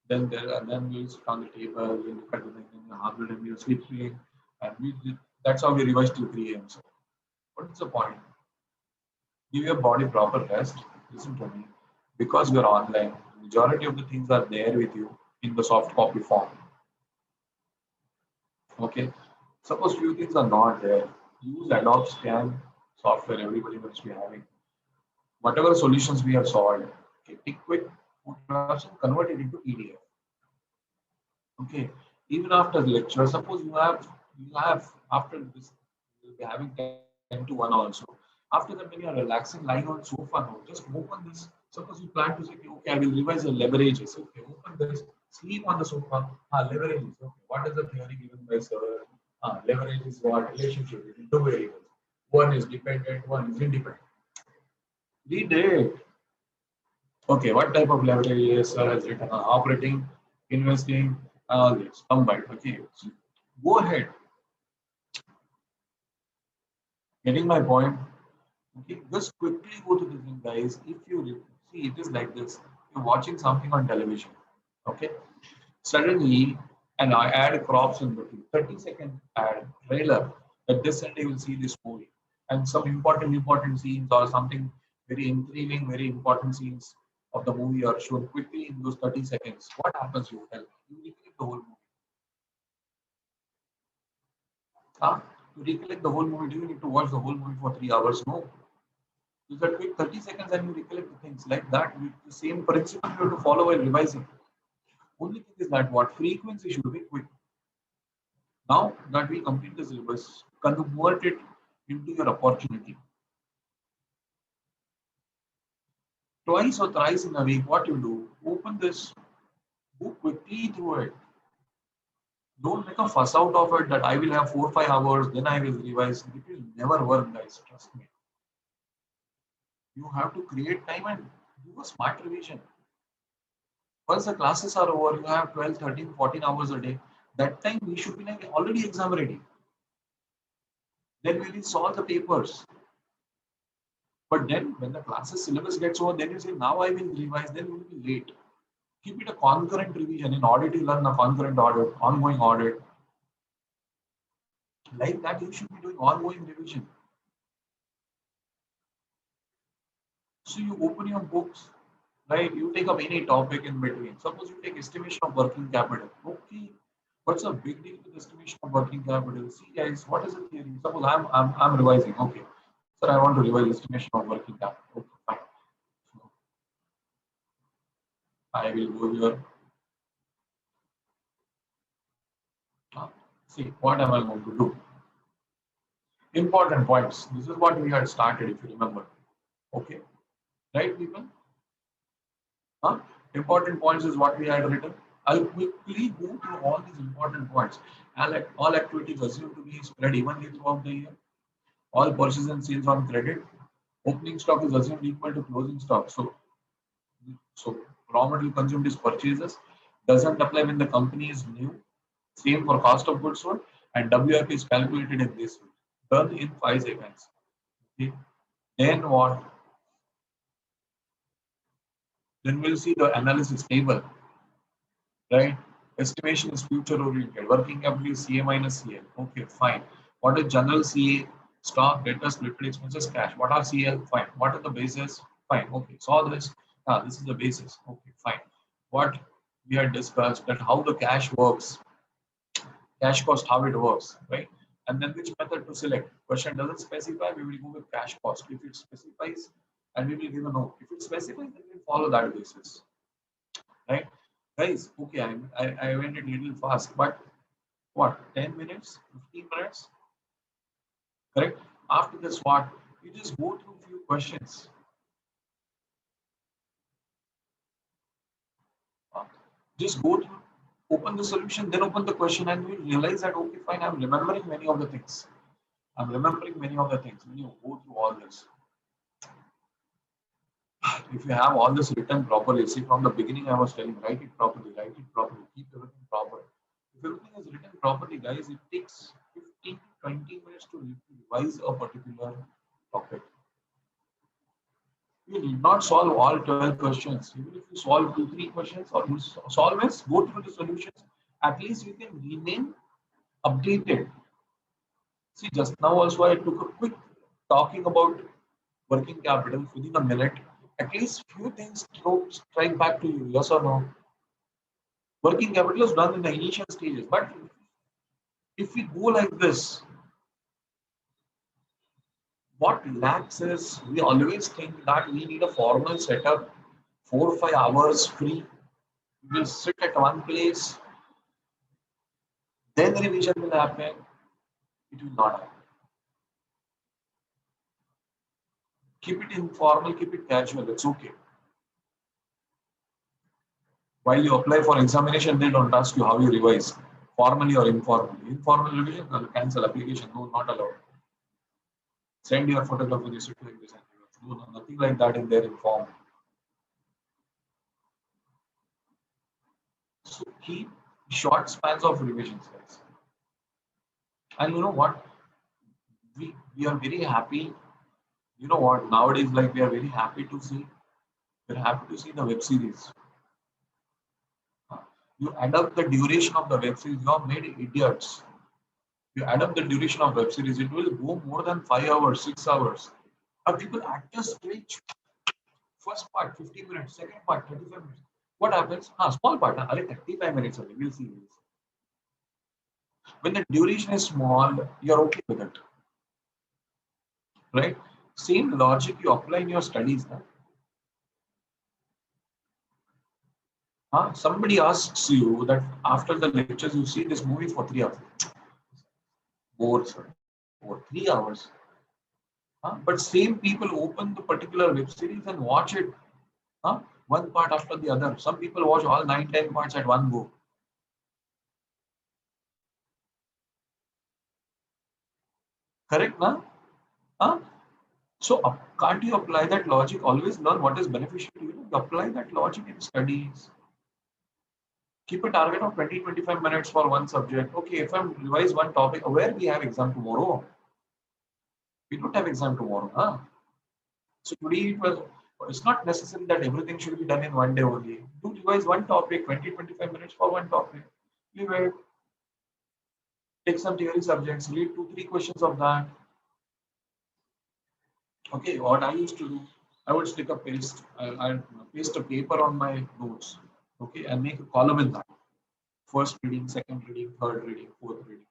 then we'll sit on the table. We'll look at the thing. After that we'll sleep, and that's how we revise till 3 a.m. So what is the point? Give your body proper rest. Listen to me. Because you're online, majority of the things are there with you in the soft copy form. Okay. Suppose few things are not there. Use Adobe Scan software. Everybody must be having. Whatever solutions we have solved, okay, take quick photographs and convert it into PDF. Okay. Even after the lecture, suppose you have after this, you'll be having 10 to 1 also. After that, when you are relaxing, lying on sofa now, just open this. Suppose you plan to say, okay, I will revise the leverages. Okay, open this, sleep on the sofa. Leverages. Okay, what is the theory given by sir? Leverage is what? Relationship between two variables. One is dependent, one is independent. Read it. Okay, what type of leverage is has written? Operating, investing, all this combined. Okay, so go ahead. Getting my point? Okay, just quickly go to the thing, guys. If you see, it is like this: you're watching something on television. Okay, suddenly an ad crops in between. 30-second ad trailer that this Sunday you will see this movie, and some important scenes or something very intriguing, very important scenes of the movie are shown quickly in those 30 seconds. What happens? You tell me. You recollect the whole movie. Huh? To recollect the whole movie, do you need to watch the whole movie for 3 hours? No. You that quick 30 seconds and you recollect the things like that. The same principle you have to follow while revising. Only thing is that what frequency should be quick. Now that we complete the syllabus, convert it into your opportunity. Twice or thrice in a week, what you do, open this, go quickly through it. Don't make a fuss out of it that I will have 4 or 5 hours, then I will revise. It will never work, guys. Trust me. You have to create time and do a smart revision. Once the classes are over, you have 12, 13, 14 hours a day. That time we should be like already exam ready. Then we will solve the papers. But then when the classes syllabus gets over, then you say, now I will revise, then you will be late. Keep it a concurrent revision. In audit, you learn a concurrent audit, ongoing audit. Like that, you should be doing ongoing revision. So you open your books, right? You take up any topic in between. Suppose you take estimation of working capital. Okay, what's a big deal with estimation of working capital? See, guys, what is the theory? Suppose I'm revising. Okay, sir, I want to revise estimation of working capital. Okay, fine. So I will go here. Uh, See, what am I going to do? Important points. This is what we had started, if you remember. Okay, right, people? Huh? Important points is what we had written. I'll quickly go through all these important points. All activities assumed to be spread evenly throughout the year. All purchases and sales on credit. Opening stock is assumed equal to closing stock. So raw material consumed is purchases. Doesn't apply when the company is new. Same for cost of goods sold. And WFP is calculated in this way. Done in 5 seconds. Okay. Then what? Then we'll see the analysis table, right? Estimation is future oriented. Working capital is CA minus CL. Okay, fine. What is general CA? Stock, debtors, splitted expenses, cash. What are CL? Fine. What are the bases? Fine. Okay. So this, this is the basis. Okay, fine. What we had discussed that how the cash works, cash cost, how it works, right? And then which method to select. Question doesn't specify, we will go with cash cost. If it specifies, and we will give a no. If it specifies, then we'll follow that basis, right? Guys, okay, I went it a little fast, but what, 10 minutes, 15 minutes, correct? After this, what? You just go through a few questions. Just go through, open the solution, then open the question, and you realize that okay, fine, I'm remembering many of the things. I'm remembering many of the things. When you go through all this, if you have all this written properly, see from the beginning I was telling, write it properly, keep everything proper. If everything is written properly, guys, it takes 15 to 20 minutes to revise a particular topic. You need not solve all 12 questions. Even if you solve 2, 3 questions or you solve it, go through the solutions. At least you can remain updated. See, just now also I took a quick talking about working capital within a minute. At least few things strike back to you, yes or no? Working capital is done in the initial stages, but if we go like this, what lacks is we always think that we need a formal setup, 4 or 5 hours free. We will sit at one place, then revision will happen. It will not happen. Keep it informal, keep it casual. It's okay. While you apply for examination, they don't ask you how you revise, formally or informally. Informal revision, cancel application. No, not allowed. Send your photograph with this like this. No, nothing like that in their inform. So keep short spans of revisions, guys. And you know what? We are very happy. You know what? Nowadays, like we are very happy to see. We're happy to see the web series. You add up the duration of the web series. You are made idiots. You add up the duration of web series. It will go more than 5 hours, 6 hours. People actors stretch first part 50 minutes, second part 35 minutes. What happens? Small part. 35 minutes only. We'll see. When the duration is small, you're okay with it, right? Same logic you apply in your studies. Somebody asks you that after the lectures you see this movie for 3 hours. More, sir. For 3 hours. But same people open the particular web series and watch it. One part after the other. Some people watch all 9, 10 parts at one go. Correct, na? Huh? So can't you apply that logic? Always learn what is beneficial to you. You apply that logic in studies. Keep a target of 20, 25 minutes for one subject. Okay, if I revise one topic, where we have exam tomorrow? We don't have exam tomorrow. So today it's not necessary that everything should be done in one day only. Do revise one topic, 20, 25 minutes for one topic. Leave it. Take some theory subjects, read 2, 3 questions of that. Okay, what I used to do, I would stick a I'd paste a paper on my notes. Okay, and make a column in that. First reading, second reading, third reading, fourth reading.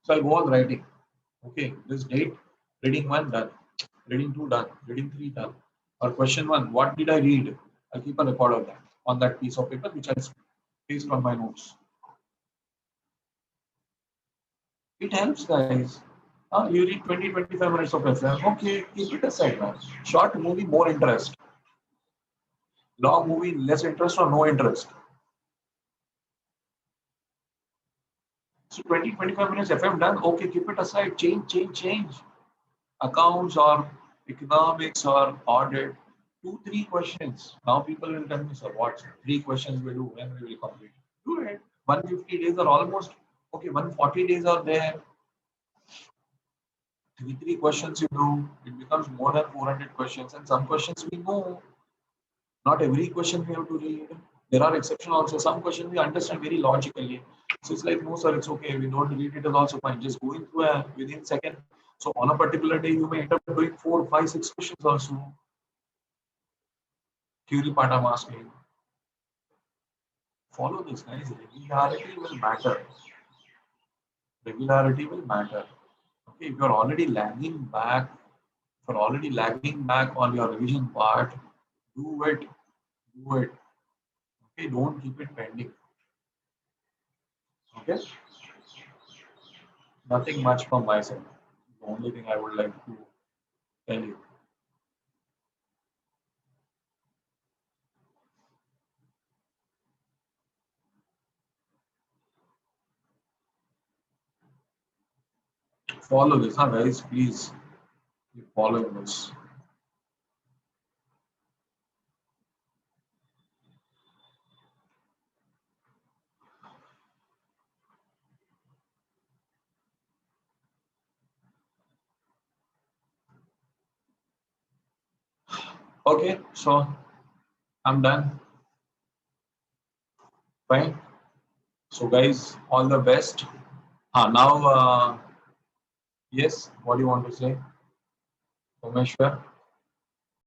So I'll go on writing. Okay, this date, reading 1 done, reading 2 done, reading 3 done. Or question 1, what did I read? I'll keep a record of that on that piece of paper which I'll paste on my notes. It helps, guys. You read 20, 25 minutes of FM. Okay, keep it aside now. Short movie, more interest. Long movie, less interest or no interest. So 20, 25 minutes FM done. Okay, keep it aside. Change. Accounts or economics or audit. 2, 3 questions. Now people will tell me, sir, what 3 questions we do when we will complete? Do it. 150 days are almost okay. 140 days are there. 3 questions you do, it becomes more than 400 questions. And some questions we know. Not every question we have to read. There are exceptions also. Some questions we understand very logically. So it's like, no, sir, it's okay. We don't read it is also fine. Just going through within second. So on a particular day, you may end up doing 4, 5, 6 questions also. Theory part I'm asking. Follow this, guys. Regularity will matter. Regularity will matter. Okay, if you're already lagging back, if you're already lagging back on your revision part, do it. Do it. Okay, don't keep it pending. Okay, nothing much from my side. The only thing I would like to tell you.
follow this, huh, guys? Please keep following this. Okay, so I'm done. Fine. So, guys, all the best. Now, yes, what do you want to say, Umeshwar?